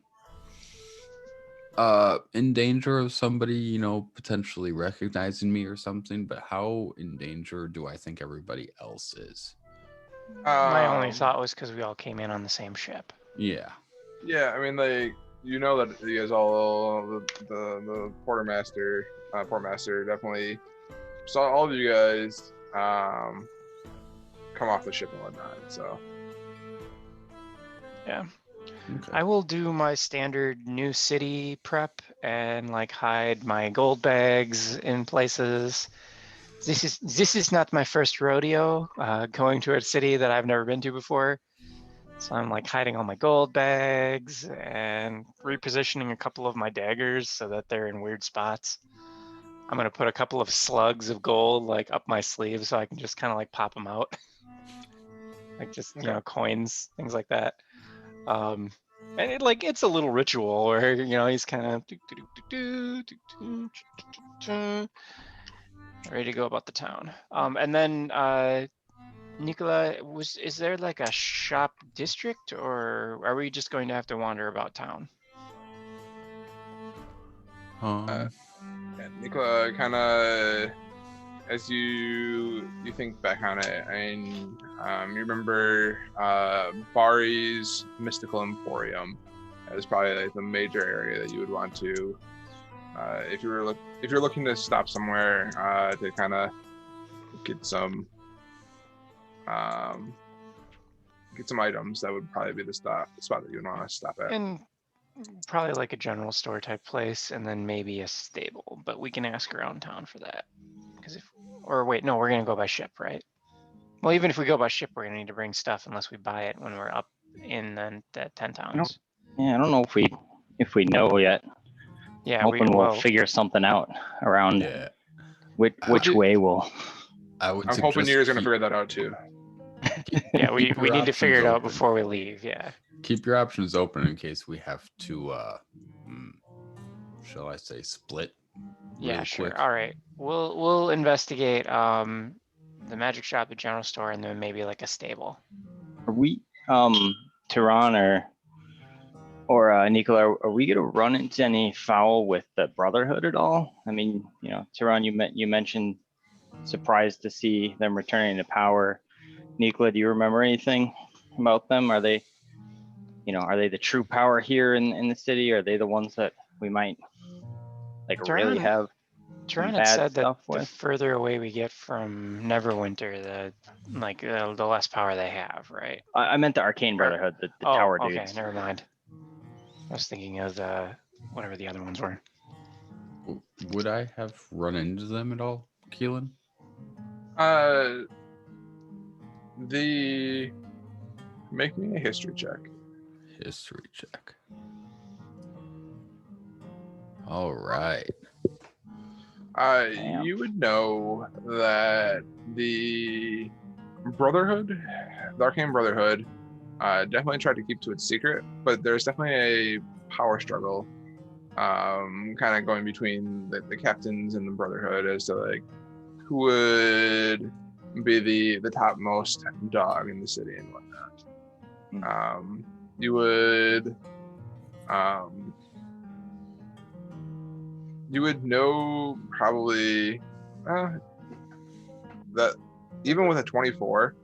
in danger of somebody, you know, potentially recognizing me or something, but how in danger do I think everybody else is? My only Um, thought was because we all came in on the same ship. Yeah. Yeah, I mean, like, you know that you guys all, the portmaster definitely saw all of you guys come off the ship and whatnot. So Yeah. Okay. I will do my standard new city prep and like hide my gold bags in places. This is not my first rodeo going to a city that I've never been to before. So I'm like hiding all my gold bags and repositioning a couple of my daggers so that they're in weird spots. I'm gonna put a couple of slugs of gold like up my sleeve so I can just kind of like pop them out. Like just, you know, coins, things like that. And it's a little ritual where, you know, he's kind of ready to go about the town. And then Nicola, is there like a shop district, or are we just going to have to wander about town? yeah, Nicola kind of, as you think back on it, and you remember Bari's Mystical Emporium as probably like the major area that you would want to, if you're looking to stop somewhere to kind of get some items. That would probably be the spot that you'd want to stop at. And probably like a general store type place, and then maybe a stable. But we can ask around town for that. Because or wait, no, we're gonna go by ship, right? Well, even if we go by ship, we're gonna need to bring stuff unless we buy it when we're up in the 10 towns. Yeah, I don't know if we know yet. Yeah, I'm hoping we'll figure something out around which way we'll. I'm hoping you're gonna figure that out too. Yeah, we Keep your need to figure it options out open. before we leave. Yeah. Keep your options open in case we have to shall I say split? Yeah, really sure. quick. All right. We'll investigate the magic shop, the general store, and then maybe like a stable. Are we Tehran or Nicola, are we gonna run into any foul with the Brotherhood at all? I mean, you know, Tehran, you mentioned surprised to see them returning to power. Nicola, do you remember anything about them? Are they the true power here in the city? Are they the ones that we might like really have some Tehran had bad said that stuff the with? further away we get from Neverwinter, the less power they have, right? I meant the Arcane Brotherhood, the tower dudes. Okay, never mind. I was thinking of whatever the other ones were. Would I have run into them at all, Keelan? Make me a history check. History check. All right. You would know that the Brotherhood, the Arcane Brotherhood, definitely tried to keep to its secret, but there's definitely a power struggle kind of going between the captains and the Brotherhood as to like who would be the topmost dog in the city and whatnot. You would know probably that even with a 24,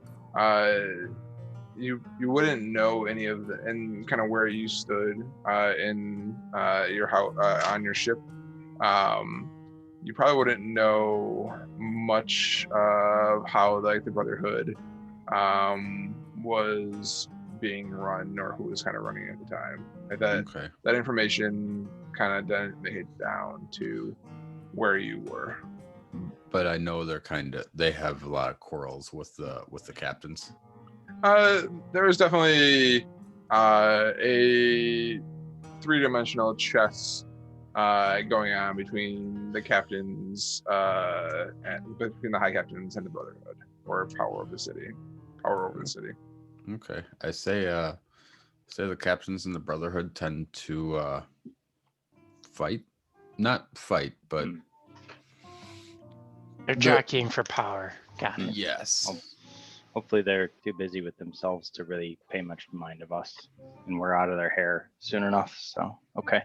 you wouldn't know any of the and kind of where you stood in your house on your ship. You probably wouldn't know much of how like the Brotherhood was being run or who was kind of running at the time. Like that information kind of doesn't make it down to where you were. But I know they have a lot of quarrels with the captains. There was definitely a three-dimensional chess going on between the captains and between the high captains and the Brotherhood, or power over the city. Okay, I say the captains and the Brotherhood tend to not fight, but they're jockeying for power. Got it. Yes. hopefully they're too busy with themselves to really pay much mind of us, and we're out of their hair soon enough. So okay.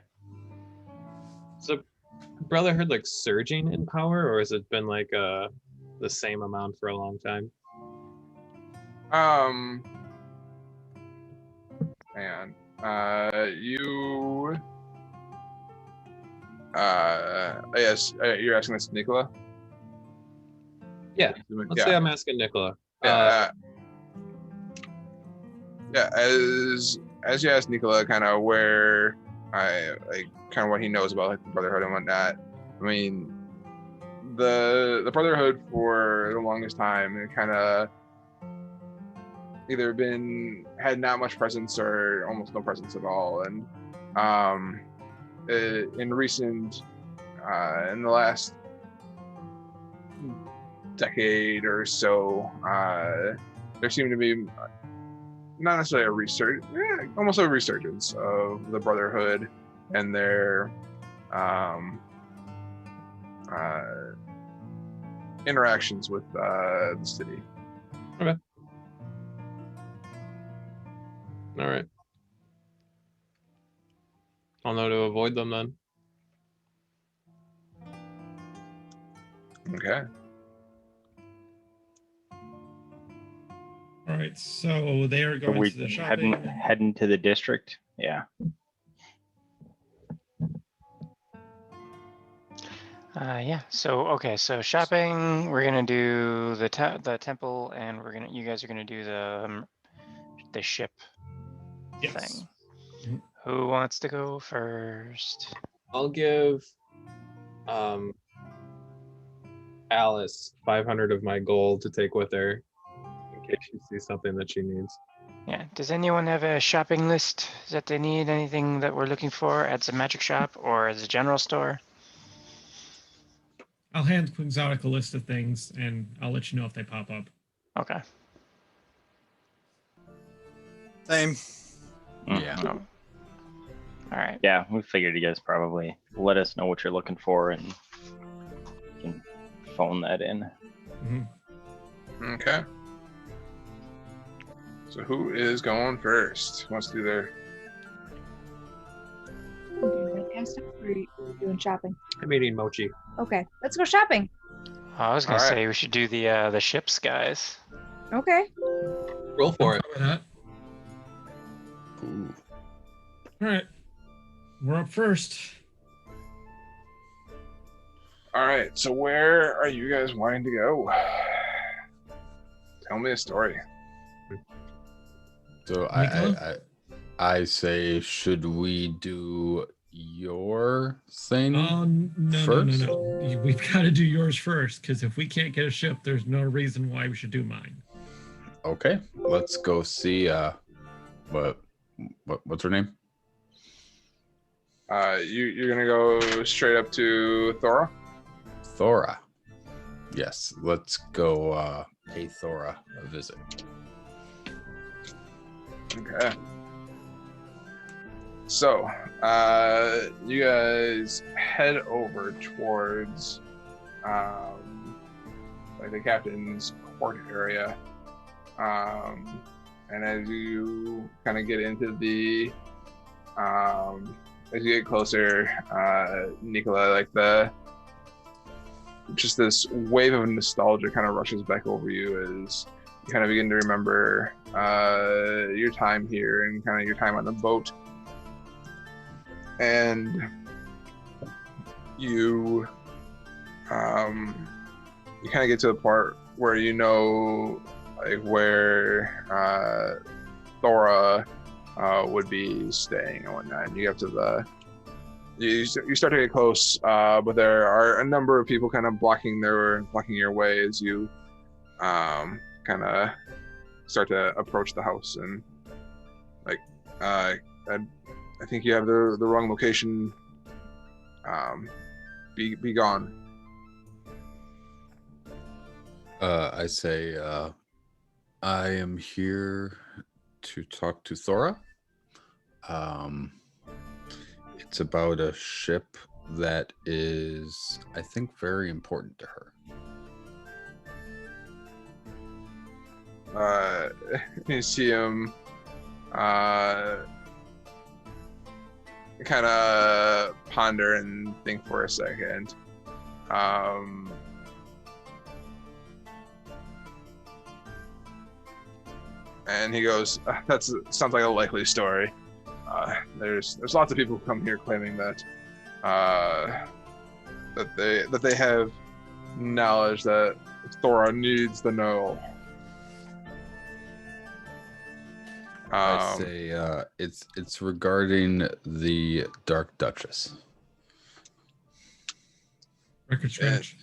So Brotherhood like surging in power, or has it been like the same amount for a long time? And you yes, you're asking this to Nicola? Yeah. Let's say I'm asking Nicola. Yeah, as you ask Nicola kind of where kind of what he knows about like the Brotherhood and whatnot. I mean, the Brotherhood for the longest time it kind of either had not much presence or almost no presence at all, and in the last decade or so, there seemed to be not necessarily almost a resurgence of the Brotherhood and their interactions with the city. Okay. All right. I'll know to avoid them then. Okay. All right, so they are going to the shopping. Heading to the district. Yeah. Yeah. So okay. So shopping. We're gonna do the temple, and you guys are gonna do the ship thing. Mhm. Who wants to go first? I'll give Alice 500 of my gold to take with her in case she sees something that she needs. Yeah. Does anyone have a shopping list that they need? Anything that we're looking for at the magic shop or at the general store? I'll hand Quixotic a list of things, and I'll let you know if they pop up. Okay. Same. Yeah. Oh. All right. Yeah, we figured you guys probably let us know what you're looking for, and you can phone that in. Mm-hmm. Okay. So who is going first? Who wants to do their? Fantastic. Or are you doing shopping? I'm eating mochi. Okay, let's go shopping. I was gonna All right. say we should do the ships, guys. Okay. Roll for it. Ooh. All right, we're up first. All right. So where are you guys wanting to go? Tell me a story. So I say, should we do your thing No, first? no. We've got to do yours first, because if we can't get a ship, there's no reason why we should do mine. Okay, let's go see. What's her name? You're gonna go straight up to Thora. Thora. Yes, let's go pay Thora a visit. Okay. So, you guys head over towards like the captain's port area, and as you kind of get into the as you get closer, Nicola, like just this wave of nostalgia kind of rushes back over you as you kind of begin to remember your time here and kind of your time on the boat. And you kind of get to the part where you know like where Thora would be staying and whatnot. And you get to you start to get close, but there are a number of people kind of blocking your way as you kind of start to approach the house. And like I think you have the wrong location. Be gone. I say, I am here to talk to Thora. It's about a ship that is, I think, very important to her. you see him kind of ponder and think for a second. And he goes, "That sounds like a likely story. There's lots of people who come here claiming that they have knowledge that Thora needs the know." I say it's regarding the Dark Duchess. Record scratch.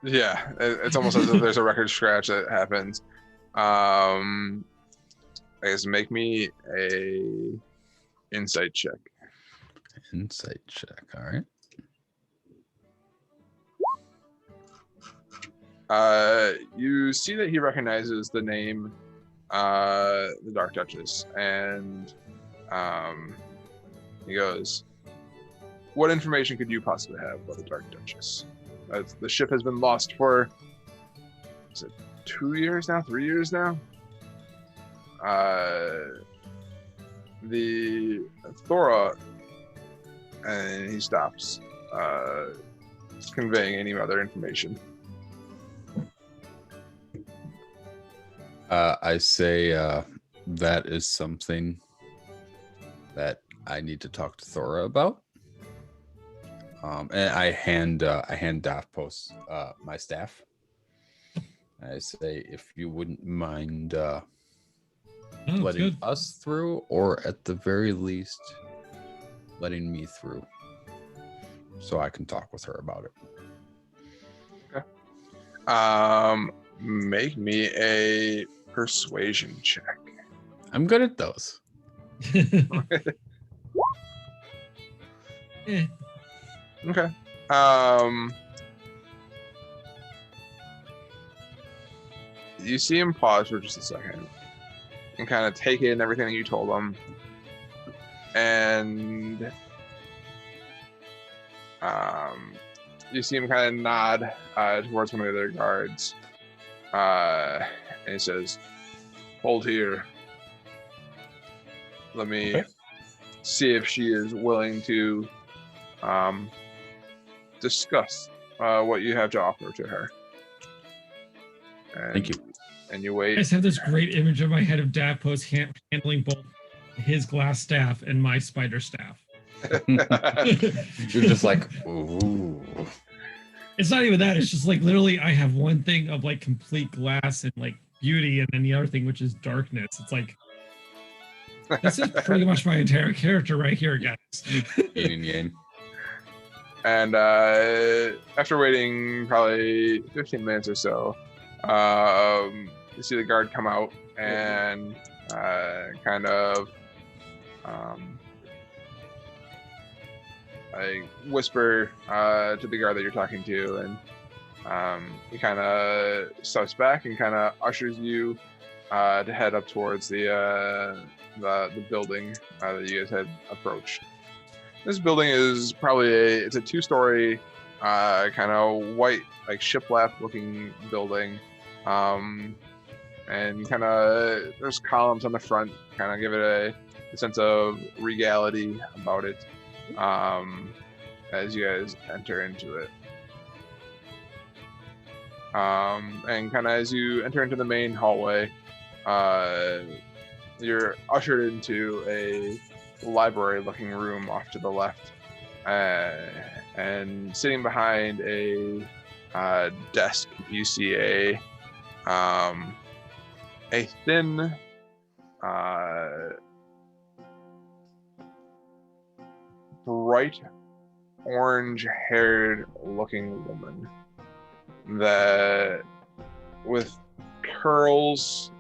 Yeah, it's almost as if there's a record scratch that happens. I guess make me a insight check. Insight check. All right. You see that he recognizes the name, the Dark Duchess, and he goes, "What information could you possibly have about the Dark Duchess? The ship has been lost for, is it 2 years now, 3 years now? The Thora," and he stops, conveying any other information. I say that is something that I need to talk to Thora about. And I hand Davpos my staff. I say, if you wouldn't mind letting good. us through, or at the very least, letting me through, so I can talk with her about it. Okay. Make me a persuasion check. I'm good at those. Eh. Okay. You see him pause for just a second and kind of take in everything that you told him, and you see him kind of nod towards one of the other guards, and he says, "Hold here. Let me see if she is willing to discuss what you have to offer to her." And, Thank you. And you I wait. just have this great image in my head of Davpos handling both his glass staff and my spider staff. You're just like, ooh. It's not even that. It's just like literally I have one thing of like complete glass and like beauty, and then the other thing, which is darkness. It's like, this is pretty much my entire character right here, guys. Yin and yang. And after waiting probably 15 minutes or so, you see the guard come out and kind of I whisper to the guard that you're talking to, and he kind of steps back and kind of ushers you to head up towards the building that you guys had approached. This building is probably it's a 2-story kind of white, like shiplap looking building, and kind of there's columns on the front, kind of give it a sense of regality about it as you guys enter into it. And kind of as you enter into the main hallway, you're ushered into a library-looking room off to the left, and sitting behind a desk, you see a thin, bright orange-haired looking woman that with curls,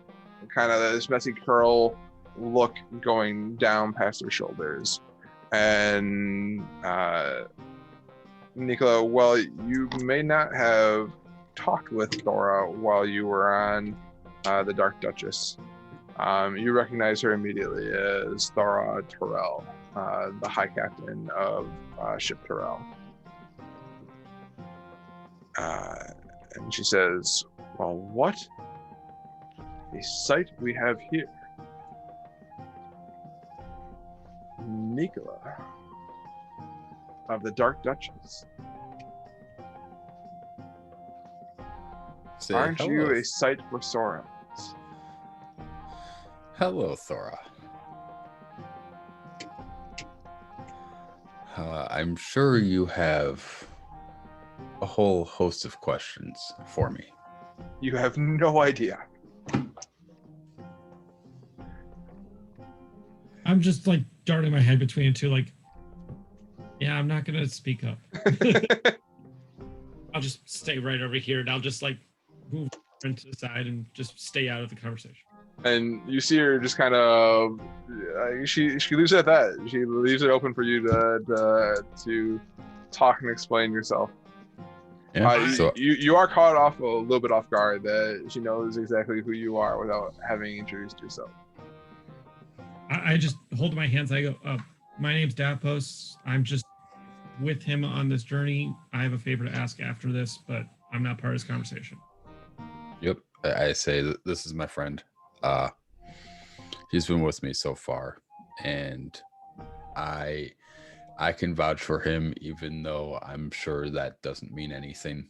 kind of this messy curl look going down past her shoulders. And Nicola, well, you may not have talked with Thora while you were on the Dark Duchess. You recognize her immediately as Thora Terrell, the High Captain of Ship Terrell. And she says, "Well, what a sight we have here. Nicola of the Dark Duchess. Say Aren't hello. you a sight for Sora? Hello, Thora. I'm sure you have a whole host of questions for me. You have no idea. I'm just like darting my head between the two, like, yeah, I'm not gonna speak up. I'll just stay right over here, and I'll just like move to the side and just stay out of the conversation. And you see her just kind of, she leaves it at that. She leaves it open for you to talk and explain yourself. Yeah. So You are caught off a little bit off guard that she knows exactly who you are without having introduced yourself. I just hold my hands. I go, my name's Dapos. I'm just with him on this journey. I have a favor to ask after this, but I'm not part of this conversation. Yep. I say that this is my friend. He's been with me so far, and I can vouch for him, even though I'm sure that doesn't mean anything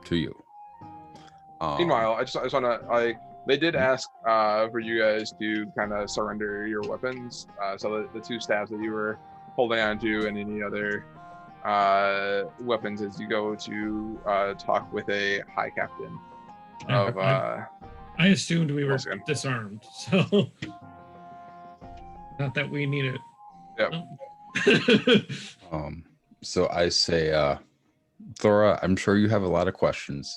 to you. Meanwhile, I just want to they did ask for you guys to kind of surrender your weapons. So the two staves that you were holding on to, and any other weapons as you go to talk with a high captain of. I assumed we were Wilson. disarmed, so not that we need it. Yep. So I say, Thora, I'm sure you have a lot of questions.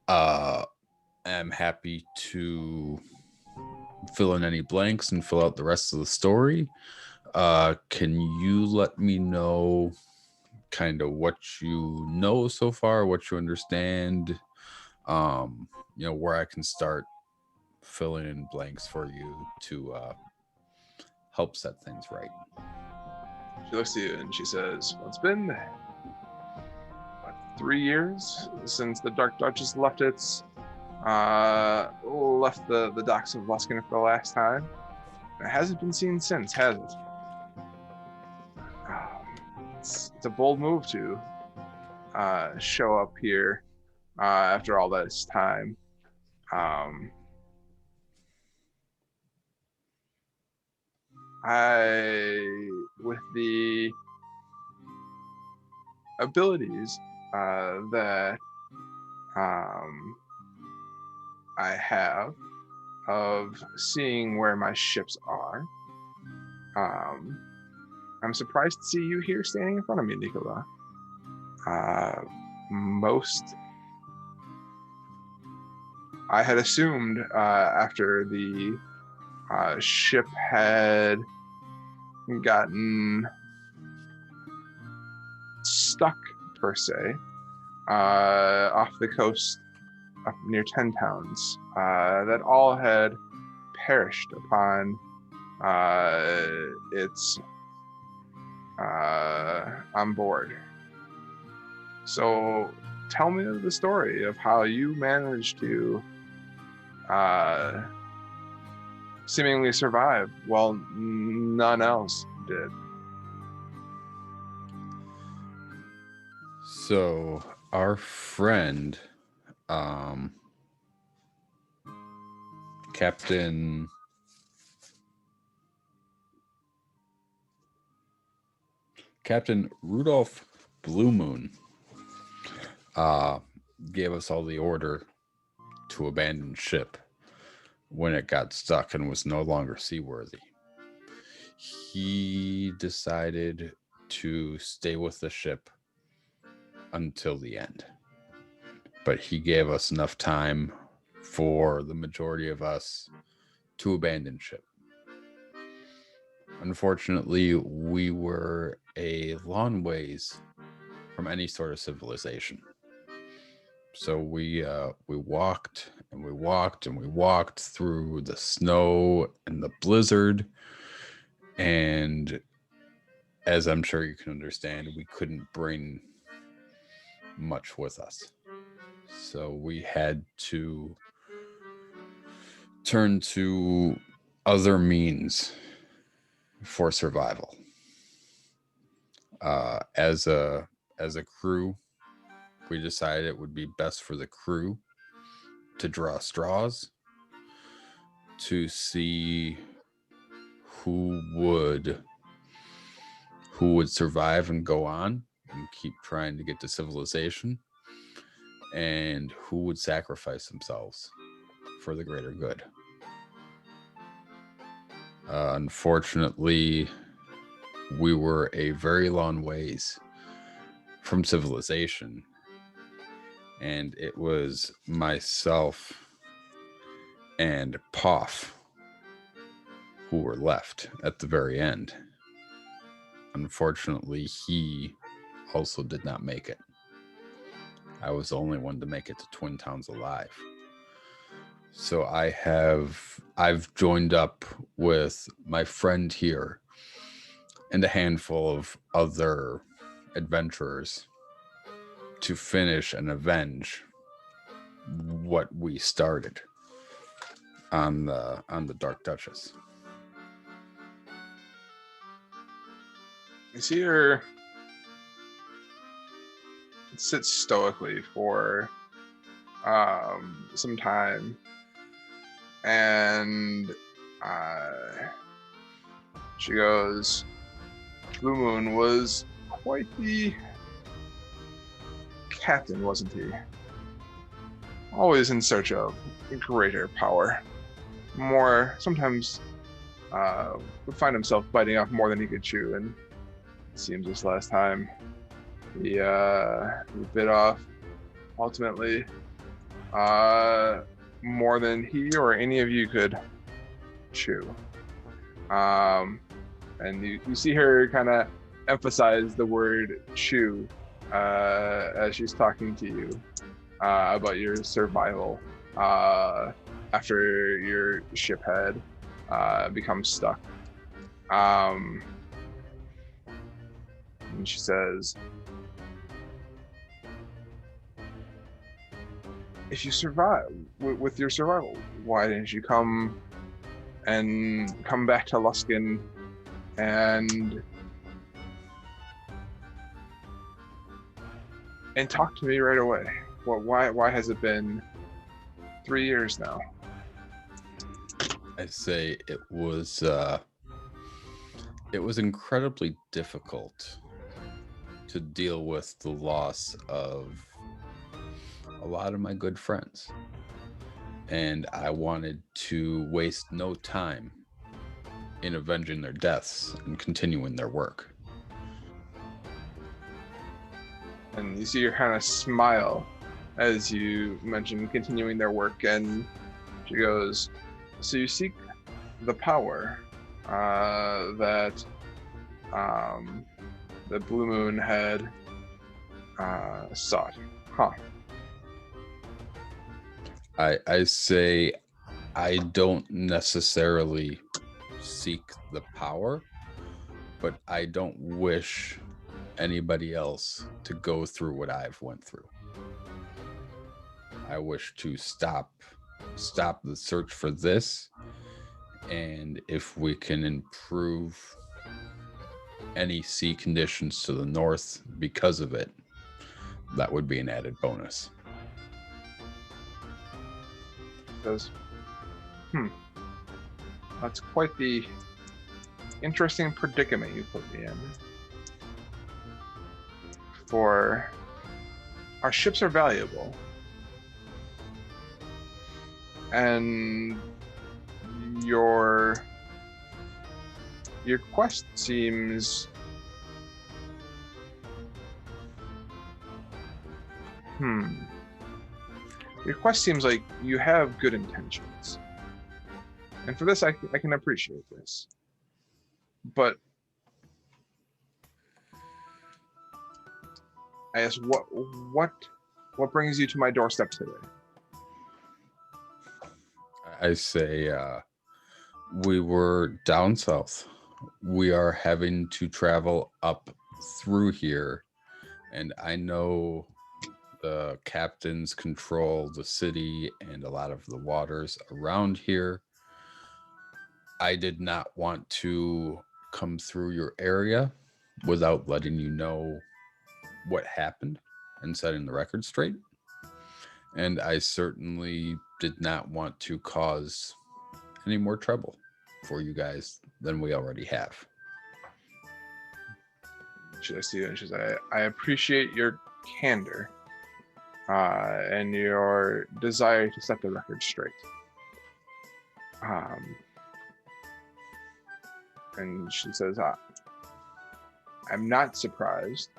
I'm happy to fill in any blanks and fill out the rest of the story. Can you let me know kind of what you know so far, what you understand? Where I can start filling in blanks for you to help set things right. She looks at you and she says, well, it's been 3 years since the Dark Duchess left the docks of Luskan for the last time. It hasn't been seen since, has it? It's a bold move to show up here after all this time. With the abilities that I have of seeing where my ships are, I'm surprised to see you here standing in front of me, Nicola. I had assumed after the ship had gotten stuck, per se, off the coast up near 10 towns, that all had perished upon its on board. So tell me the story of how you managed to seemingly survive while none else did. So our friend, Captain Rudolph Blue Moon, gave us all the order to abandon ship when it got stuck and was no longer seaworthy. He decided to stay with the ship until the end, but he gave us enough time for the majority of us to abandon ship. Unfortunately, we were a long ways from any sort of civilization. So we walked and we walked and we walked through the snow and the blizzard. And as I'm sure you can understand, we couldn't bring much with us. So we had to turn to other means for survival. As a crew, we decided it would be best for the crew to draw straws to see who would survive and go on and keep trying to get to civilization, and who would sacrifice themselves for the greater good. Unfortunately, we were a very long ways from civilization, and it was myself and Poff who were left at the very end. Unfortunately, he also did not make it. I was the only one to make it to Twin Towns alive. So I've joined up with my friend here and a handful of other adventurers to finish and avenge what we started on the Dark Duchess. You see her sit stoically for some time, and she goes, Blue Moon was quite the captain, wasn't he? Always in search of greater power. More, sometimes would find himself biting off more than he could chew, and it seems this last time he bit off ultimately more than he or any of you could chew. And you see her kind of emphasize the word chew as she's talking to you about your survival after your ship had become stuck. And she says, if you survive with your survival, why didn't you come back to Luskan and talk to me right away? Why has it been 3 years now? I say it was incredibly difficult to deal with the loss of a lot of my good friends, and I wanted to waste no time in avenging their deaths and continuing their work. And you see her kind of smile as you mention continuing their work, and she goes, so you seek the power that the Blue Moon had sought, huh? I say I don't necessarily seek the power, but I don't wish anybody else to go through what I've went through. I wish to stop the search for this, and if we can improve any sea conditions to the north because of it, that would be an added bonus. Says, that's quite the interesting predicament you put me in. For our ships are valuable, and your quest seems your quest seems like you have good intentions, and for this I can appreciate this, but I guess what brings you to my doorstep today? I say we were down south. We are having to travel up through here, and I know The captains control the city and a lot of the waters around here. I did not want to come through your area without letting you know what happened and setting the record straight. And I certainly did not want to cause any more trouble for you guys than we already have. She looks to you and she says, I appreciate your candor and your desire to set the record straight. And she says, I'm not surprised,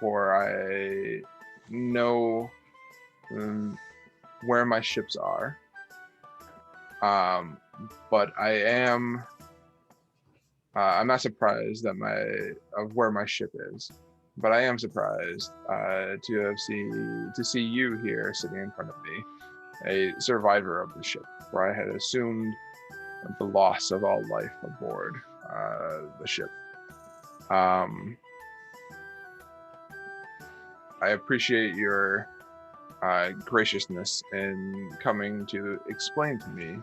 for I know where my ships are. But I am, I'm not surprised of where my ship is, but I am surprised to see you here sitting in front of me, a survivor of the ship, where I had assumed the loss of all life aboard the ship. I appreciate your graciousness in coming to explain to me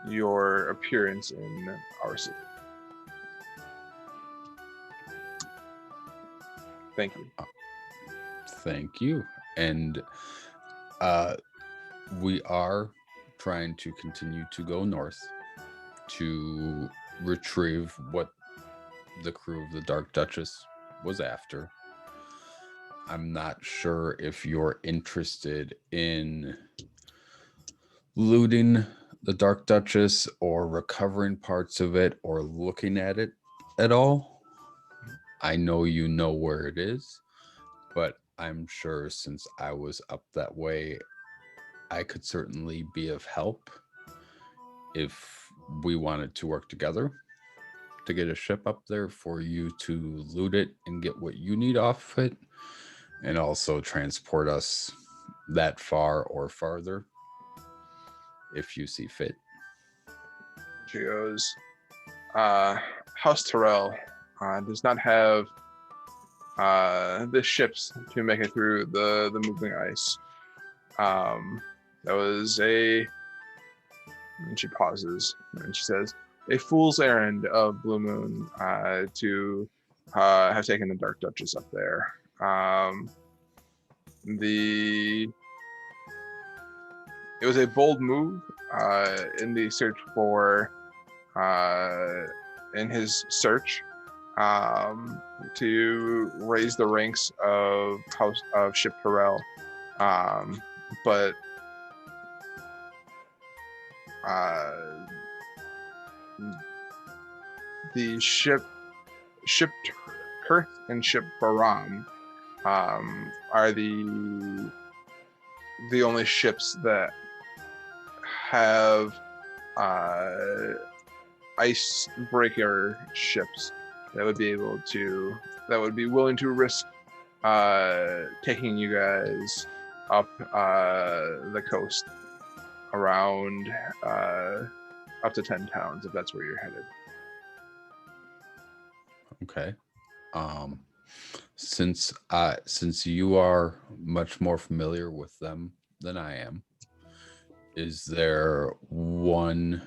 your appearance in our city. Thank you. Thank you. And we are trying to continue to go north to retrieve what the crew of the Dark Duchess was after. I'm not sure if you're interested in looting the Dark Duchess or recovering parts of it or looking at it at all. I know you know where it is, but I'm sure since I was up that way, I could certainly be of help if we wanted to work together to get a ship up there for you to loot it and get what you need off it, and also transport us that far or farther if you see fit. She goes, House Tyrell does not have the ships to make it through the moving ice. That was and she pauses and she says, a fool's errand of Blue Moon to have taken the Dark Duchess up there. It was a bold move in the search for, in his search to raise the ranks of Ship Tyrell, but the ship Kurth and Ship Baram are the only ships that have icebreaker ships that would be willing to risk taking you guys up the coast around up to 10 towns if that's where you're headed. Okay. Since you are much more familiar with them than I am, is there one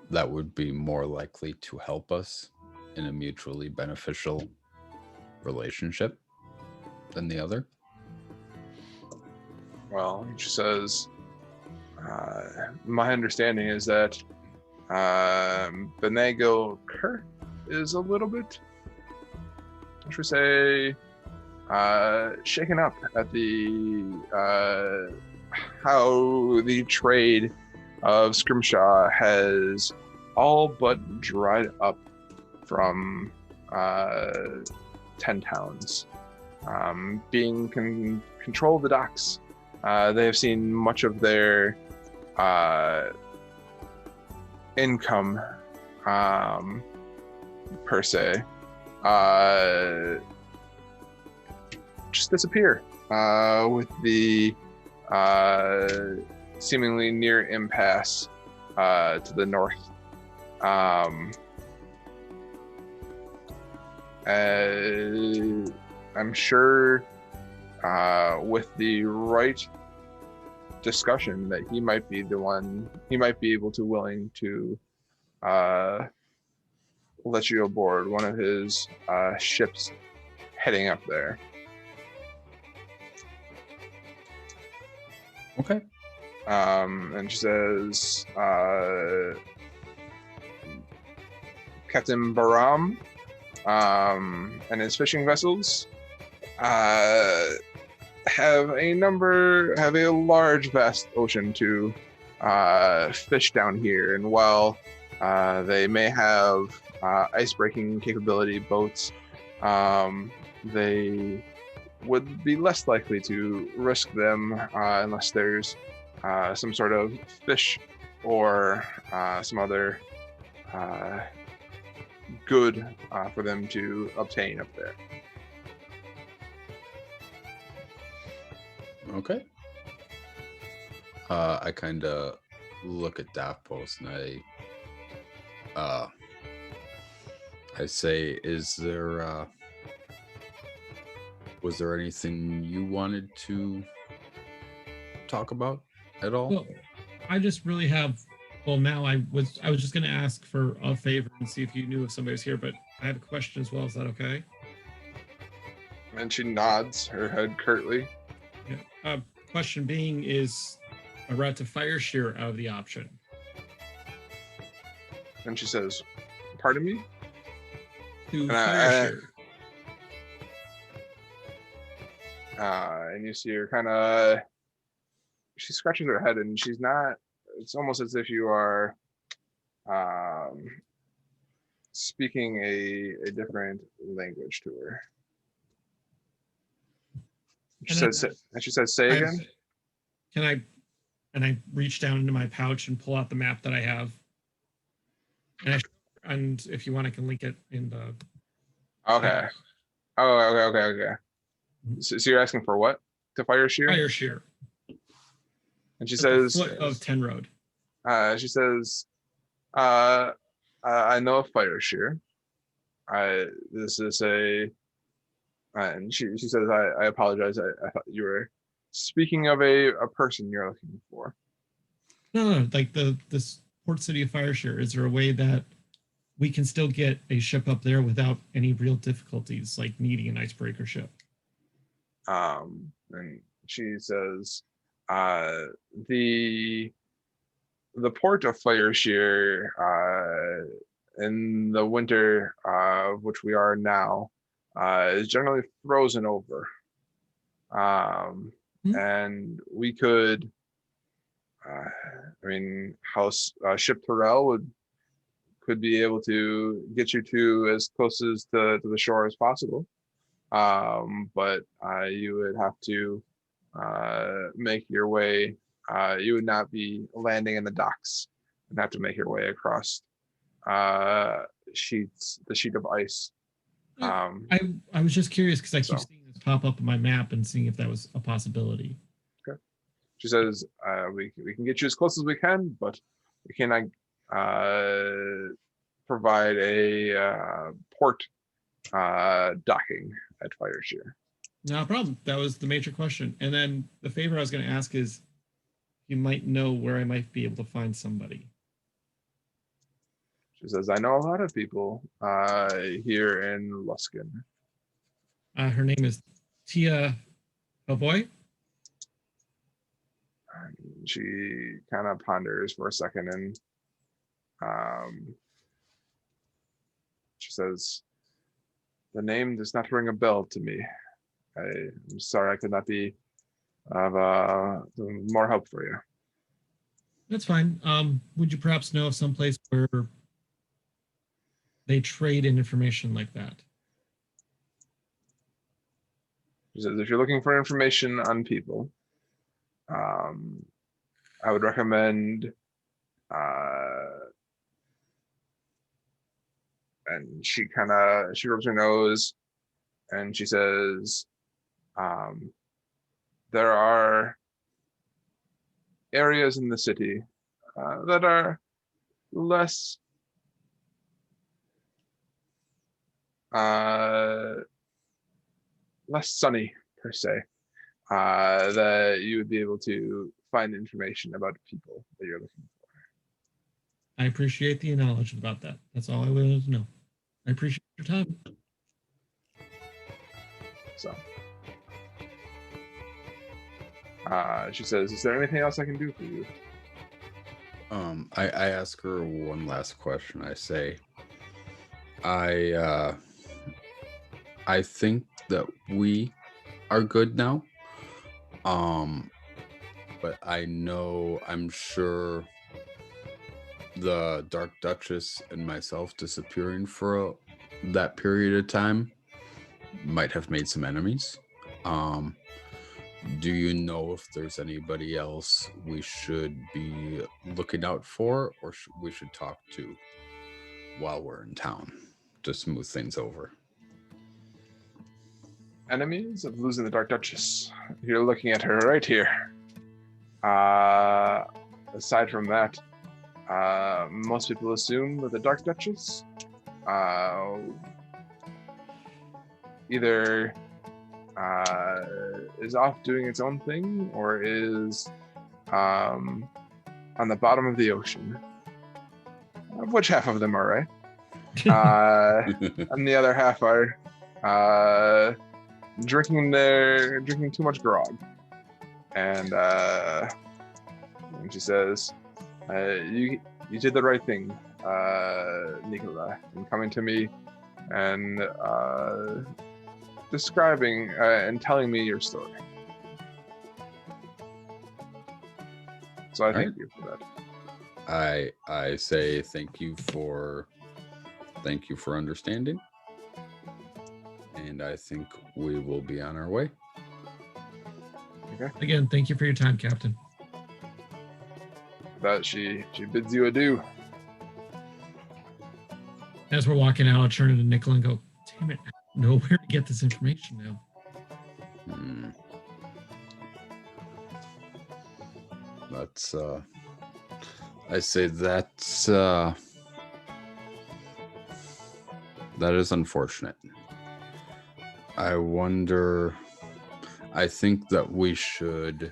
that would be more likely to help us in a mutually beneficial relationship than the other? Well, she says, my understanding is that Benego Kurth is a little bit, should we say, shaken up at the how the trade of Scrimshaw has all but dried up from 10 towns. Being control of the docks, they have seen much of their income per se just disappear with the seemingly near impasse to the north. I'm sure with the right discussion that he might be able to willing to let you aboard one of his ships heading up there. Okay. And she says, Captain Baram and his fishing vessels have a large, vast ocean to fish down here. And while they may have ice-breaking capability boats, they would be less likely to risk them unless there's some sort of fish or some other good for them to obtain up there. Okay. I kind of look at Davpos and I say, was there anything you wanted to talk about at all? Well, I just really have. Well, now I was just going to ask for a favor and see if you knew if somebody was here, but I have a question as well. Is that okay? And she nods her head curtly. Yeah. Question being, is a route to Fireshear out of the option? And she says, "Pardon me?" To Fireshear. And you see her kind of. She scratches her head, and she's not. It's almost as if you are speaking a different language to her. She says, "Say again." And I reach down into my pouch and pull out the map that I have. And if you want, I can link it in the. Okay. Okay. So you're asking for what? To Fireshear? Fireshear. And she says, foot of Tenroad. She says, I know of Fireshear. This is a, and she says, I apologize. I thought you were speaking of a person you're looking for. No, like this port city of Fireshear. Is there a way that we can still get a ship up there without any real difficulties, like needing an icebreaker ship? And she says, the port of Fireshear in the winter of which we are now is generally frozen over. And we could, Ship Terrell could be able to get you to as close as to the shore as possible. But you would have to make your way. You would not be landing in the docks and have to make your way across the sheet of ice. I was just curious because I keep seeing this pop up on my map and seeing if that was a possibility. Okay. She says, we can get you as close as we can, but we cannot provide a port docking at Fireshear. No problem. That was the major question. And then the favor I was going to ask is, you might know where I might be able to find somebody. She says, I know a lot of people here in Luskan. Her name is Tia Boy. She kind of ponders for a second and she says, the name does not ring a bell to me. I'm sorry I could not be of more help for you. That's fine. Would you perhaps know of some place where they trade in information like that? She says, if you're looking for information on people, I would recommend, and she rubs her nose and she says, there are areas in the city that are less less sunny per se, that you would be able to find information about people that you're looking for. I appreciate the knowledge about that. That's all I wanted to know. I appreciate your time. So she says, "Is there anything else I can do for you?" I ask her one last question. I say, I think that we are good now. But I'm sure the Dark Duchess and myself disappearing for that period of time might have made some enemies. Do you know if there's anybody else we should be looking out for, or we should talk to while we're in town to smooth things over? Enemies of losing the Dark Duchess. You're looking at her right here. Aside from that, most people assume that the Dark Duchess either is off doing its own thing or is on the bottom of the ocean. Of which half of them are right. And the other half are drinking too much grog. And she says, you did the right thing, Nicola, in coming to me and describing and telling me your story. So I thank you for that. I say thank you for understanding, and I think we will be on our way. Okay. Again, thank you for your time, Captain. That she bids you adieu. As we're walking out, I'll turn to Nicola and go, "Damn it, I don't know where to get this information now." That's I say that's that is unfortunate. I think that we should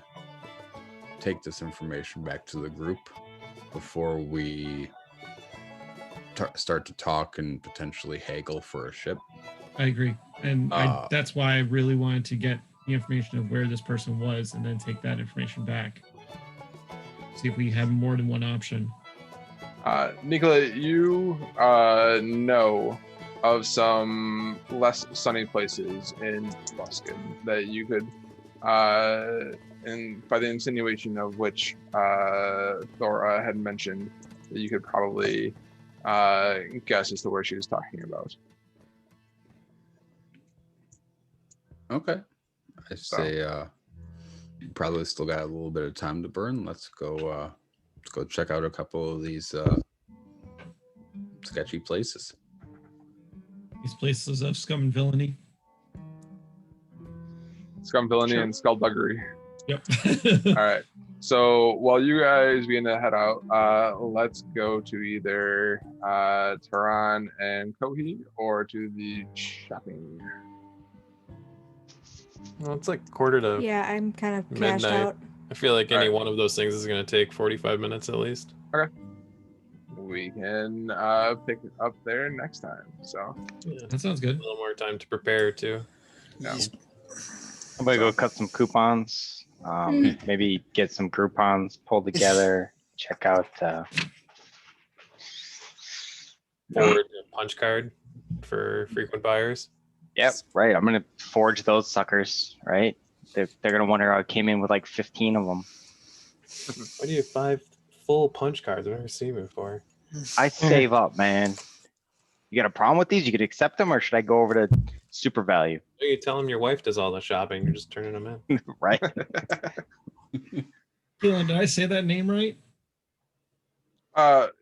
take this information back to the group before we start to talk and potentially haggle for a ship. I agree. And that's why I really wanted to get the information of where this person was and then take that information back. See if we have more than one option. Nicola, you know of some less sunny places in Luskan that you could, and by the insinuation of which Thora had mentioned, that you could probably guess as to where she was talking about. Okay. I say probably still got a little bit of time to burn. Let's go check out a couple of these sketchy places. These places of scum and villainy. Scum, villainy, and skullduggery. Yep. All right. So while you guys begin to head out, let's go to either Tehran and Kohi or to the shopping. Well, it's like quarter to Yeah, I'm kind of cashed midnight. out. I feel like any Alright. one of those things is going to take 45 minutes at least. Okay. We can pick it up there next time. So Yeah. That sounds good. A little more time to prepare too. no. I'm gonna go cut some coupons. Maybe get some Groupons pulled together. Check out. Forward a punch card for frequent buyers. Yep, right. I'm gonna forge those suckers. Right. They're gonna wonder how I came in with like 15 of them. Why do you have 5 full punch cards? I've never seen before. I save up, man. You got a problem with these? You could accept them, or should I go over to Super Value? You tell them your wife does all the shopping. You're just turning them in. Right. Keelan, did I say that name right?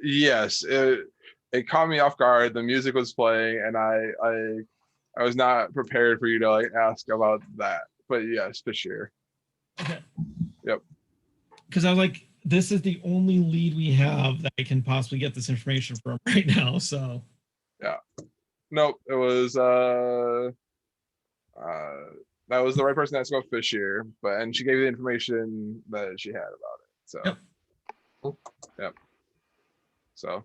Yes. It caught me off guard. The music was playing, and I was not prepared for you to like ask about that. But yes, for sure. Okay. Yep. Because I was like, this is the only lead we have that I can possibly get this information from right now. So Yeah. Nope. It was that was the right person to ask about Fisher, and she gave you the information that she had about it. So, yep. So,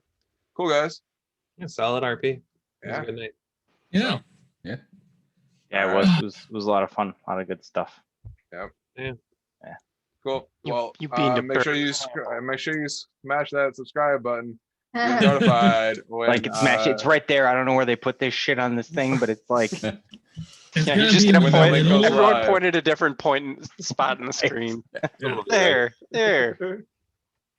cool guys. Yeah, solid RP. It was Yeah. a good night. Yeah. Yeah. Yeah, it was a lot of fun. A lot of good stuff. Yep. Yeah. Cool. Well, you being a make sure you smash that subscribe button. Get You're notified when Like it's smash. It's right there. I don't know where they put this shit on this thing, but it's like It's Yeah, gonna he's just be gonna in the point. link goes middle. Everyone live. point at a different spot in the screen. There.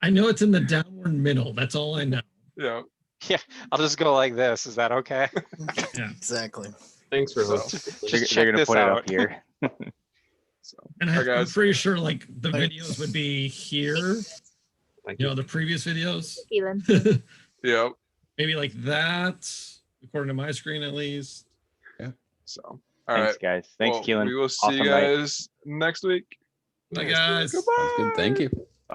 I know it's in the downward middle. That's all I know. Yeah. Yeah, I'll just go like this. Is that okay? Yeah. Exactly. Thanks for So- hosting. Just they're check gonna this put it out. up here. So, And all right, I'm guys. pretty sure like the videos would be here. Thank You know, the previous videos. Keelan. Yep. Maybe like that, according to my screen at least. So, all right. Thanks, guys. Thanks, Well, Keelan. We will see you Awesome night. guys next week. Bye, guys. Sounds good. Thank you. Bye.